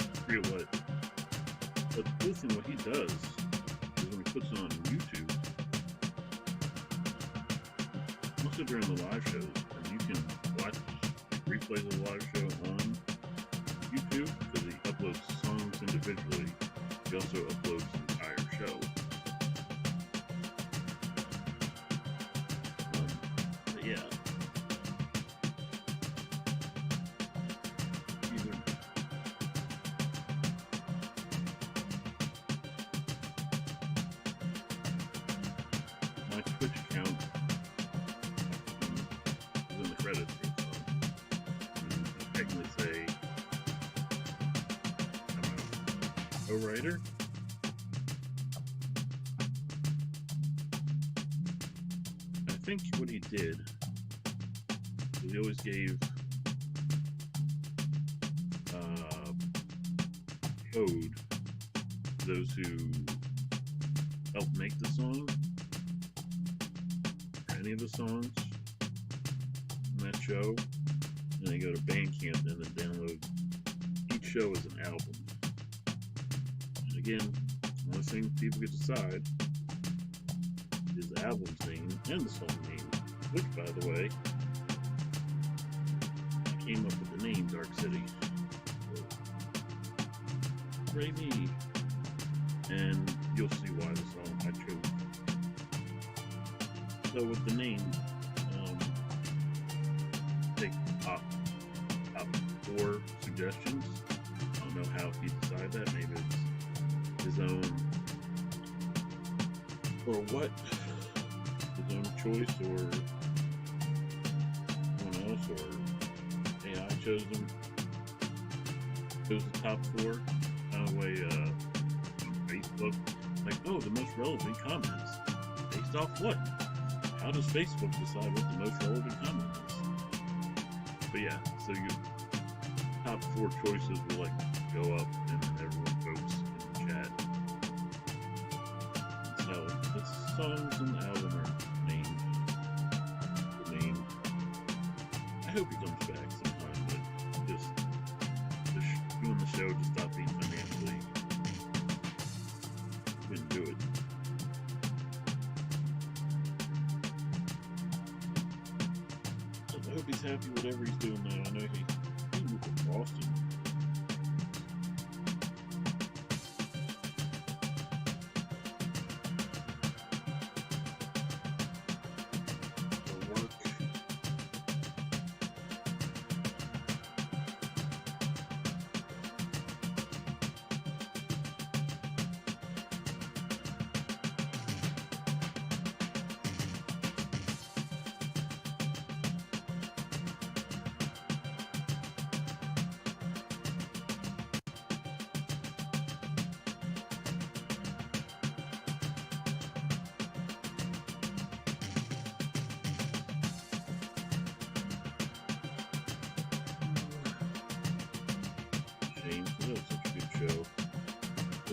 [SPEAKER 1] I forget what. But listen, what he does is when he puts it on YouTube, mostly during the live shows, and you can watch replays of the live show on YouTube because he uploads songs individually. He also uploads the entire show. But yeah. Writer. I think what he did was he always gave code to those who helped make the song, or any of the songs in that show, and they go to Bandcamp and then download each show as an album. Again, one thing people get to decide is the album's name and the song name, which, by the way, I came up with the name Dark City. Ray me. And you'll see why the song I chose. So with the name, take top 4 suggestions. I don't know how he decided that. Maybe it's his own, or what, his own choice, or someone else, or AI chose them, chose the top 4, kind of way Facebook, like, oh, the most relevant comments, based off what? How does Facebook decide what the most relevant comment is? But yeah, so your top 4 choices will like go up, and everyone votes chat. So the songs and the album are named. I hope he comes back sometime, but just doing the show just stopped being financially. Couldn't do it. So I hope he's happy with whatever he's doing now. I know he moved to Boston.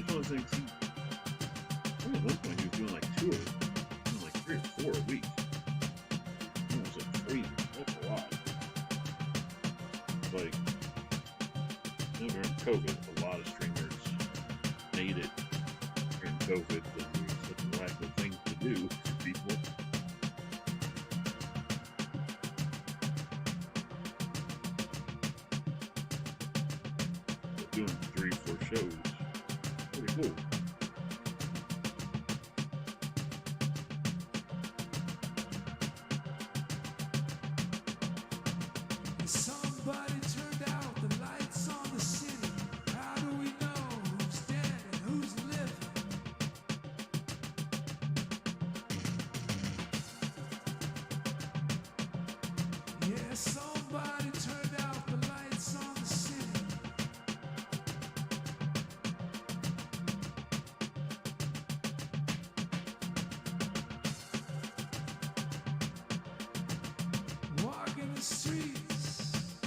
[SPEAKER 1] Things I think at one point he was doing like 2 or like 3 or 4 a week. It was like crazy. That's a lot. Like, during COVID, a lot of streamers made it during COVID because there was such a lack of things to do for people. But doing 3 or 4 shows. Cool.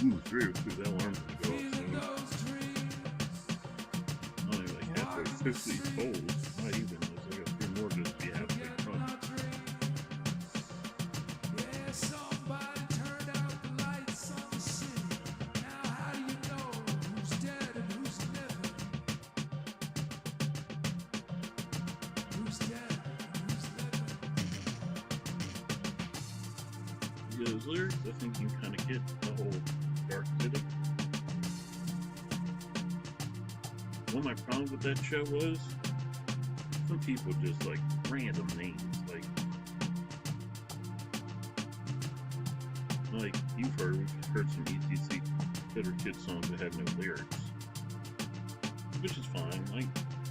[SPEAKER 1] Ooh, 302, that alarm's gonna go off soon. Only like halfway through these holes. Not even, there's like a few more just be halfway through. Those lyrics, I think you kind of get the whole Dark City. One of my problems with that show was some people just like random names, like you've heard some ETC Bitter Kid songs that have no lyrics, which is fine. Like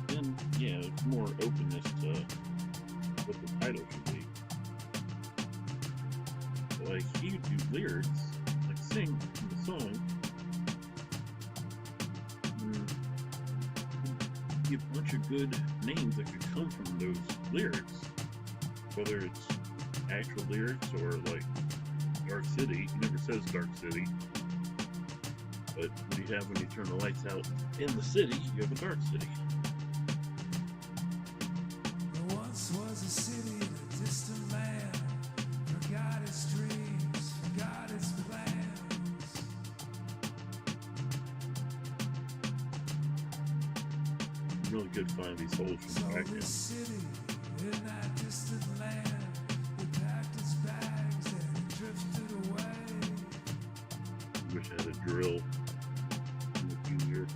[SPEAKER 1] then yeah, it's more openness to what the title should be. Like, he would do lyrics, like sing in the song, be a bunch of good names that could come from those lyrics, whether it's actual lyrics or like Dark City. He never says Dark City, but what you have when you turn the lights out in the city, you have a dark city.
[SPEAKER 6] There once was a city in a distant land, forgot its dreams, forgot its plans.
[SPEAKER 1] Really good find these holes from back then.
[SPEAKER 6] City in that distant land, it packed its bags and it drifted away.
[SPEAKER 1] Wish I had a drill in the future.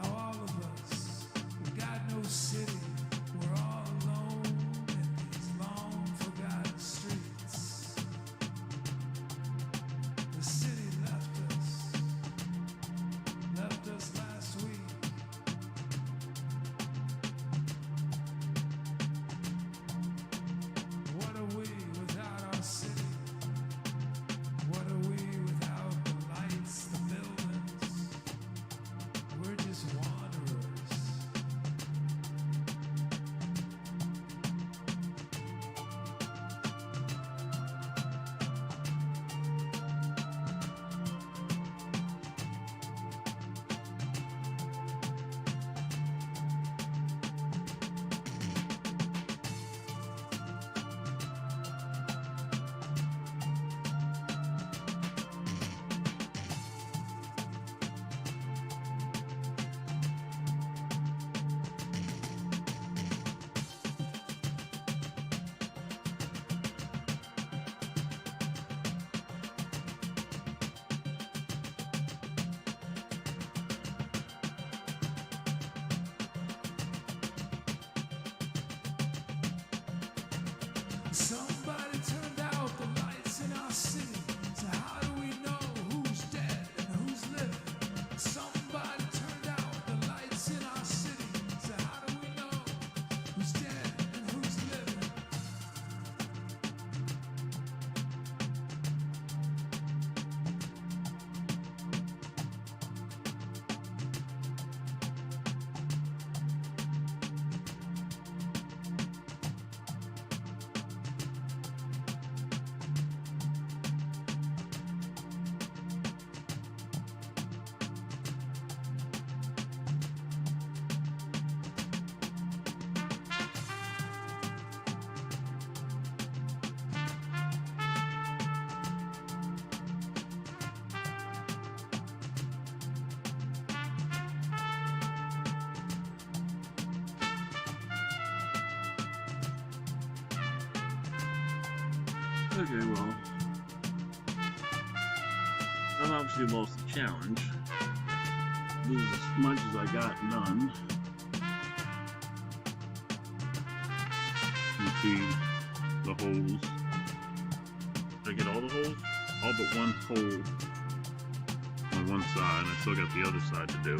[SPEAKER 6] Now all of us, we got no city. We're all alone in these long forgotten streets. The city left us last week. What are we without our city? What are we without the lights, the buildings? We're just wanderers. Somebody turned out the lights in our city. So how do we know who's dead and who's living? Somebody turned out the lights in our city. So how do we know who's dead and who's living?
[SPEAKER 1] Okay, well, I obviously lost the challenge. This is as much as I got done. You see the holes. Did I get all the holes? All but one hole on one side, and I still got the other side to do.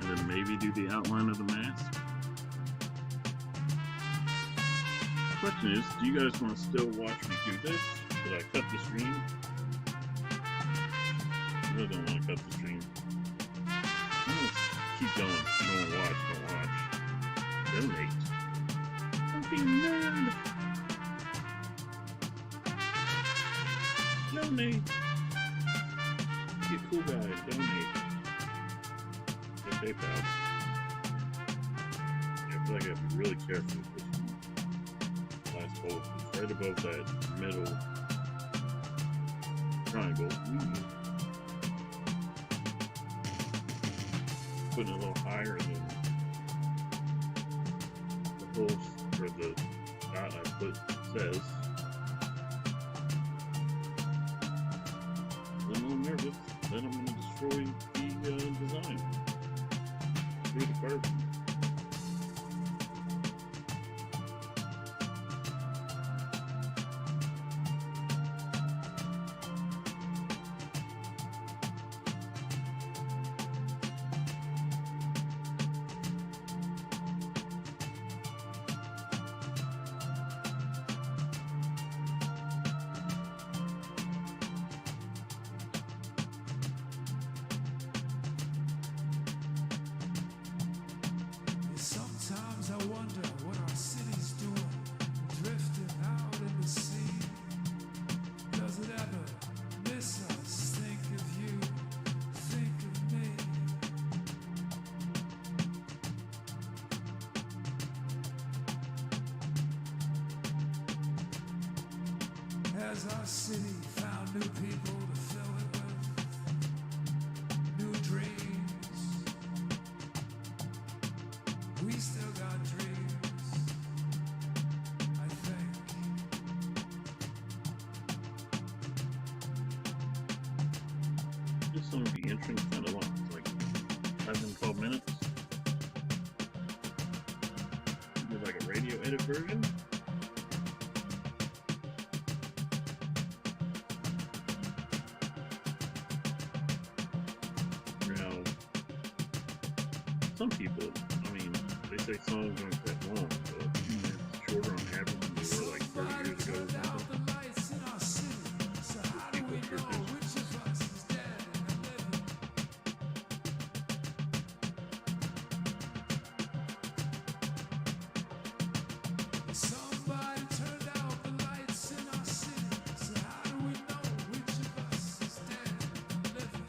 [SPEAKER 1] And then maybe do the outline of the mask. Question is, do you guys want to still watch me do this? Did I cut the stream? I really don't want to cut the stream. I'm gonna keep going. Don't watch, don't watch. Donate. Don't be a nerd. donate. Be a cool guy, donate. Get PayPal. I feel like I have to be really careful with this last hole. It's right above that middle triangle. Putting it a little higher than the hole or the dot I put says. I'm a little nervous. Then I'm going to destroy the design. Through the carbon.
[SPEAKER 6] Sometimes I wonder what our city's doing, drifting out in the sea. Does it ever miss us? Think of you, think of me. Has our city found new people to fill it with? New dreams? We still got dreams, I think.
[SPEAKER 1] This song, the entrance kind of long. It's like 11, 12 minutes. Do like a radio edit version. Now, some people, they say songs aren't that long, but it's shorter on average than they were like 30 years ago or something. People sure do.
[SPEAKER 6] Somebody turned out the lights in our city, so how do we know which of us is dead and living?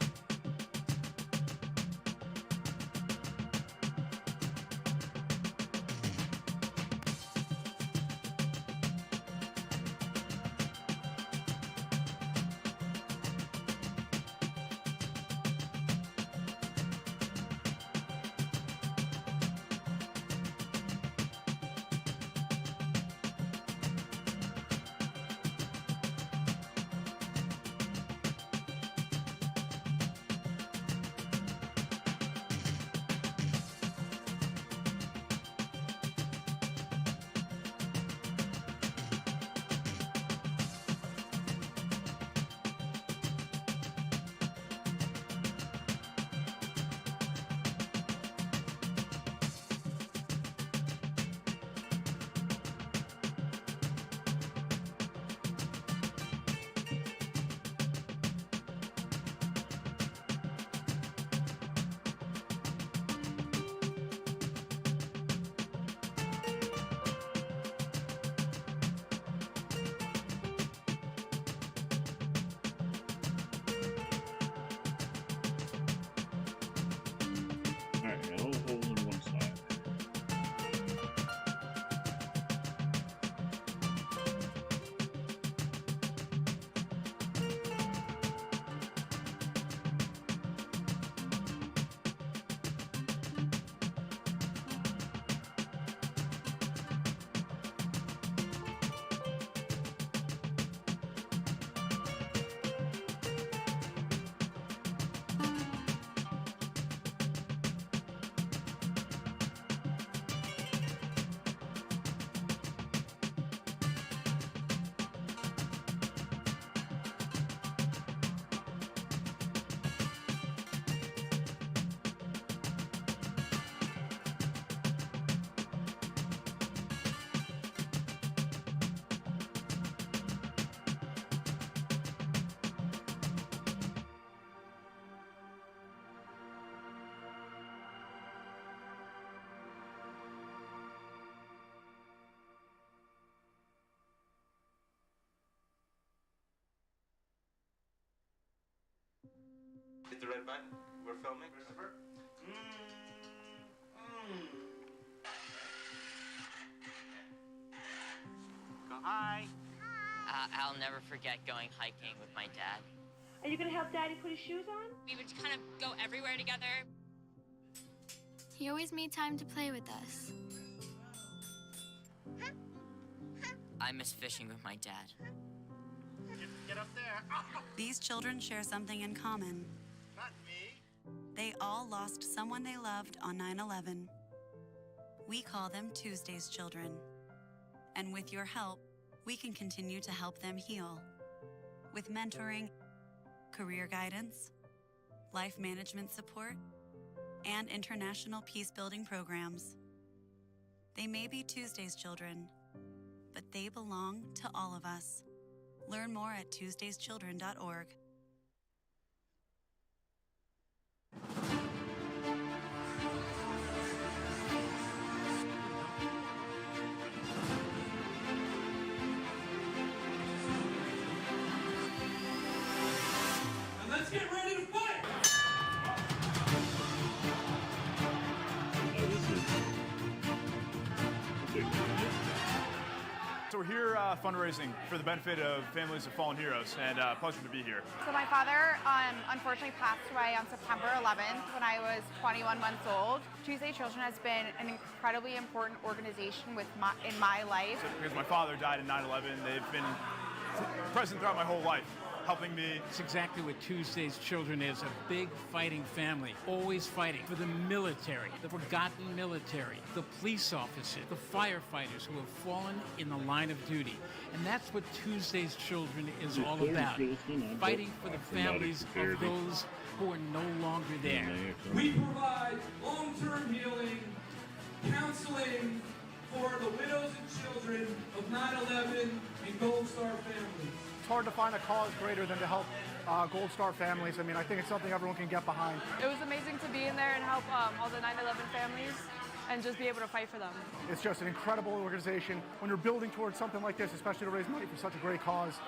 [SPEAKER 8] the red button. We're filming, Christopher.
[SPEAKER 10] Go hi.
[SPEAKER 13] I'll never forget going hiking with my dad.
[SPEAKER 3] Are you gonna help Daddy put his shoes on?
[SPEAKER 23] We would kind of go everywhere together.
[SPEAKER 24] He always made time to play with us.
[SPEAKER 13] I miss fishing with my dad.
[SPEAKER 10] Get up there.
[SPEAKER 25] These children share something in common.
[SPEAKER 10] Not me.
[SPEAKER 25] They all lost someone they loved on 9/11. We call them Tuesday's children. And with your help, we can continue to help them heal. With mentoring, career guidance, life management support, and international peace-building programs. They may be Tuesday's children, but they belong to all of us. Learn more at tuesdayschildren.org.
[SPEAKER 6] And let's get ready to fight!
[SPEAKER 26] So we're here fundraising for the benefit of families of fallen heroes, and pleasure to be here.
[SPEAKER 18] So my father unfortunately passed away on September 11th when I was 21 months old. Tuesday Children has been an incredibly important organization in my life.
[SPEAKER 26] Because my father died in 9/11, they've been present throughout my whole life, helping me.
[SPEAKER 27] It's exactly what Tuesday's Children is, a big fighting family, always fighting for the military, the forgotten military, the police officers, the firefighters who have fallen in the line of duty. And that's what Tuesday's Children is all about, fighting for the families of those who are no longer there.
[SPEAKER 6] We provide long-term healing, counseling for the widows and children of 9/11 and Gold Star families.
[SPEAKER 28] It's hard to find a cause greater than to help Gold Star families. I mean, I think it's something everyone can get behind.
[SPEAKER 18] It was amazing to be in there and help all the 9/11 families and just be able to fight for them.
[SPEAKER 28] It's just an incredible organization. When you're building towards something like this, especially to raise money for such a great cause,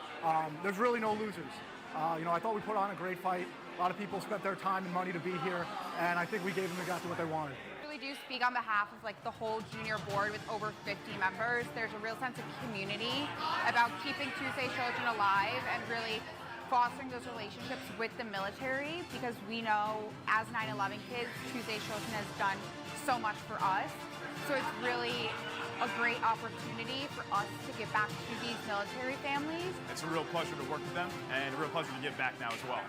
[SPEAKER 28] there's really no losers. I thought we put on a great fight. A lot of people spent their time and money to be here, and I think we gave them exactly what they wanted.
[SPEAKER 18] Really do speak on behalf of the whole junior board with over 50 members. There's a real sense of community about keeping Tuesday Children alive and really fostering those relationships with the military, because we know as 9/11 kids, Tuesday Children has done so much for us. So it's really a great opportunity for us to give back to these military families.
[SPEAKER 26] It's a real pleasure to work with them, and a real pleasure to give back now as well.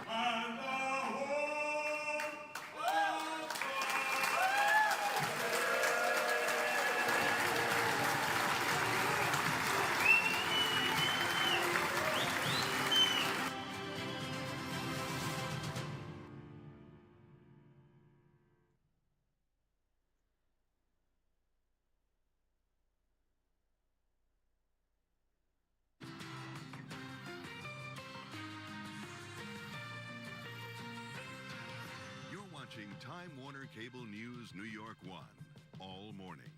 [SPEAKER 29] Watching Time Warner Cable News New York 1 all morning.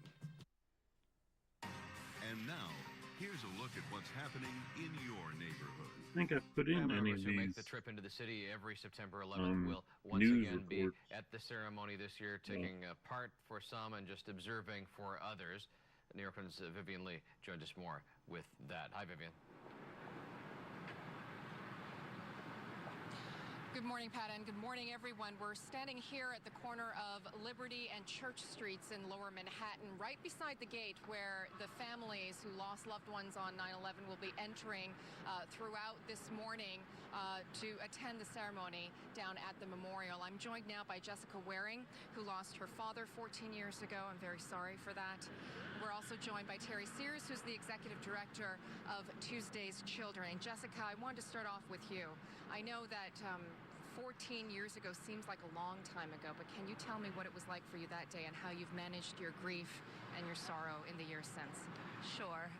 [SPEAKER 29] And now, here's a look at what's happening in your neighborhood.
[SPEAKER 1] I think I've put in any of
[SPEAKER 30] who make
[SPEAKER 1] these
[SPEAKER 30] the trip into the city every September 11th will once
[SPEAKER 1] news
[SPEAKER 30] again be
[SPEAKER 1] reports.
[SPEAKER 30] at the ceremony this year, taking part for some and just observing for others. New York's Vivian Lee joined us more with that. Hi, Vivian.
[SPEAKER 31] Good morning, Pat, and good morning, everyone. We're standing here at the corner of Liberty and Church Streets in Lower Manhattan, right beside the gate where the families who lost loved ones on 9/11 will be entering throughout this morning to attend the ceremony down at the memorial. I'm joined now by Jessica Waring, who lost her father 14 years ago. I'm very sorry for that. We're also joined by Terry Sears, who's the executive director of Tuesday's Children. And Jessica, I wanted to start off with you. I know that 14 years ago seems like a long time ago, but can you tell me what it was like for you that day and how you've managed your grief and your sorrow in the years since?
[SPEAKER 32] Sure.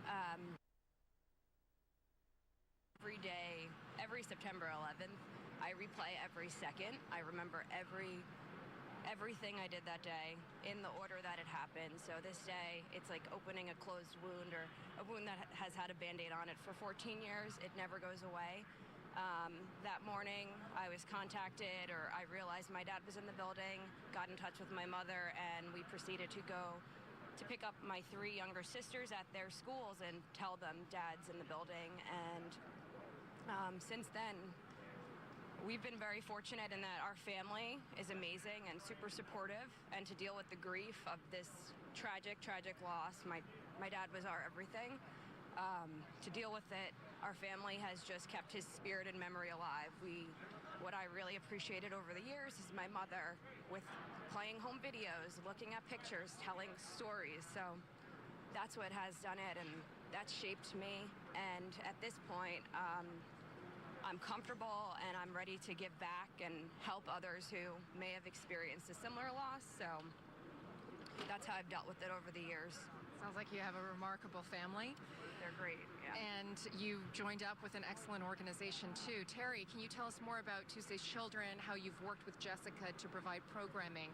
[SPEAKER 32] Every day, every September 11th, I replay every second. I remember everything I did that day in the order that it happened. So this day, it's like opening a closed wound or a wound that has had a Band-Aid on it for 14 years. It never goes away. That morning, I was contacted, or I realized my dad was in the building, got in touch with my mother, and we proceeded to go to pick up my 3 younger sisters at their schools and tell them Dad's in the building. And since then, we've been very fortunate in that our family is amazing and super supportive, and to deal with the grief of this tragic loss. My dad was our everything. To deal with it, our family has just kept his spirit and memory alive. What I really appreciated over the years is my mother with playing home videos, looking at pictures, telling stories. So that's what has done it, and that's shaped me. And at this point, I'm comfortable and I'm ready to give back and help others who may have experienced a similar loss. So that's how I've dealt with it over the years.
[SPEAKER 31] Sounds like you have a remarkable family.
[SPEAKER 32] They're great, yeah.
[SPEAKER 31] And you joined up with an excellent organization too. Terry, can you tell us more about Tuesday's Children, how you've worked with Jessica to provide programming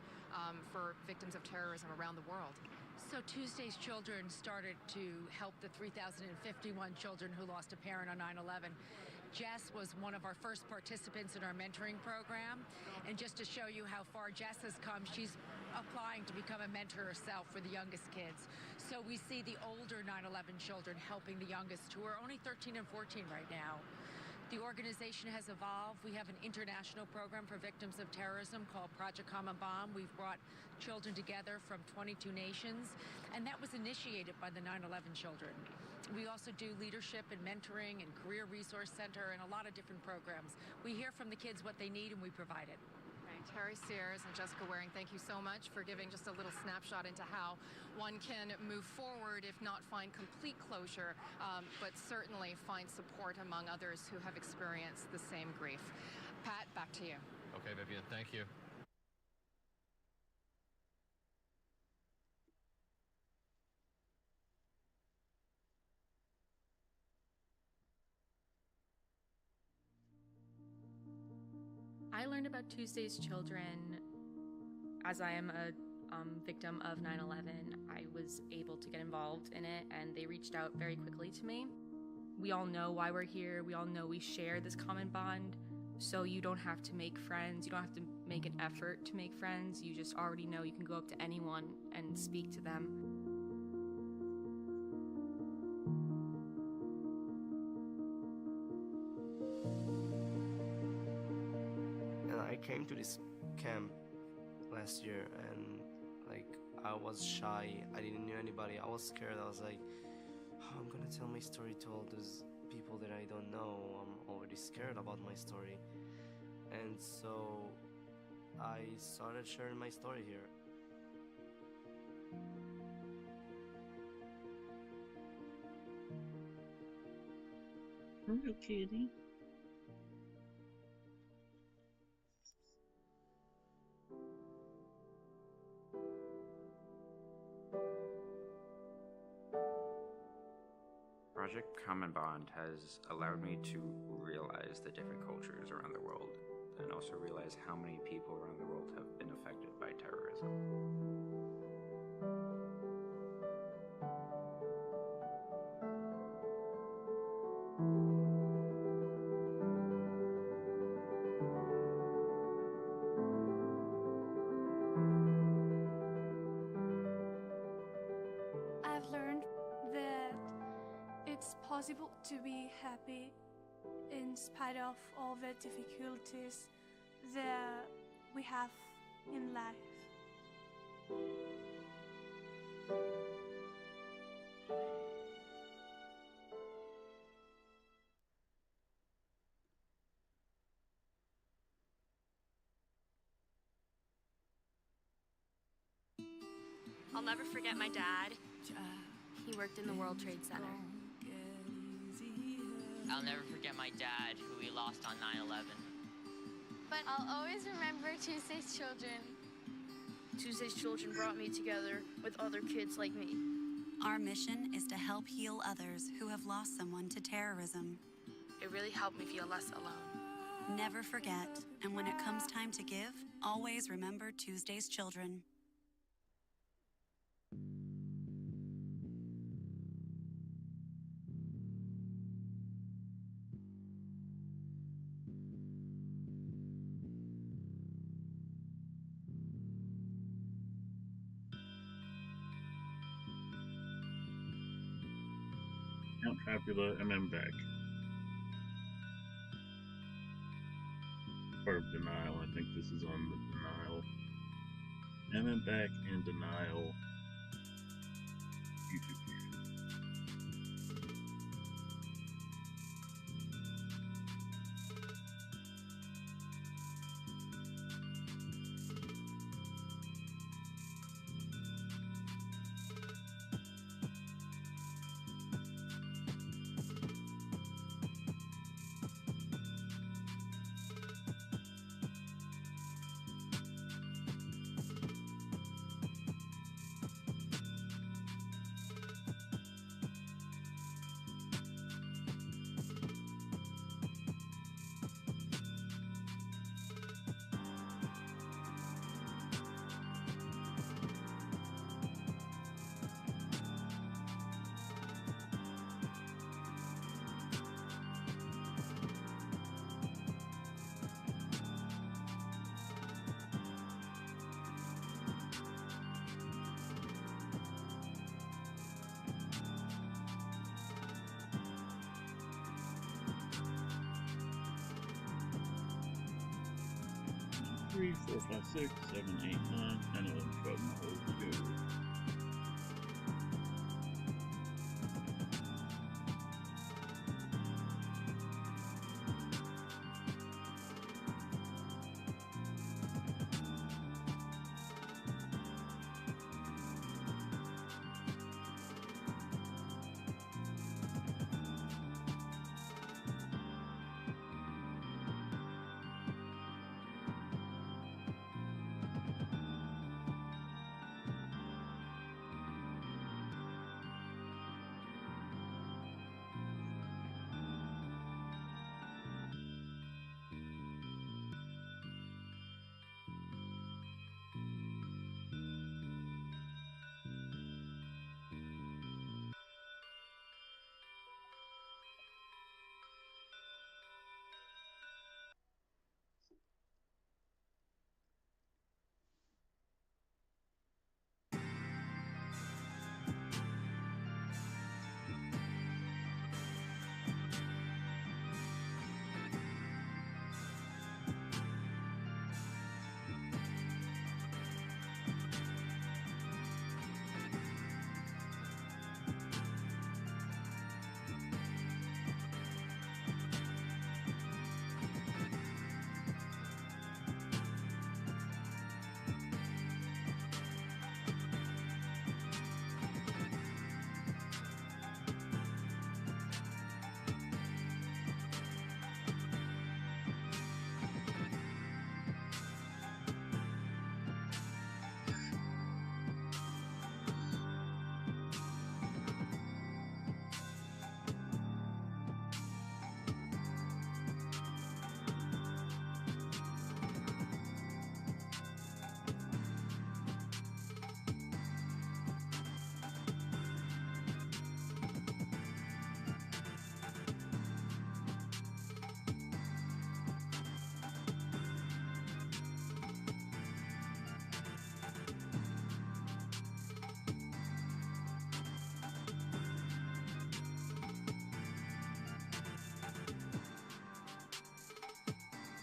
[SPEAKER 31] for victims of terrorism around the world?
[SPEAKER 2] So Tuesday's Children started to help the 3,051 children who lost a parent on 9/11. Jess was one of our first participants in our mentoring program. And just to show you how far Jess has come, she's applying to become a mentor herself for the youngest kids. So we see the older 9/11 children helping the youngest, who are only 13 and 14 right now. The organization has evolved. We have an international program for victims of terrorism called Project Common Bond. We've brought children together from 22 nations, and that was initiated by the 9/11 children. We also do leadership and mentoring and career resource center and a lot of different programs. We hear from the kids what they need, and we provide it.
[SPEAKER 31] Terry Sears and Jessica Waring, thank you so much for giving just a little snapshot into how one can move forward, if not find complete closure, but certainly find support among others who have experienced the same grief. Pat, back to you.
[SPEAKER 30] Okay, Vivian, thank you.
[SPEAKER 7] I learned about Tuesday's Children as I am a victim of 9/11. I was able to get involved in it, and they reached out very quickly to me. We all know why we're here. We all know we share this common bond, so you don't have to make friends. You don't have to make an effort to make friends. You just already know you can go up to anyone and speak to them.
[SPEAKER 9] I came to this camp last year, and I was shy. I didn't know anybody. I was scared. I was like, how I'm gonna tell my story to all those people that I don't know. I'm already scared about my story. And so I started sharing my story here.
[SPEAKER 11] Hello, kitty.
[SPEAKER 12] Project Common Bond has allowed me to realize the different cultures around the world, and also realize how many people around the world have been affected by terrorism.
[SPEAKER 24] I've learned that it's possible to be happy in spite of all the difficulties that we have in life.
[SPEAKER 23] I'll never forget my dad. He worked in the World Trade Center.
[SPEAKER 13] I'll never forget my dad, who we lost on 9/11.
[SPEAKER 24] But I'll always remember Tuesday's Children.
[SPEAKER 14] Tuesday's Children brought me together with other kids like me.
[SPEAKER 25] Our mission is to help heal others who have lost someone to terrorism.
[SPEAKER 14] It really helped me feel less alone.
[SPEAKER 25] Never forget, and when it comes time to give, always remember Tuesday's Children.
[SPEAKER 1] Count Trapula, MM Back. Part of Denial, I think this is on the Denial. MM Back and Denial YouTube channel. Three, 4, 5, 6, 7, 8, 9, 10, 11, 12, and hold to go.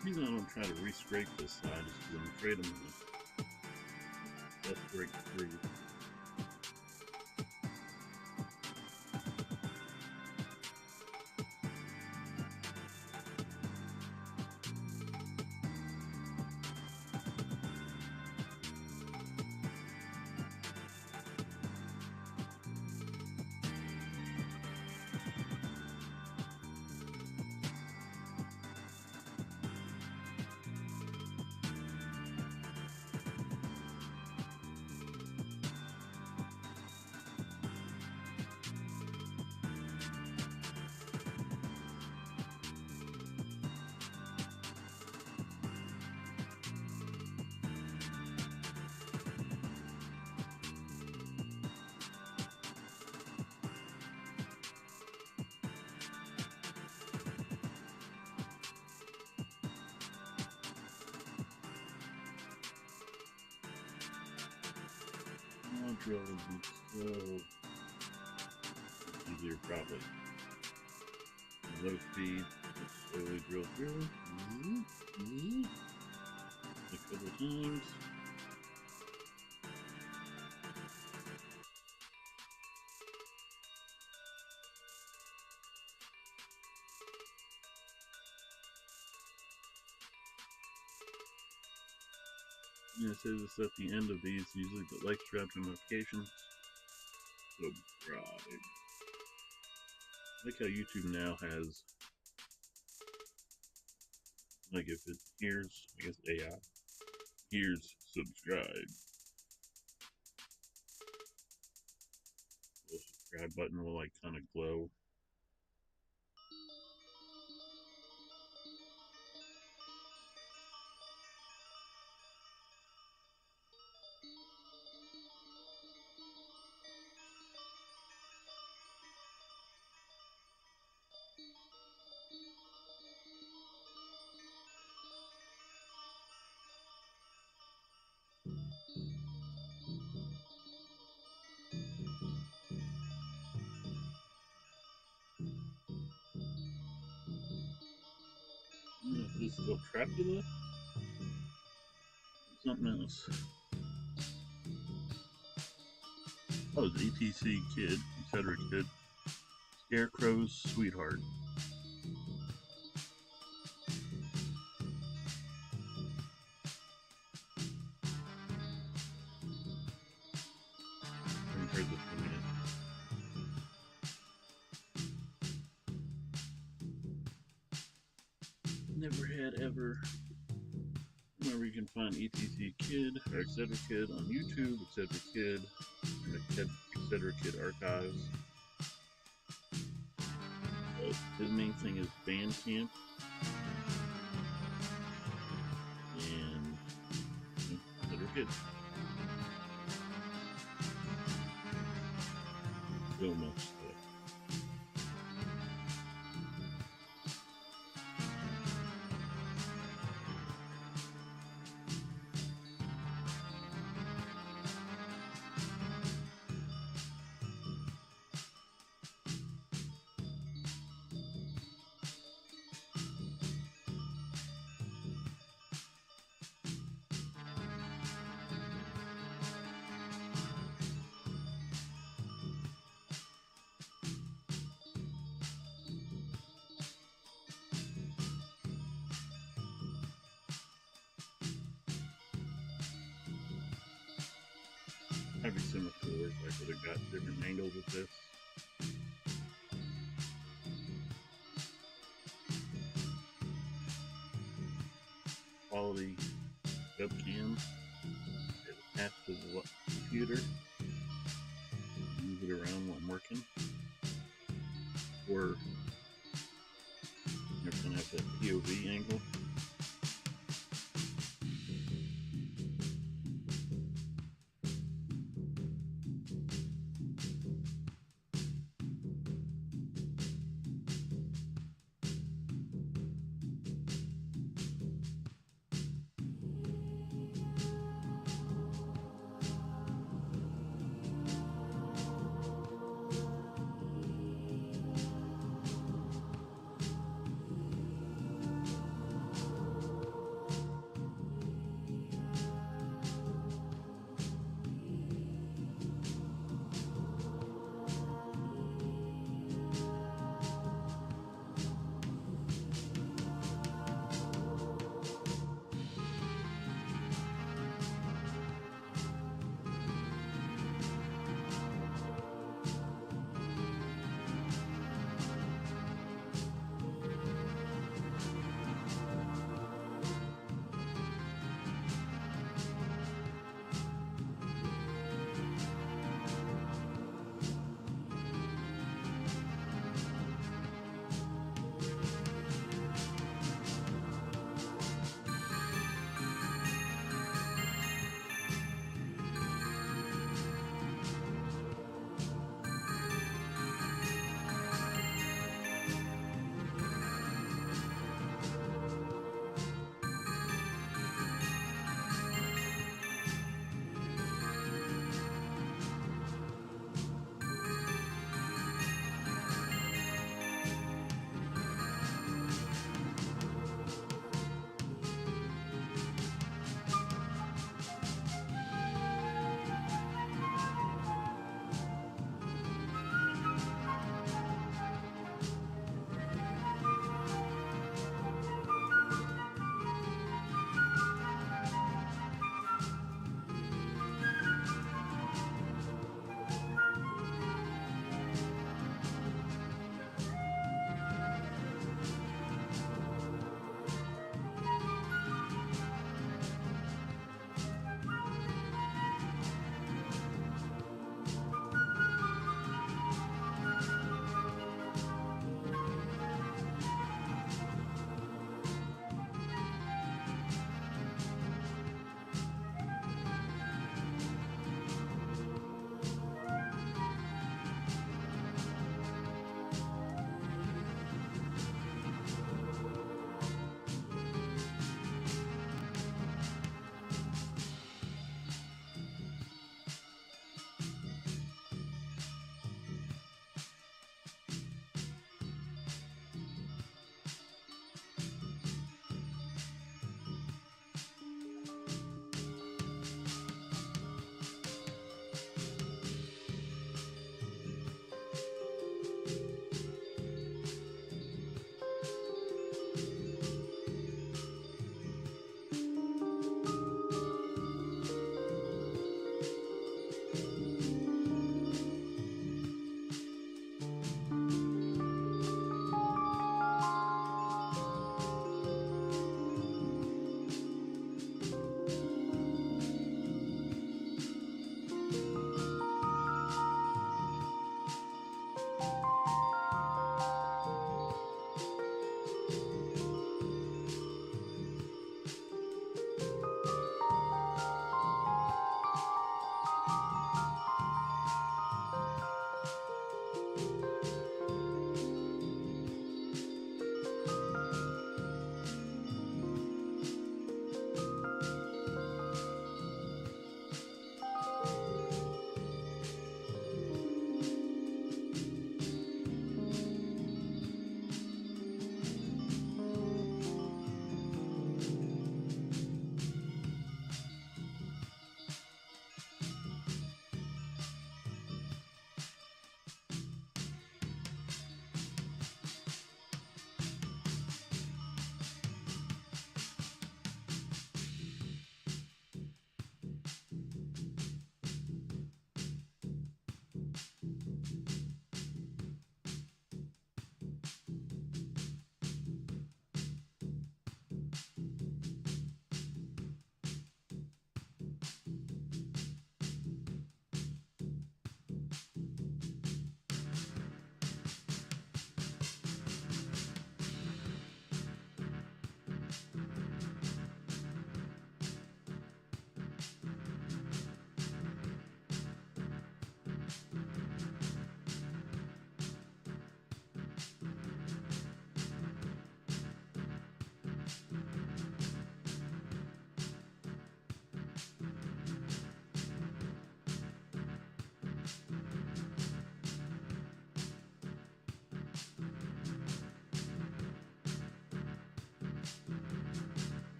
[SPEAKER 1] The reason I don't try to re-scrape this side is because I'm afraid I'm going to just break through. Drill would be so easy easier probably. Low speed, slowly drill through. A couple times. Yeah, it says it's at the end of these, usually the like, subscribe, and notifications. Subscribe. I like how YouTube now has, like, if it here's, I guess AI, here's subscribe. The subscribe button will, like, kind of glow. Is this still Trapula? Something else. Oh, it's ETC Kid, etc. Kid. Scarecrow's Sweetheart. I haven't heard this one yet. Never had ever. Where you can find ETC Kid, or etc. Kid on YouTube, etc. Kid, and the etc. Kid archives. His main thing is Bandcamp. And etc. Kid. So much stuff. Having seen before, I could have got different angles with this. Quality webcam attached to the computer. Move it around while I'm working. Or you're going to have that POV angle.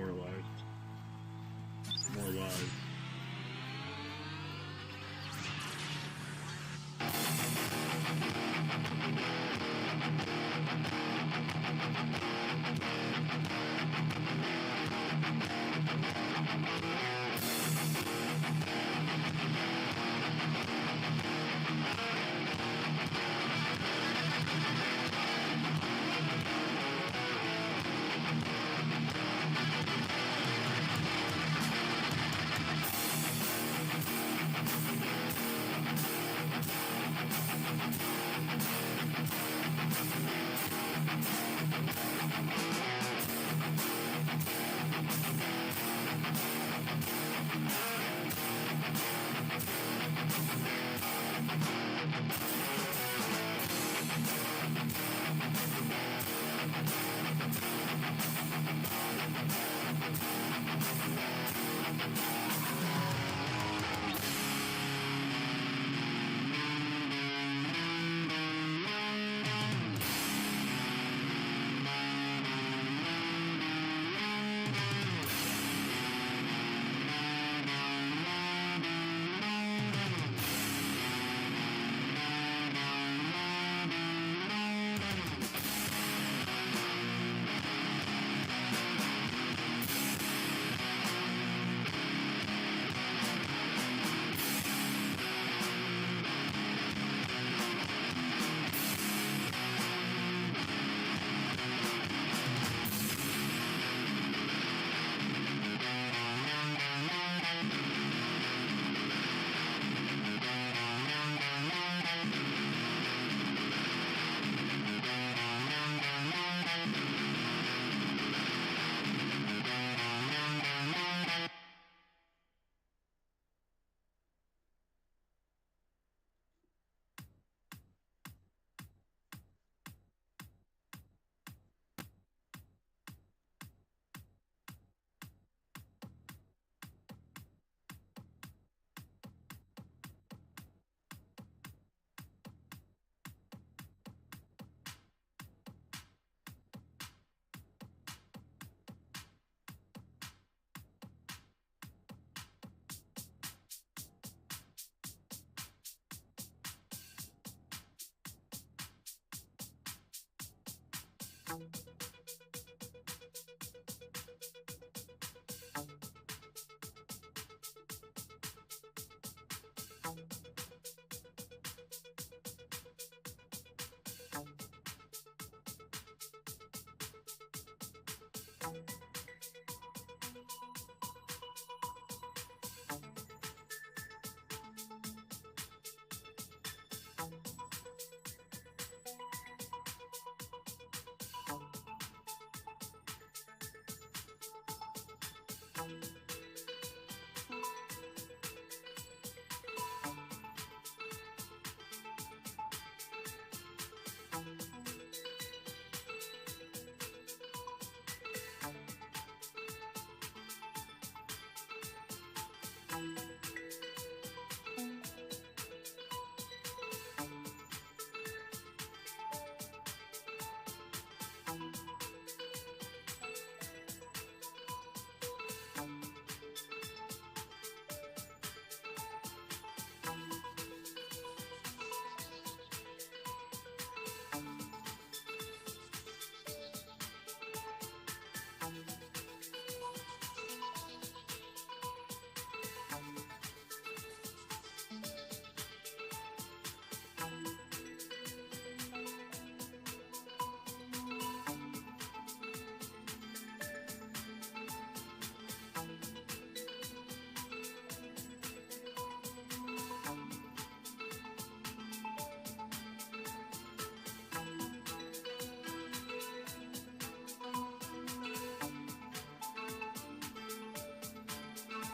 [SPEAKER 1] demoralized. More lives.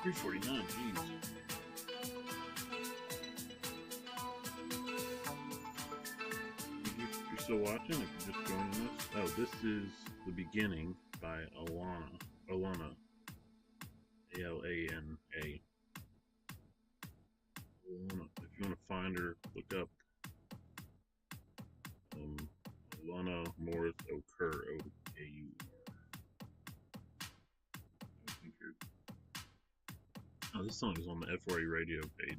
[SPEAKER 1] $3.49, jeez. You're still watching? If you're just joining us? Oh, this is The Beginning by Alana. Alana. A-L-A-N-A. Alana. If you want to find her, look up Alana Morris Okur, O-K-U-R. This song is on the F4A radio page.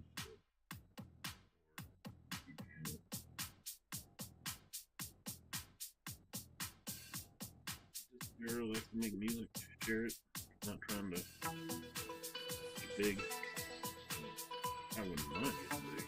[SPEAKER 1] This girl likes to make music, share it. Not trying to get big. I wouldn't mind getting big.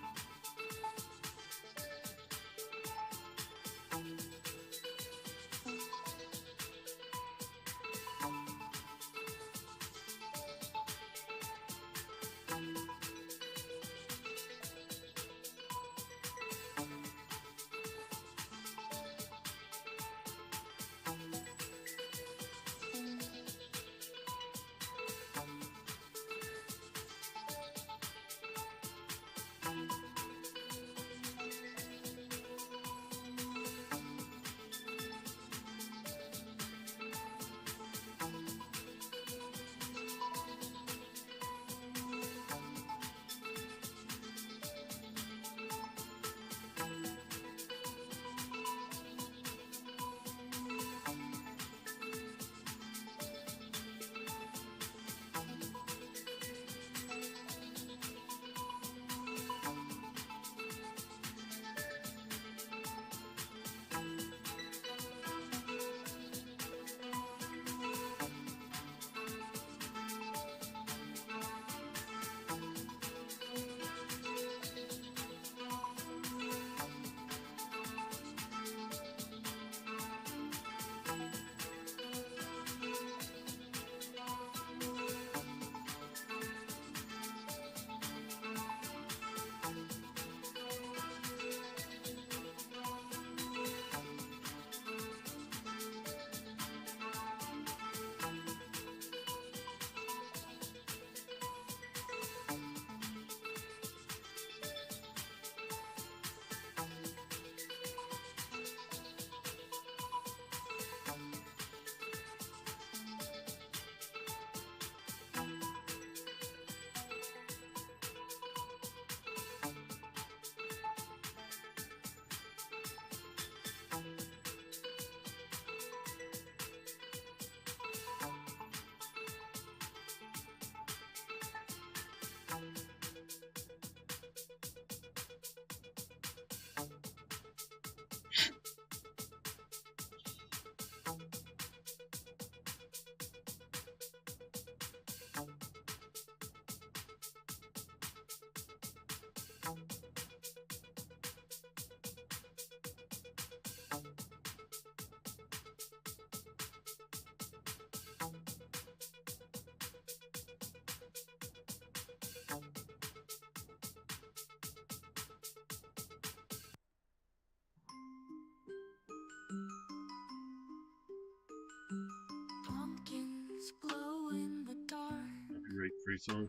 [SPEAKER 6] Pumpkins glow in the dark.
[SPEAKER 1] Copyright free song.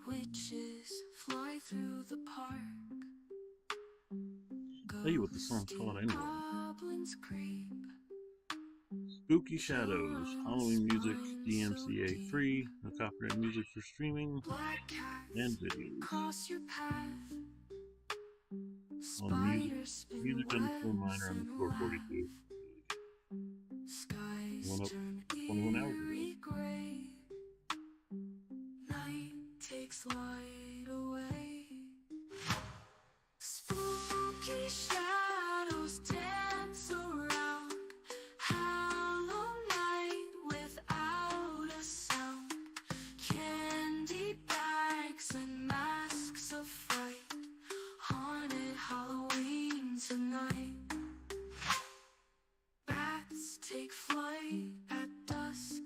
[SPEAKER 6] Witches fly through the park.
[SPEAKER 1] Tell you what the song's called anyway.
[SPEAKER 6] Goblins creep.
[SPEAKER 1] Spooky Shadows, Halloween music, DMCA free, no copyright music for streaming and videos.
[SPEAKER 6] Cross your path.
[SPEAKER 1] On music_minor_42. One up 21 hours ago.
[SPEAKER 6] Gray. Night takes light away. Spooky shadows dance around. Hollow night without a sound. Candy bags and masks of fright. Haunted Halloween tonight. Bats take flight at dusk.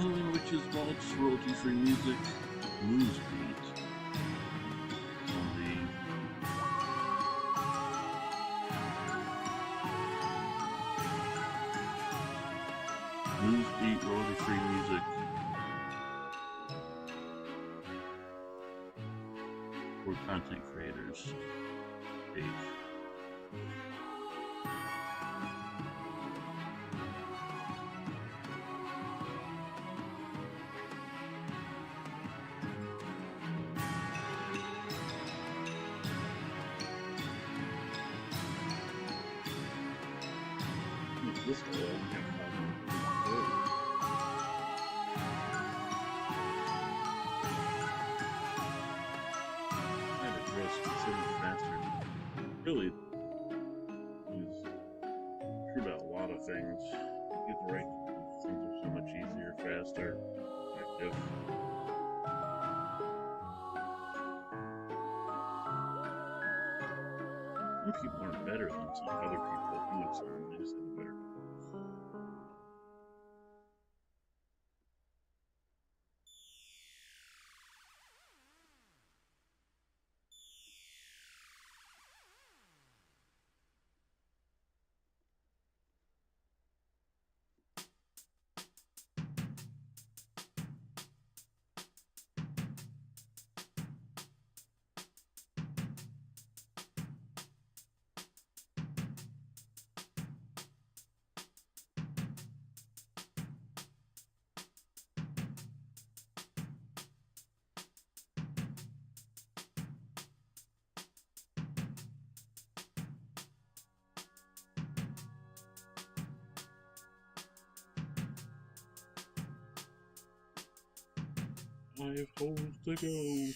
[SPEAKER 1] Halloween Witches Vaults, royalty-free music, Blues Beat. On the Blues Beat, royalty-free music for content creators page. This all and it grows considerably faster. Really is true about a lot of things. You get the right things are so much easier, faster, effective. Some people aren't better than some other people doing something, they just have a better. I have holes to go.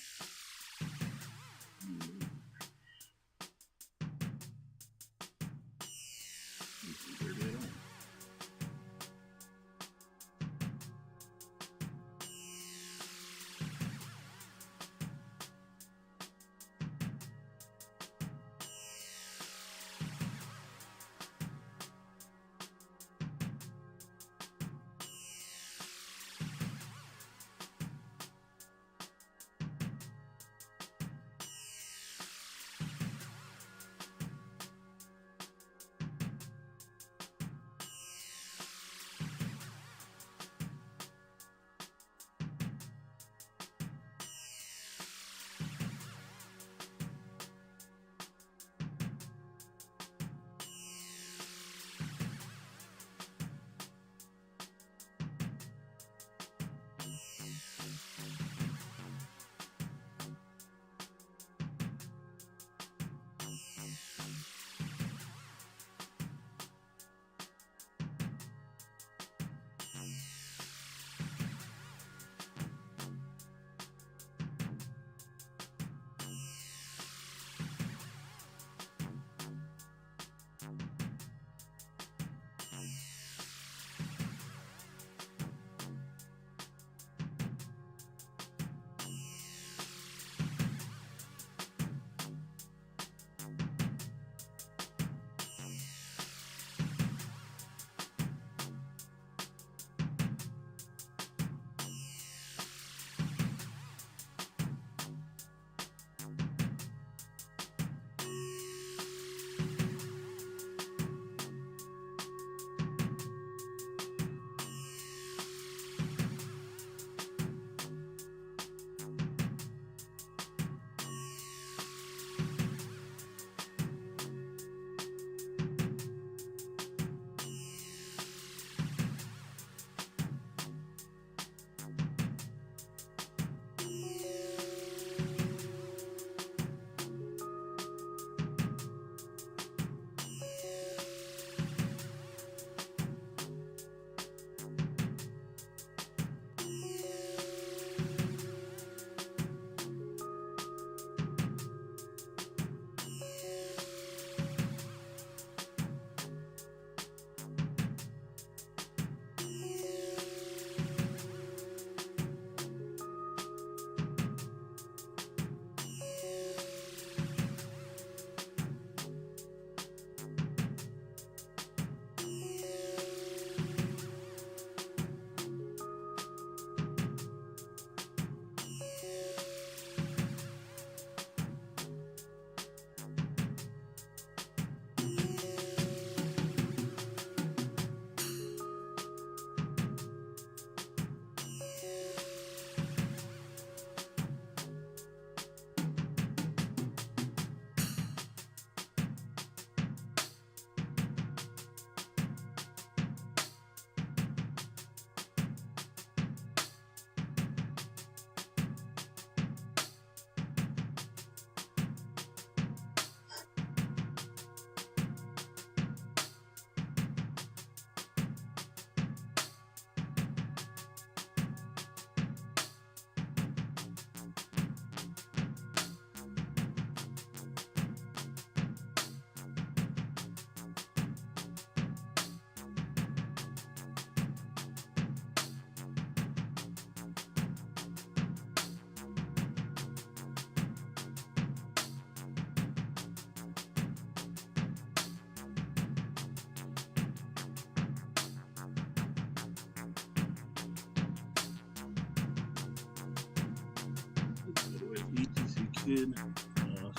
[SPEAKER 1] Kid.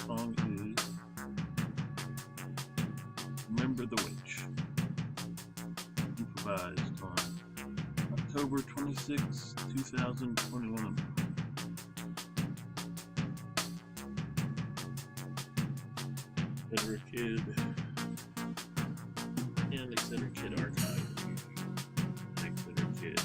[SPEAKER 1] Song is Remember the Witch. Improvised on October 26, 2021. Center Kid. Yeah, they Center Kid Archive. Center Kid.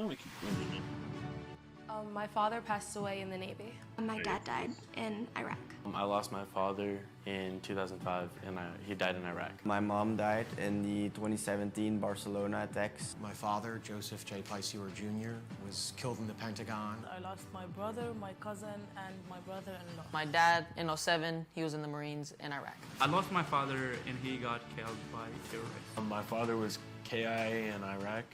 [SPEAKER 1] I'm gonna keep going.
[SPEAKER 3] My father passed away in the Navy.
[SPEAKER 24] My dad died in Iraq.
[SPEAKER 4] I lost my father in 2005, and he died in Iraq.
[SPEAKER 9] My mom died in the 2017 Barcelona attacks.
[SPEAKER 5] My father, Joseph J. Piceur Jr., was killed in the Pentagon.
[SPEAKER 8] I lost my brother, my cousin, and my brother-in-law.
[SPEAKER 10] My dad, in 2007, he was in the Marines in Iraq.
[SPEAKER 15] I lost my father, and he got killed by terrorists.
[SPEAKER 4] My father was KIA in Iraq.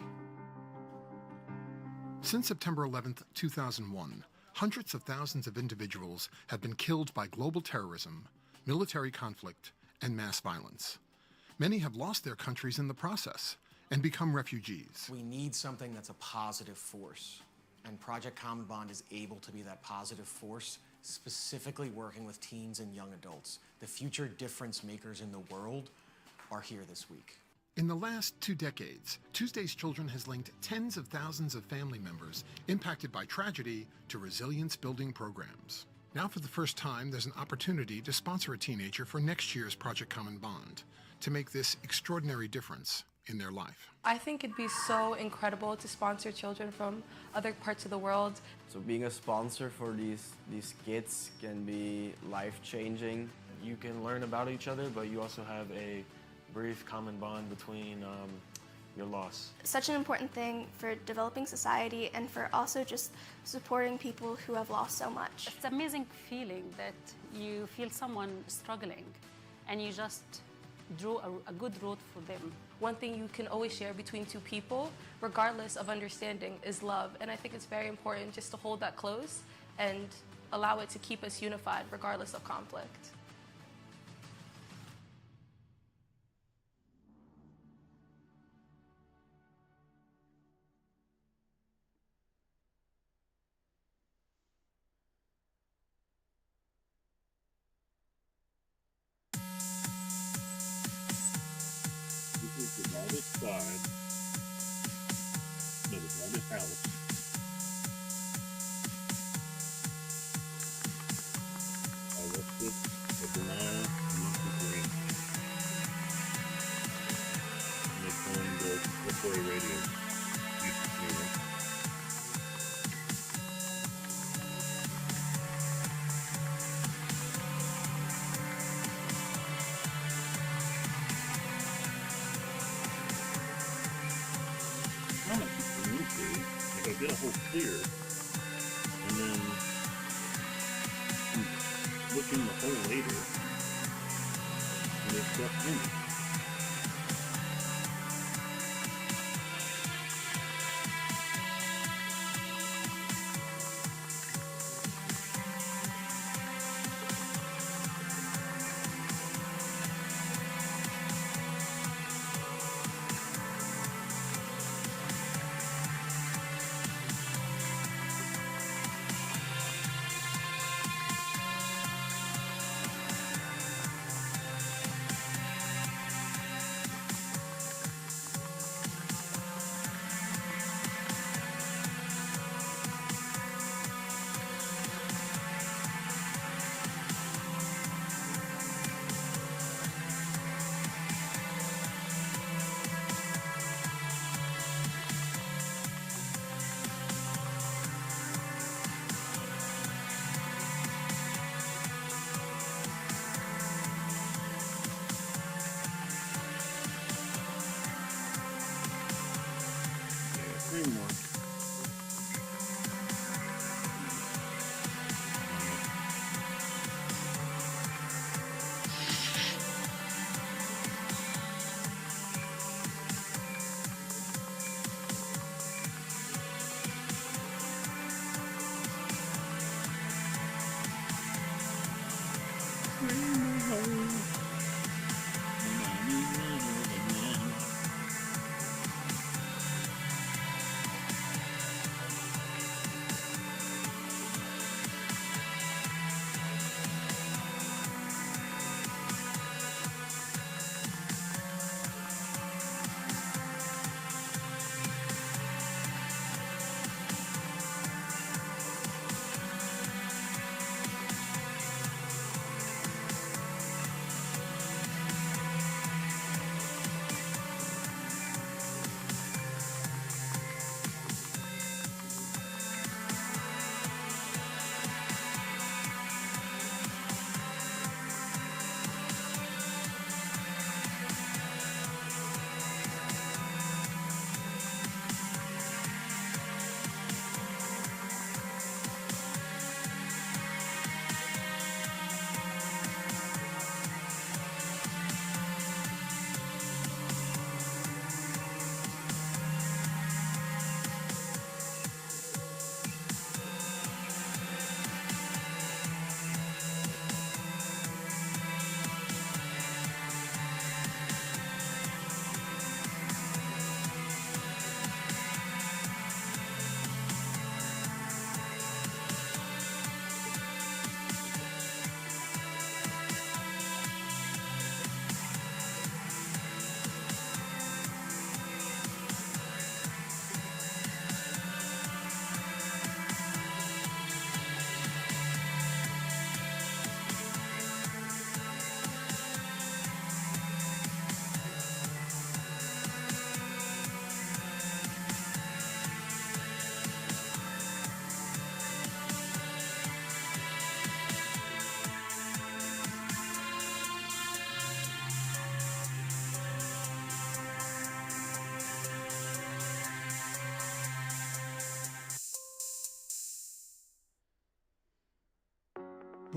[SPEAKER 16] Since September 11th, 2001, hundreds of thousands of individuals have been killed by global terrorism, military conflict, and mass violence. Many have lost their countries in the process and become refugees.
[SPEAKER 5] We need something that's a positive force, and Project Common Bond is able to be that positive force, specifically working with teens and young adults. The future difference makers in the world are here this week.
[SPEAKER 16] In the last 2 decades, Tuesday's Children has linked tens of thousands of family members impacted by tragedy to resilience-building programs. Now, for the first time, there's an opportunity to sponsor a teenager for next year's Project Common Bond to make this extraordinary difference in their life.
[SPEAKER 3] I think it'd be so incredible to sponsor children from other parts of the world.
[SPEAKER 9] So being a sponsor for these kids can be life-changing.
[SPEAKER 4] You can learn about each other, but you also have a brief common bond between your loss.
[SPEAKER 24] Such an important thing for developing society and for also just supporting people who have lost so much.
[SPEAKER 17] It's an amazing feeling that you feel someone struggling and you just drew a good road for them.
[SPEAKER 3] One thing you can always share between two people, regardless of understanding, is love. And I think it's very important just to hold that close and allow it to keep us unified regardless of conflict.
[SPEAKER 1] This is the divided side. No, the divided house. I left it at the Nile amongst the green. And it's on the 4 radio. YouTube channel. If I get a whole clear, and then look in the hole later, and there's stuff in it.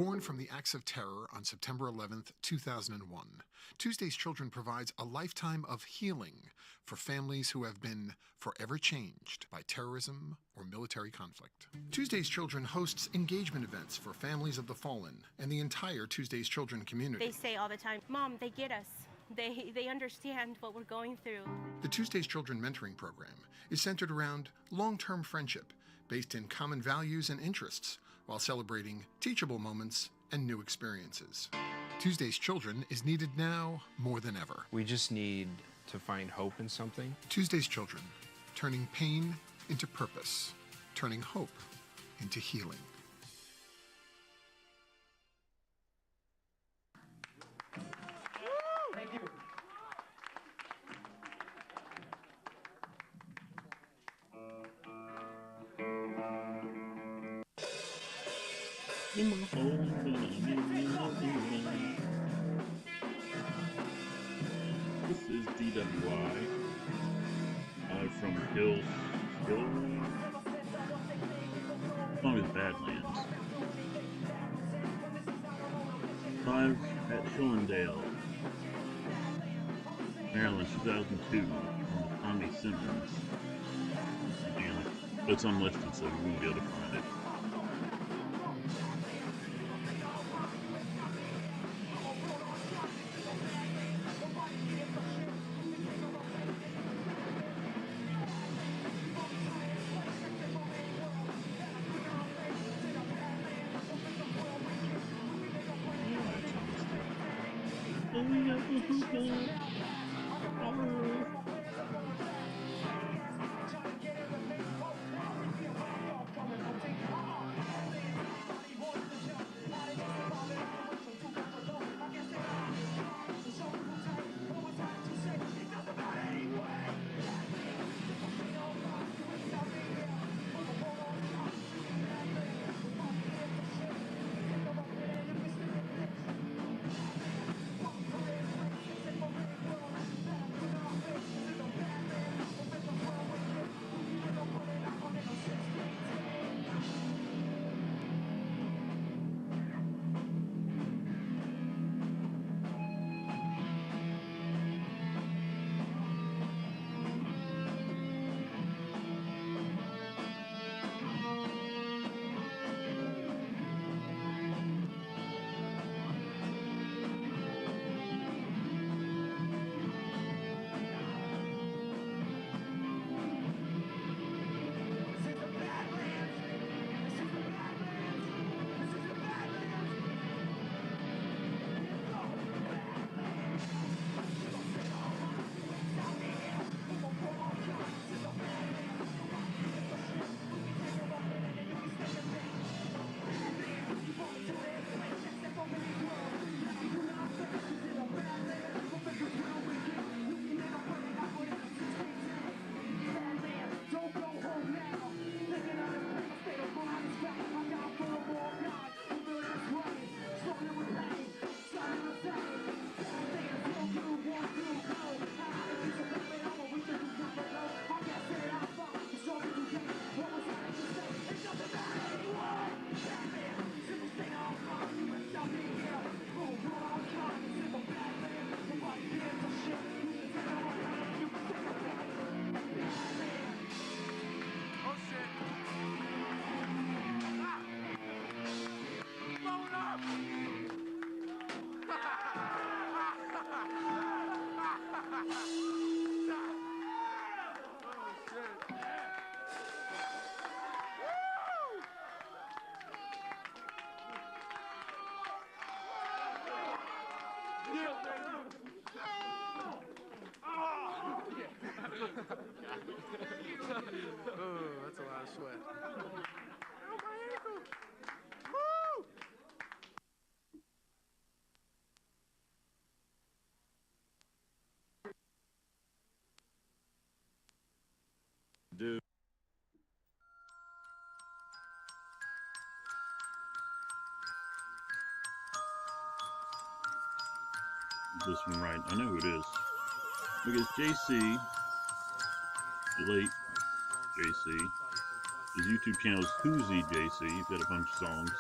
[SPEAKER 16] Born from the acts of terror on September 11, 2001, Tuesday's Children provides a lifetime of healing for families who have been forever changed by terrorism or military conflict. Tuesday's Children hosts engagement events for families of the fallen and the entire Tuesday's Children community.
[SPEAKER 2] They say all the time, Mom, they get us. They understand what we're going through.
[SPEAKER 16] The Tuesday's Children mentoring program is centered around long-term friendship based in common values and interests, while celebrating teachable moments and new experiences. Tuesday's Children is needed now more than ever.
[SPEAKER 18] We just need to find hope in something.
[SPEAKER 16] Tuesday's Children, turning pain into purpose, turning hope into healing.
[SPEAKER 6] Thank you.
[SPEAKER 1] This is DWI from Hills. Song is Badlands. Live at Hillendale, Maryland, 2002, on Tommy Simmons. Again, it's unlisted, so you won't be able to find it.
[SPEAKER 6] Oh, that's a lot of sweat. Oh, my ankle! Woo!
[SPEAKER 1] Dude. This one right. I know who it is. Because JC, the late JC, his YouTube channel is Whoosy JC. He's got a bunch of songs.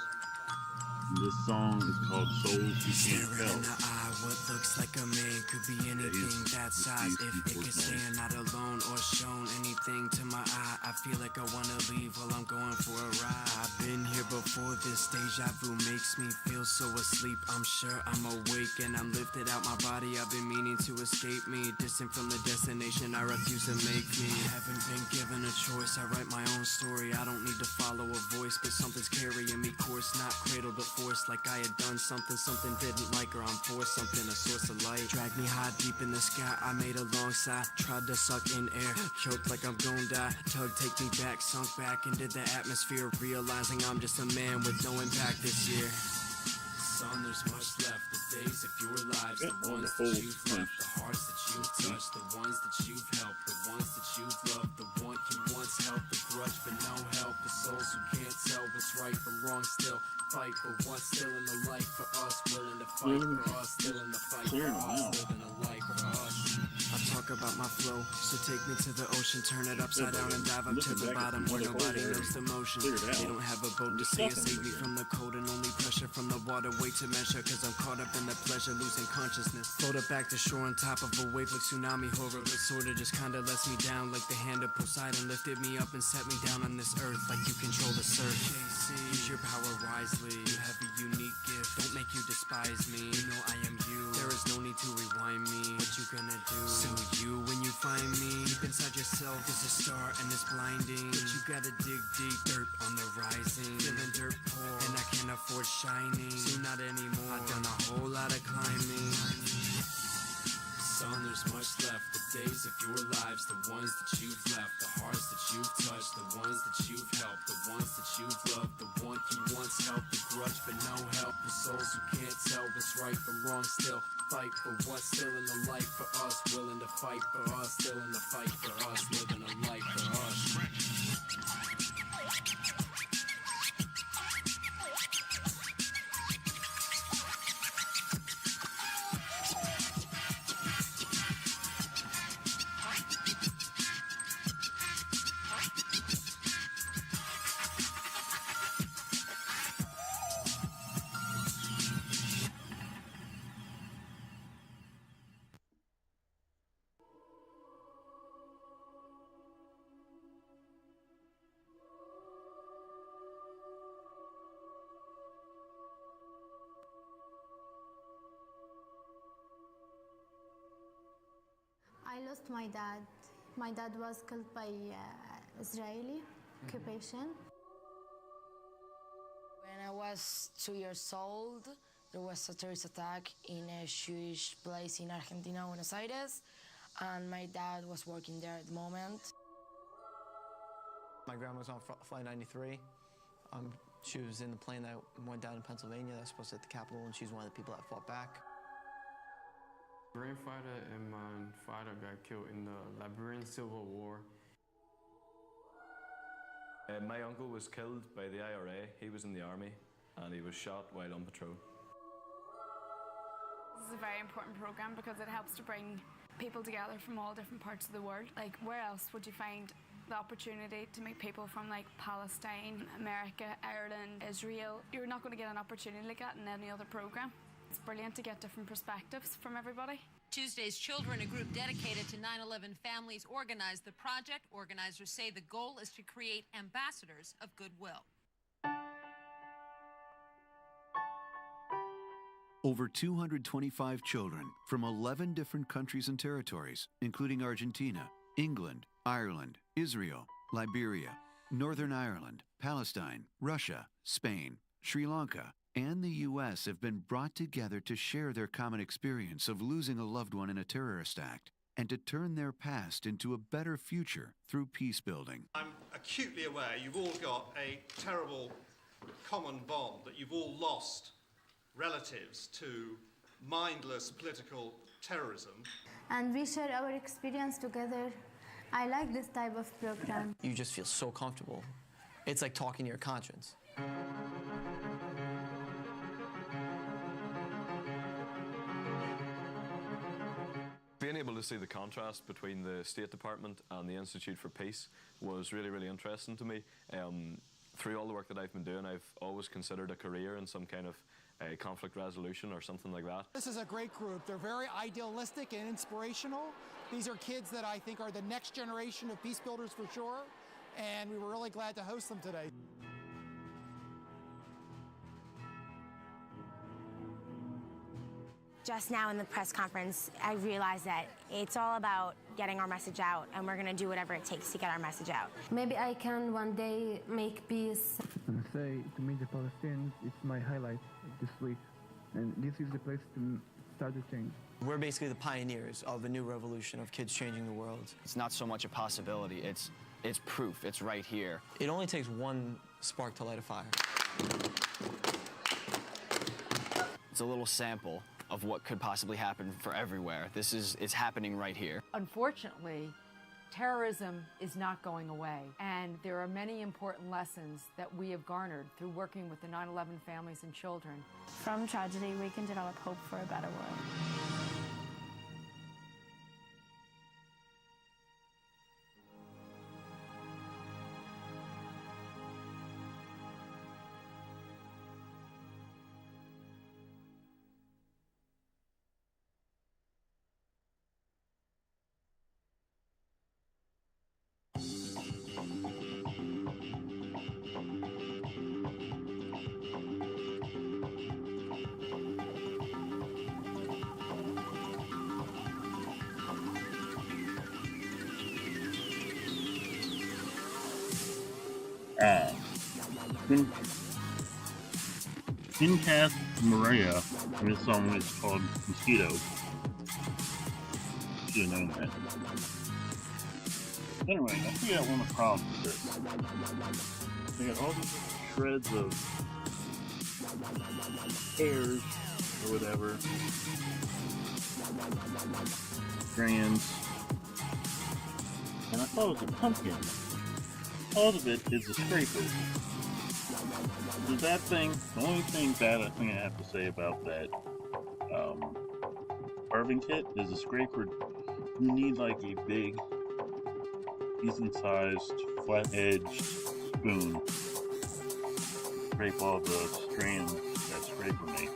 [SPEAKER 1] This song is called Souls You Can't
[SPEAKER 6] Staring
[SPEAKER 1] Tell.
[SPEAKER 6] in the eye, what looks like a man could be anything that size. If it can stand not alone or shown anything to my eye, I feel like I wanna leave while I'm going for a ride. I've been here before, this deja vu makes me feel so asleep. I'm sure I'm awake and I'm lifted out my body. I've been meaning to escape me, distant from the destination I refuse to make me. Haven't been given a choice, I write my own story. I don't need to follow a voice, but something's carrying me course, not cradled but forced. Like I had done something didn't like, or I'm for something, a source of light. Dragged me high deep in the sky, I made a long sigh, tried to suck in air, choked like I'm gonna die. Tug, take me back, sunk back into the atmosphere, realizing I'm just a man with no impact this year. Son, there's much left, the days of your lives, the ones that you've left, the hearts that you've touched, the ones that you've helped, the ones that you've loved, the one you once helped, the grudge but no help, the souls who can't tell what's right from wrong still. Fight for what's still in the light for us, willing to fight for us, still in the fight for us, living a life for us. I talk about my flow, so take me to the ocean, turn it upside down and dive up to the bottom where nobody knows the motion. They don't have a boat to sail, save me from the cold and only pressure from the water, way to measure, cause I'm caught up in the pleasure, losing consciousness. Floated back to shore on top of a wave like tsunami horror, but sorta just kinda lets me down like the hand of Poseidon lifted me up and set me down on this earth like you control the surf. KC, use your power wisely. You have a unique gift, don't make you despise me. You know I am you, there is no need to rewind me. What you gonna do? So you, when you find me, deep inside yourself is a star and it's blinding. But you gotta dig deep, dirt on the rising. Feeling dirt poor, and I can't afford shining. So not anymore, I've done a whole lot of climbing. Son, there's much left, the days of your lives, the ones that you've left, the hearts that you've touched, the ones that you've helped, the ones that you've loved, the one you once helped, the grudge but no help, the souls who can't tell what's right from wrong still. Fight for what's still in the light for us, willing to fight for us, still in the fight for us, living a life for us.
[SPEAKER 7] I lost my dad. My dad was killed by Israeli occupation.
[SPEAKER 19] When I was 2 years old, there was a terrorist attack in a Jewish place in Argentina, Buenos Aires, and my dad was working there at the moment.
[SPEAKER 20] My grandma was on Flight 93. She was in the plane that went down in Pennsylvania that was supposed to hit the Capitol, and she's one of the people that fought back.
[SPEAKER 4] Grandfather and my father got killed in the Liberian Civil War.
[SPEAKER 21] My uncle was killed by the IRA. He was in the army and he was shot while on patrol.
[SPEAKER 22] This is a very important program because it helps to bring people together from all different parts of the world. Like, where else would you find the opportunity to meet people from like Palestine, America, Ireland, Israel? You're not going to get an opportunity like that in any other program. It's brilliant to get different perspectives from everybody.
[SPEAKER 26] Tuesday's Children, a group dedicated to 9/11 families, organized the project. Organizers say the goal is to create ambassadors of goodwill.
[SPEAKER 27] Over 225 children from 11 different countries and territories, including Argentina, England, Ireland, Israel, Liberia, Northern Ireland, Palestine, Russia, Spain, Sri Lanka, and the U.S. have been brought together to share their common experience of losing a loved one in a terrorist act and to turn their past into a better future through peace building.
[SPEAKER 28] I'm acutely aware you've all got a terrible common bond, that you've all lost relatives to mindless political terrorism.
[SPEAKER 7] And we share our experience together. I like this type of program.
[SPEAKER 20] You just feel so comfortable. It's like talking to your conscience.
[SPEAKER 21] Being able to see the contrast between the State Department and the Institute for Peace was really, really interesting to me. through all the work that I've been doing, I've always considered a career in some kind of conflict resolution or something like that.
[SPEAKER 8] This is a great group. They're very idealistic and inspirational. These are kids that I think are the next generation of peace builders for sure, and we were really glad to host them today.
[SPEAKER 10] Just now in the press conference, I realized that it's all about getting our message out, and we're going to do whatever it takes to get our message out.
[SPEAKER 11] Maybe I can one day make peace.
[SPEAKER 12] And say to meet the Palestinians, it's my highlight this week, and this is the place to start the change.
[SPEAKER 20] We're basically the pioneers of a new revolution of kids changing the world.
[SPEAKER 13] It's not so much a possibility, it's proof, it's right here.
[SPEAKER 20] It only takes one spark to light a fire.
[SPEAKER 13] It's a little sample of what could possibly happen for everywhere. It's happening right here.
[SPEAKER 14] Unfortunately, terrorism is not going away, and there are many important lessons that we have garnered through working with the 9/11 families and children.
[SPEAKER 7] From tragedy, we can develop hope for a better world.
[SPEAKER 1] In Cast Maria, and this song is called Mosquito. Should have known that. Anyway, I figured out one of the problems with this. They got all these shreds of hairs or whatever, strands, and I thought it was a pumpkin. Part of it is a scraper. That thing, the only thing bad I think I have to say about that carving kit is a scraper. You need like a big, decent-sized, flat-edged spoon to scrape all the strands that scraper makes.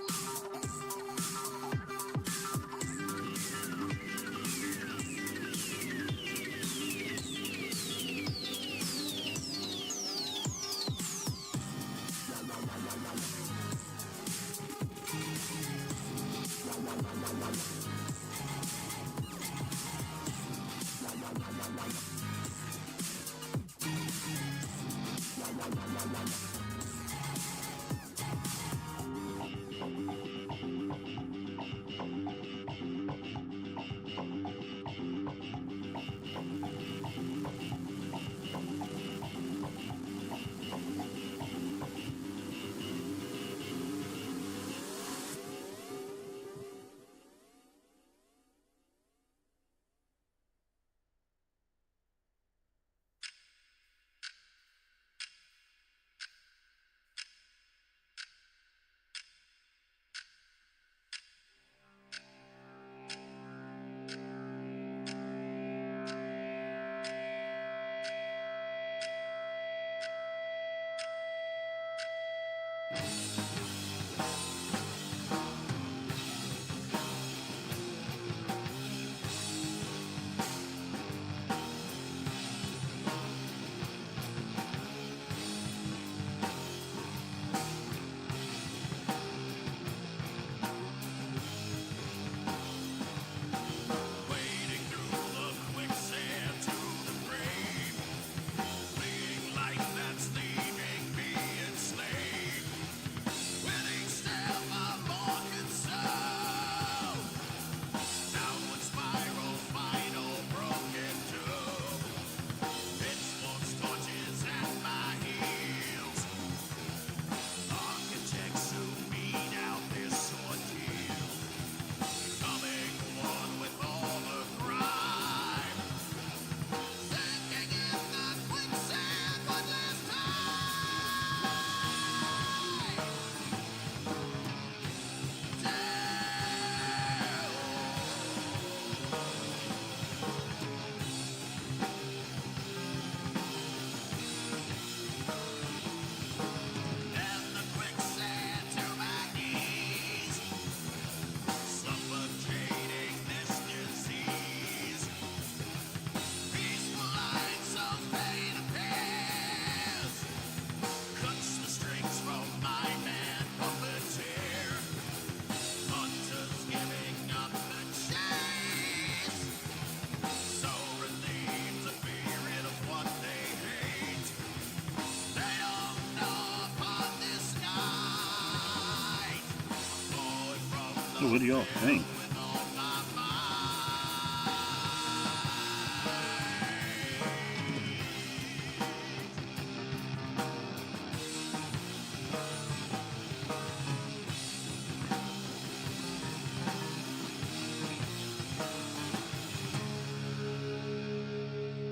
[SPEAKER 1] So what do y'all think?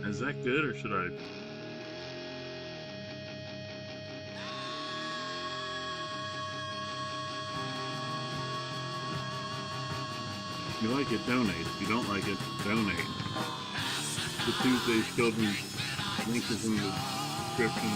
[SPEAKER 1] Is that good, or should I? If you like it, donate. If you don't like it, donate. The Tuesday's Children's link is in the description.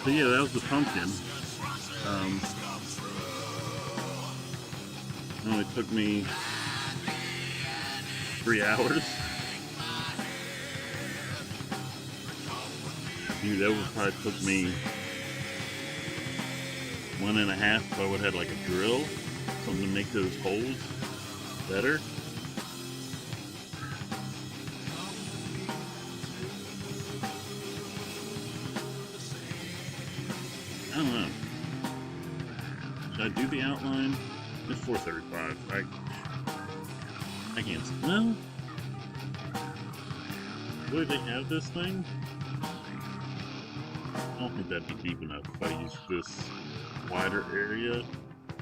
[SPEAKER 1] So yeah, that was the pumpkin. It only took me 3 hours. Dude, that would probably took me 1.5 if I would have had like a drill, something to make those holes better. I don't know. Should I do the outline? It's 4:35. I can't. Well, where they have this thing? I don't think that'd be deep enough if I use this wider area.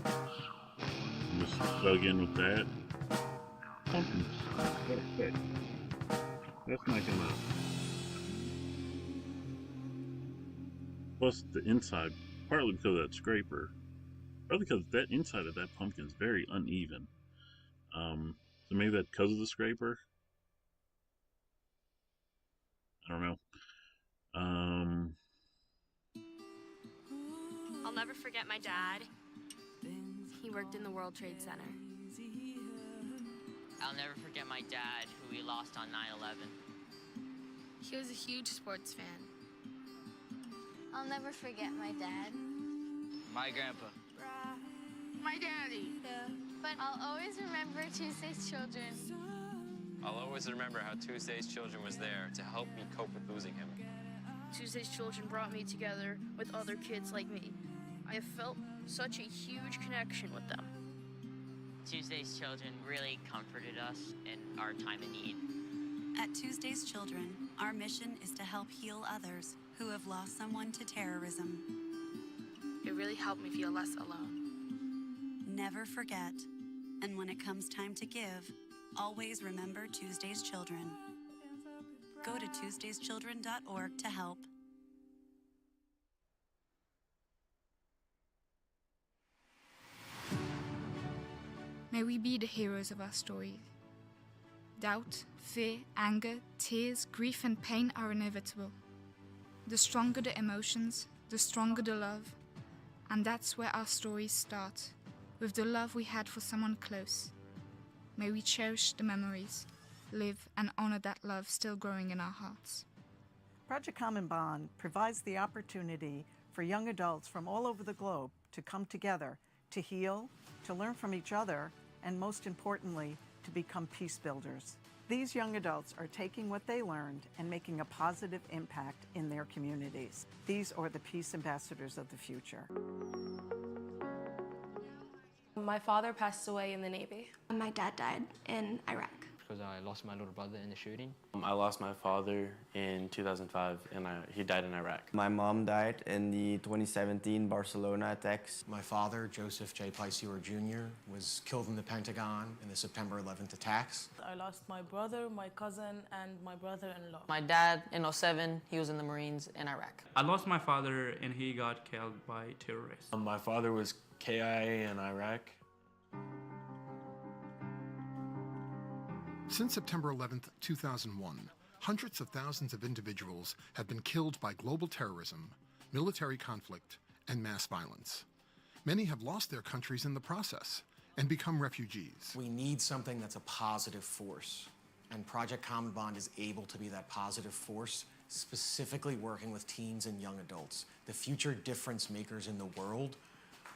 [SPEAKER 1] And just plug in with that. Something. Okay. That's not gonna. Plus the inside, partly because of that scraper, partly because that inside of that pumpkin is very uneven. So maybe that's because of the scraper. I don't know.
[SPEAKER 3] I'll never forget my dad. He worked in the World Trade Center.
[SPEAKER 5] I'll never forget my dad, who we lost on 9/11.
[SPEAKER 3] He was a huge sports fan.
[SPEAKER 7] I'll never forget my dad.
[SPEAKER 5] My grandpa.
[SPEAKER 3] My daddy.
[SPEAKER 7] But I'll always remember Tuesday's Children.
[SPEAKER 9] I'll always remember how Tuesday's Children was there to help me cope with losing him.
[SPEAKER 3] Tuesday's Children brought me together with other kids like me. I have felt such a huge connection with them.
[SPEAKER 5] Tuesday's Children really comforted us in our time of need.
[SPEAKER 15] At Tuesday's Children, our mission is to help heal others who have lost someone to terrorism.
[SPEAKER 3] It really helped me feel less alone.
[SPEAKER 15] Never forget, and when it comes time to give, always remember Tuesday's Children. Go to tuesdayschildren.org to help.
[SPEAKER 17] May we be the heroes of our stories. Doubt, fear, anger, tears, grief and pain are inevitable. The stronger the emotions, the stronger the love. And that's where our stories start, with the love we had for someone close. May we cherish the memories, live and honor that love still growing in our hearts.
[SPEAKER 23] Project Common Bond provides the opportunity for young adults from all over the globe to come together, to heal, to learn from each other, and most importantly, to become peace builders. These young adults are taking what they learned and making a positive impact in their communities. These are the peace ambassadors of the future.
[SPEAKER 24] My father passed away in the Navy.
[SPEAKER 25] My dad died in Iraq.
[SPEAKER 2] because I lost my little brother in the shooting.
[SPEAKER 4] I lost my father in 2005, and he died in Iraq.
[SPEAKER 6] My mom died in the 2017 Barcelona attacks.
[SPEAKER 16] My father, Joseph J. Pleissier Jr., was killed in the Pentagon in the September 11th attacks.
[SPEAKER 18] I lost my brother, my cousin, and my brother-in-law.
[SPEAKER 19] My dad, in 2007, he was in the Marines in Iraq.
[SPEAKER 24] I lost my father, and he got killed by terrorists.
[SPEAKER 4] My father was KIA in Iraq.
[SPEAKER 25] Since September 11th, 2001, hundreds of thousands of individuals have been killed by global terrorism, military conflict, and mass violence. Many have lost their countries in the process and become refugees.
[SPEAKER 16] We need something that's a positive force, and Project Common Bond is able to be that positive force, specifically working with teens and young adults. The future difference makers in the world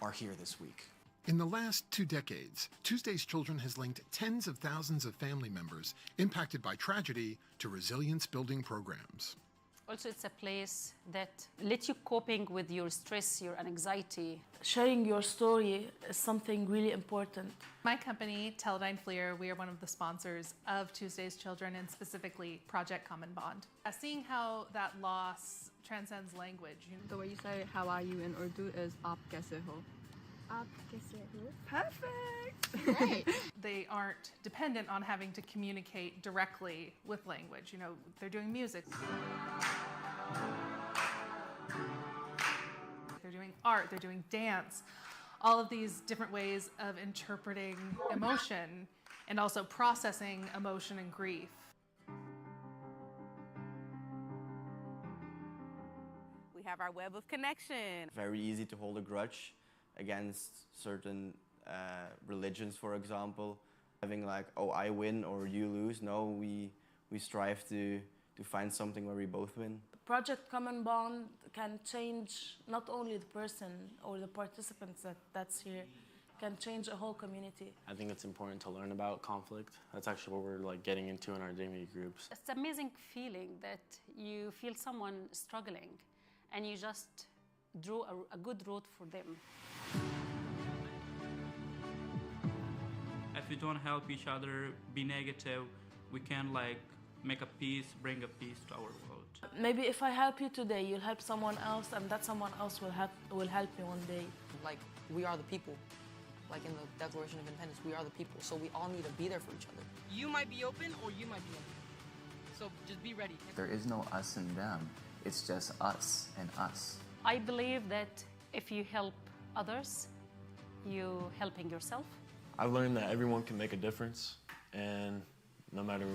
[SPEAKER 16] are here this week.
[SPEAKER 25] In the last 2 decades, Tuesday's Children has linked tens of thousands of family members impacted by tragedy to resilience-building programs.
[SPEAKER 29] Also, it's a place that lets you coping with your stress, your anxiety.
[SPEAKER 18] Sharing your story is something really important.
[SPEAKER 30] My company, Teledyne FLIR, we are one of the sponsors of Tuesday's Children and specifically Project Common Bond. Seeing how that loss transcends language.
[SPEAKER 31] The way you say how are you in Urdu is aap kaise ho.
[SPEAKER 30] Perfect! Great. They aren't dependent on having to communicate directly with language. You know, they're doing music. They're doing art, they're doing dance. All of these different ways of interpreting emotion and also processing emotion and grief.
[SPEAKER 32] We have our web of connection.
[SPEAKER 6] Very easy to hold a grudge against certain religions, for example. Having like, oh, I win or you lose. No, we strive to find something where we both win.
[SPEAKER 18] Project Common Bond can change not only the person or the participants that's here, can change a whole community.
[SPEAKER 4] I think it's important to learn about conflict. That's actually what we're like getting into in our daily groups.
[SPEAKER 29] It's an amazing feeling that you feel someone struggling and you just drew a good road for them.
[SPEAKER 24] If we don't help each other, be negative, we can like make a peace, bring a peace to our world.
[SPEAKER 18] Maybe if I help you today, you'll help someone else, and that someone else will help me one day.
[SPEAKER 19] Like, we are the people. Like in the Declaration of Independence, we are the people, so we all need to be there for each other.
[SPEAKER 33] You might be open or you might be open. So just be ready.
[SPEAKER 34] There is no us and them. It's just us and us.
[SPEAKER 29] I believe that if you help others, you're helping yourself.
[SPEAKER 4] I've learned that everyone can make a difference, and no matter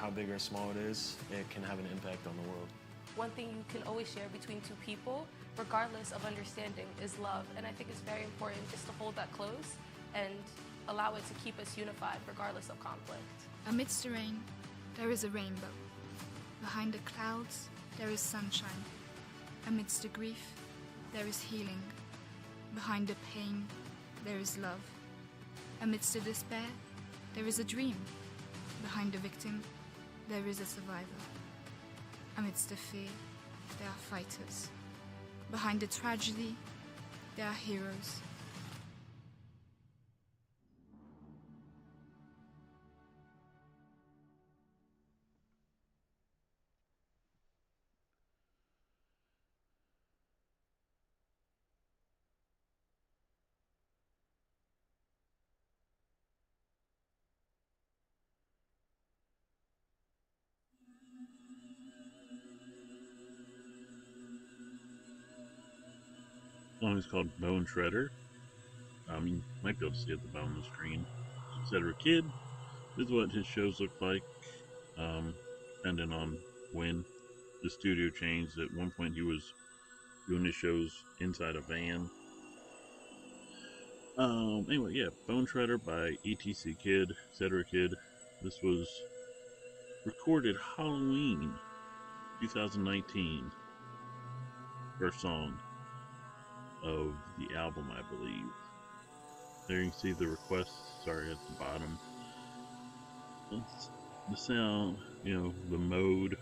[SPEAKER 4] how big or small it is, it can have an impact on the world.
[SPEAKER 35] One thing you can always share between two people, regardless of understanding, is love. And I think it's very important just to hold that close and allow it to keep us unified regardless of conflict.
[SPEAKER 17] Amidst the rain, there is a rainbow. Behind the clouds, there is sunshine. Amidst the grief, there is healing. Behind the pain, there is love. Amidst the despair, there is a dream. Behind the victim, there is a survivor. Amidst the fear, there are fighters. Behind the tragedy, there are heroes.
[SPEAKER 1] Song is called Bone Shredder. You might be able to see at the bottom of the screen. Etc. Kid. This is what his shows look like. Depending on when the studio changed. At one point he was doing his shows inside a van. Anyway, yeah, Bone Shredder by ETC Kid, Etc. Kid. This was recorded Halloween 2019. First song of the album, I believe. There you can see the requests, sorry, at the bottom. It's the sound, you know, the mode,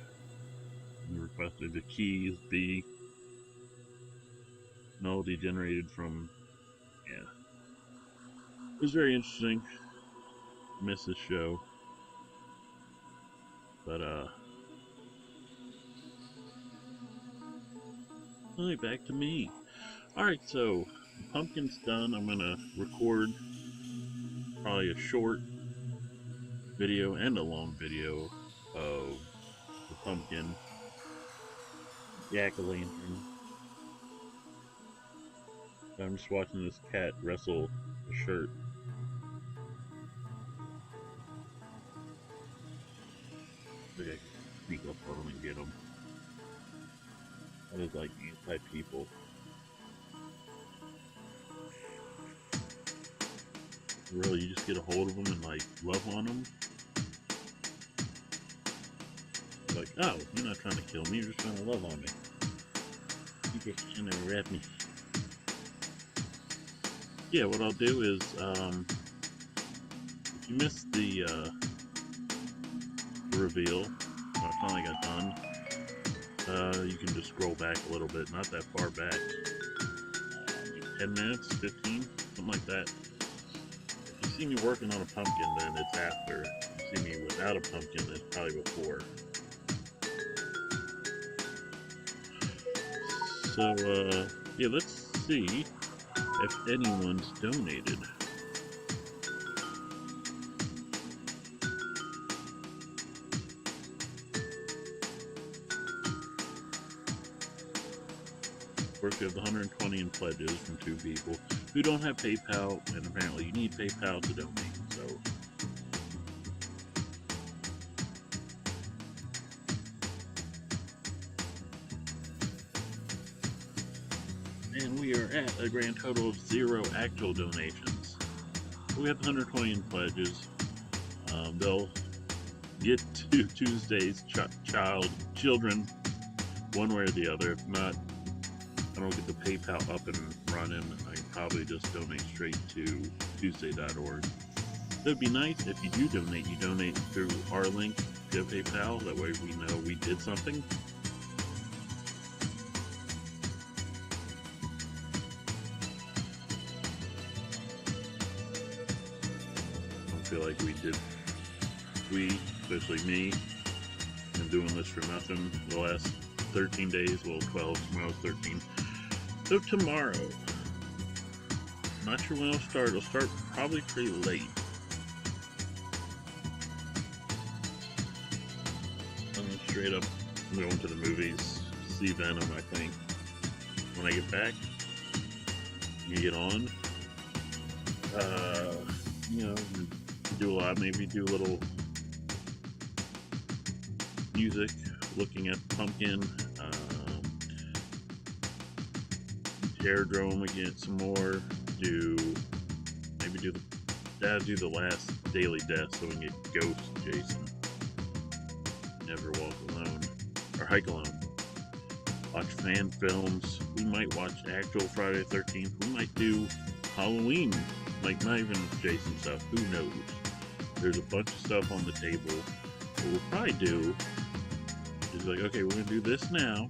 [SPEAKER 1] the request, the key is B. Melody generated from, yeah. It was very interesting. miss this show. But, alright, back to me. Alright, so, the pumpkin's done. I'm gonna record probably a short video and a long video of the pumpkin, jack-o'-lantern. I'm just watching this cat wrestle a shirt. Maybe I can sneak up on him and get him. That is like anti-people. Really, you just get a hold of them and like love on them. Like, oh, you're not trying to kill me, you're just trying to love on me. You're just trying to wrap me. Yeah, what I'll do is, if you missed the reveal, I finally got done, you can just scroll back a little bit, not that far back. 10 minutes, 15, something like that. If you see me working on a pumpkin, then it's after. If you see me without a pumpkin, it's probably before. So, yeah, let's see if anyone's donated. Of course, we have the 120 in pledges from 2 people who don't have PayPal, and apparently you need PayPal to donate, so. And we are at a grand total of 0 actual donations. So we have 120 in pledges. They'll get to Tuesday's children one way or the other. If not, I don't get the PayPal up and running, I can probably just donate straight to Tuesday.org. That'd be nice if you do donate. You donate through our link to PayPal. That way we know we did something. Feel like we, especially me, been doing this for nothing the last 13 days, well 12, tomorrow's 13. So tomorrow, not sure when I'll start probably pretty late. I'm straight up going to the movies, see Venom, I think. When I get back, you get on, you know, do a lot, maybe do a little music, looking at the pumpkin, aerodrome again some more, do the last daily death so we can get Ghost Jason. Never walk alone, or hike alone. Watch fan films, we might watch actual Friday the 13th, we might do Halloween, like not even Jason stuff, who knows. There's a bunch of stuff on the table. What we'll probably do is like, okay, we're gonna do this now.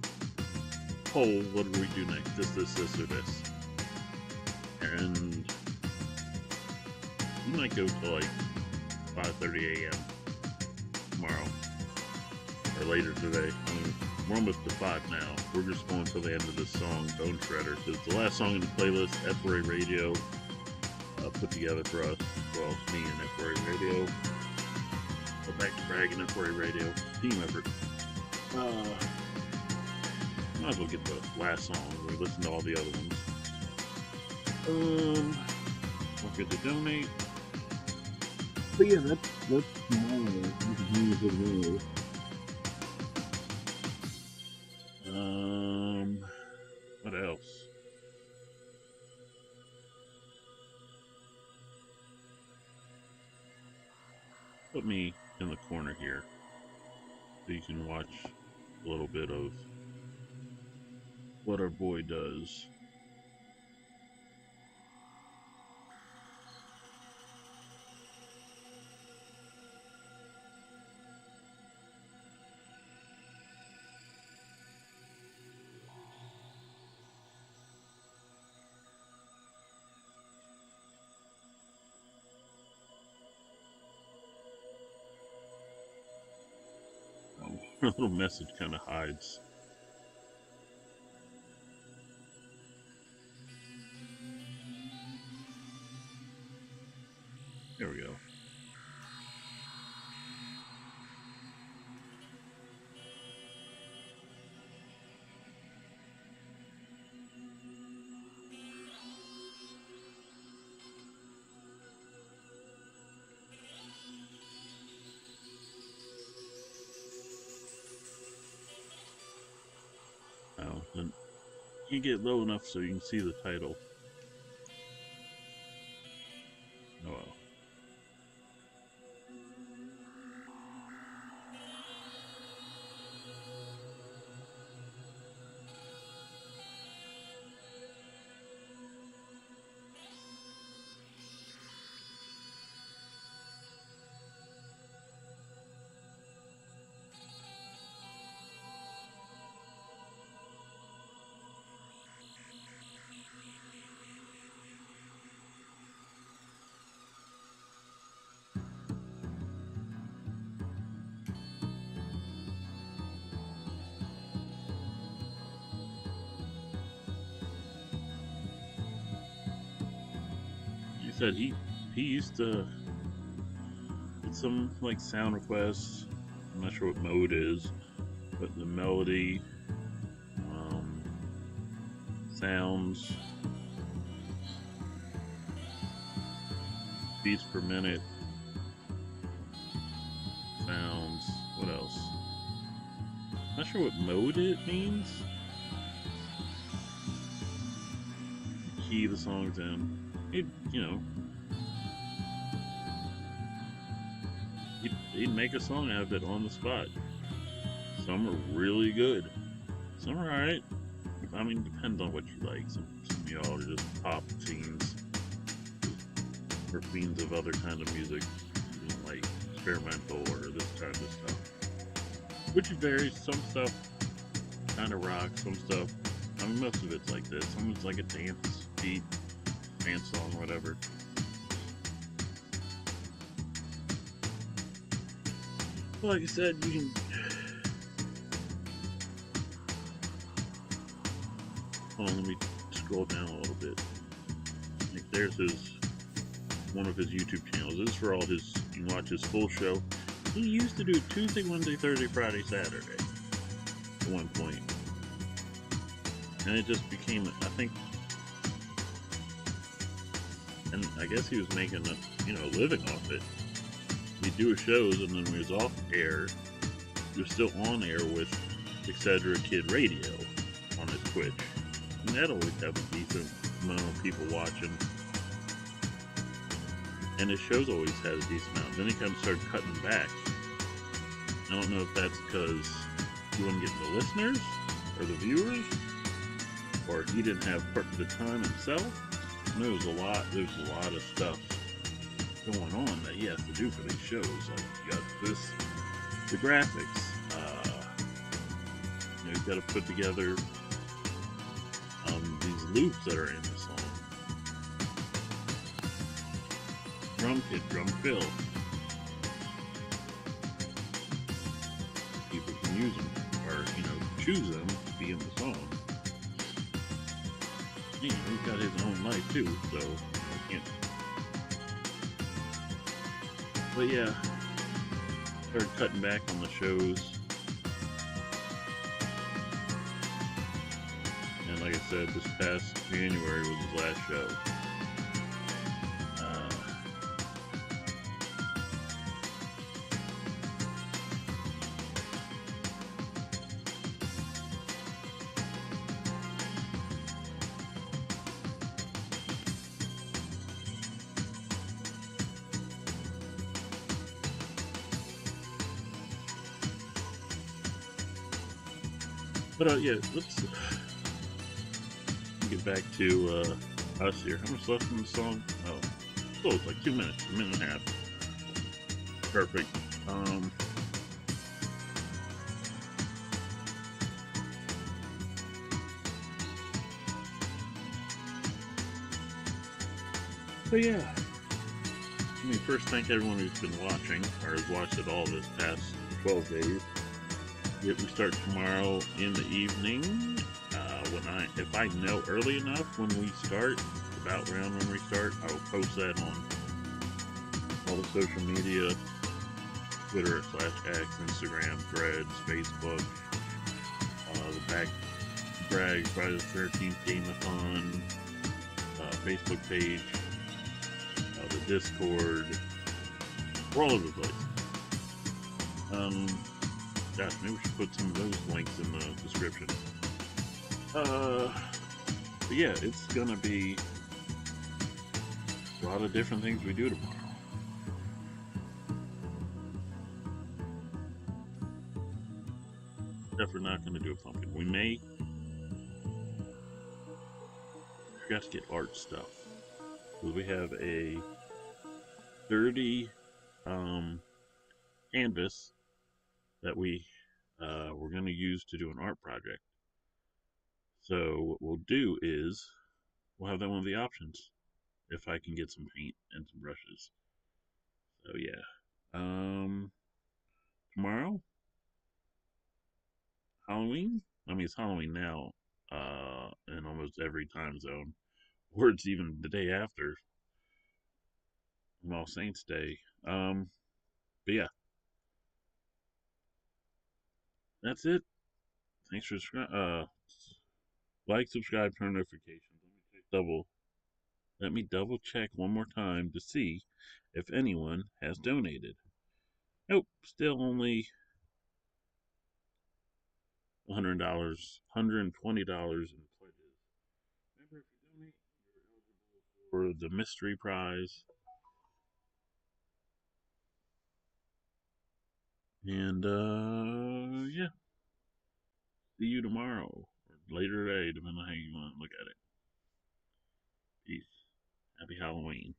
[SPEAKER 1] Poll, what do we do next? This, or this. And we might go to like 5:30 a.m. tomorrow. Or later today. I mean, we're almost to 5 now. We're just going till the end of this song, Bone Shredder. Because it's the last song in the playlist, F4A Radio put together for us. Well, me and F4A Radio. Bac2Bragg and F4A Radio. Team effort. Might as well get the last song. We listen to all the other ones. Don't forget to donate. But yeah, that's tomorrow. What else? Put me in the corner here so you can watch a little bit of what our boy does. Her little message kind of hides. There we go. Oh, then you get low enough so you can see the title. Oh well. He said he used to get some like sound requests. I'm not sure what mode is, but the melody, sounds, beats per minute, sounds. What else? Not sure what mode it means. Key the songs in. He'd make a song out of it on the spot. Some are really good. Some are alright. I mean, depends on what you like. Some of y'all are just pop fiends. Or fiends of other kind of music. You know, like experimental or this kind of stuff. Which varies. Some stuff kind of rock. Some stuff, I mean, most of it's like this. Some it's like a dance beat. Dance song, whatever. Well, like I said, you can. Hold on, let me scroll down a little bit. Like, there's one of his YouTube channels. This is for all his. You can watch his full show. He used to do Tuesday, Wednesday, Thursday, Friday, Saturday. At one point, and it just became, I think. And I guess he was making a living off it. He'd do his shows, and then when he was off air, he was still on air with Etc. Kid Radio on his Twitch. And that always have a decent amount of people watching. And his shows always had a decent amount. Then he kind of started cutting back. I don't know if that's because he wasn't getting the listeners or the viewers, or he didn't have part of the time himself. There was a lot of stuff going on that he has to do for these shows. Like, you got the graphics, he's got to put together these loops that are in the song. Drum kit, drum fill. People can use them, or, choose them to be in the song. He's got his own life too, so I can't. But yeah, started cutting back on the shows. And like I said, this past January was his last show. But yeah, let's get back to us here. How much left in the song? Oh, it's like 2 minutes, a minute and a half. Perfect. So yeah, let me first thank everyone who's been watching, or has watched it all this past 12 days. We start tomorrow in the evening. If I know early enough when we start, about around when we start, I will post that on all the social media, Twitter /X, Instagram, Threads, Facebook, the Bac2Bragg's Friday the 13th Gameathon, Facebook page, the Discord. We're all over the place. Gosh, maybe we should put some of those links in the description. But yeah, it's gonna be a lot of different things we do tomorrow. Except we're not gonna do a pumpkin. We may. We got to get art stuff. Because we have a dirty canvas that we're going to use to do an art project. So what we'll do is we'll have that one of the options if I can get some paint and some brushes. So yeah, tomorrow, Halloween. I mean, it's Halloween now in almost every time zone, or it's even the day after on All Saints Day. But yeah, that's it. Thanks for subscribing. Like, subscribe, turn notifications. Let me double check one more time to see if anyone has donated. Nope, still only $100, $120 in pledges. Remember, if you donate, you're eligible for the mystery prize. And yeah, see you tomorrow or later today, depending on how you want to look at it. Peace. Happy Halloween.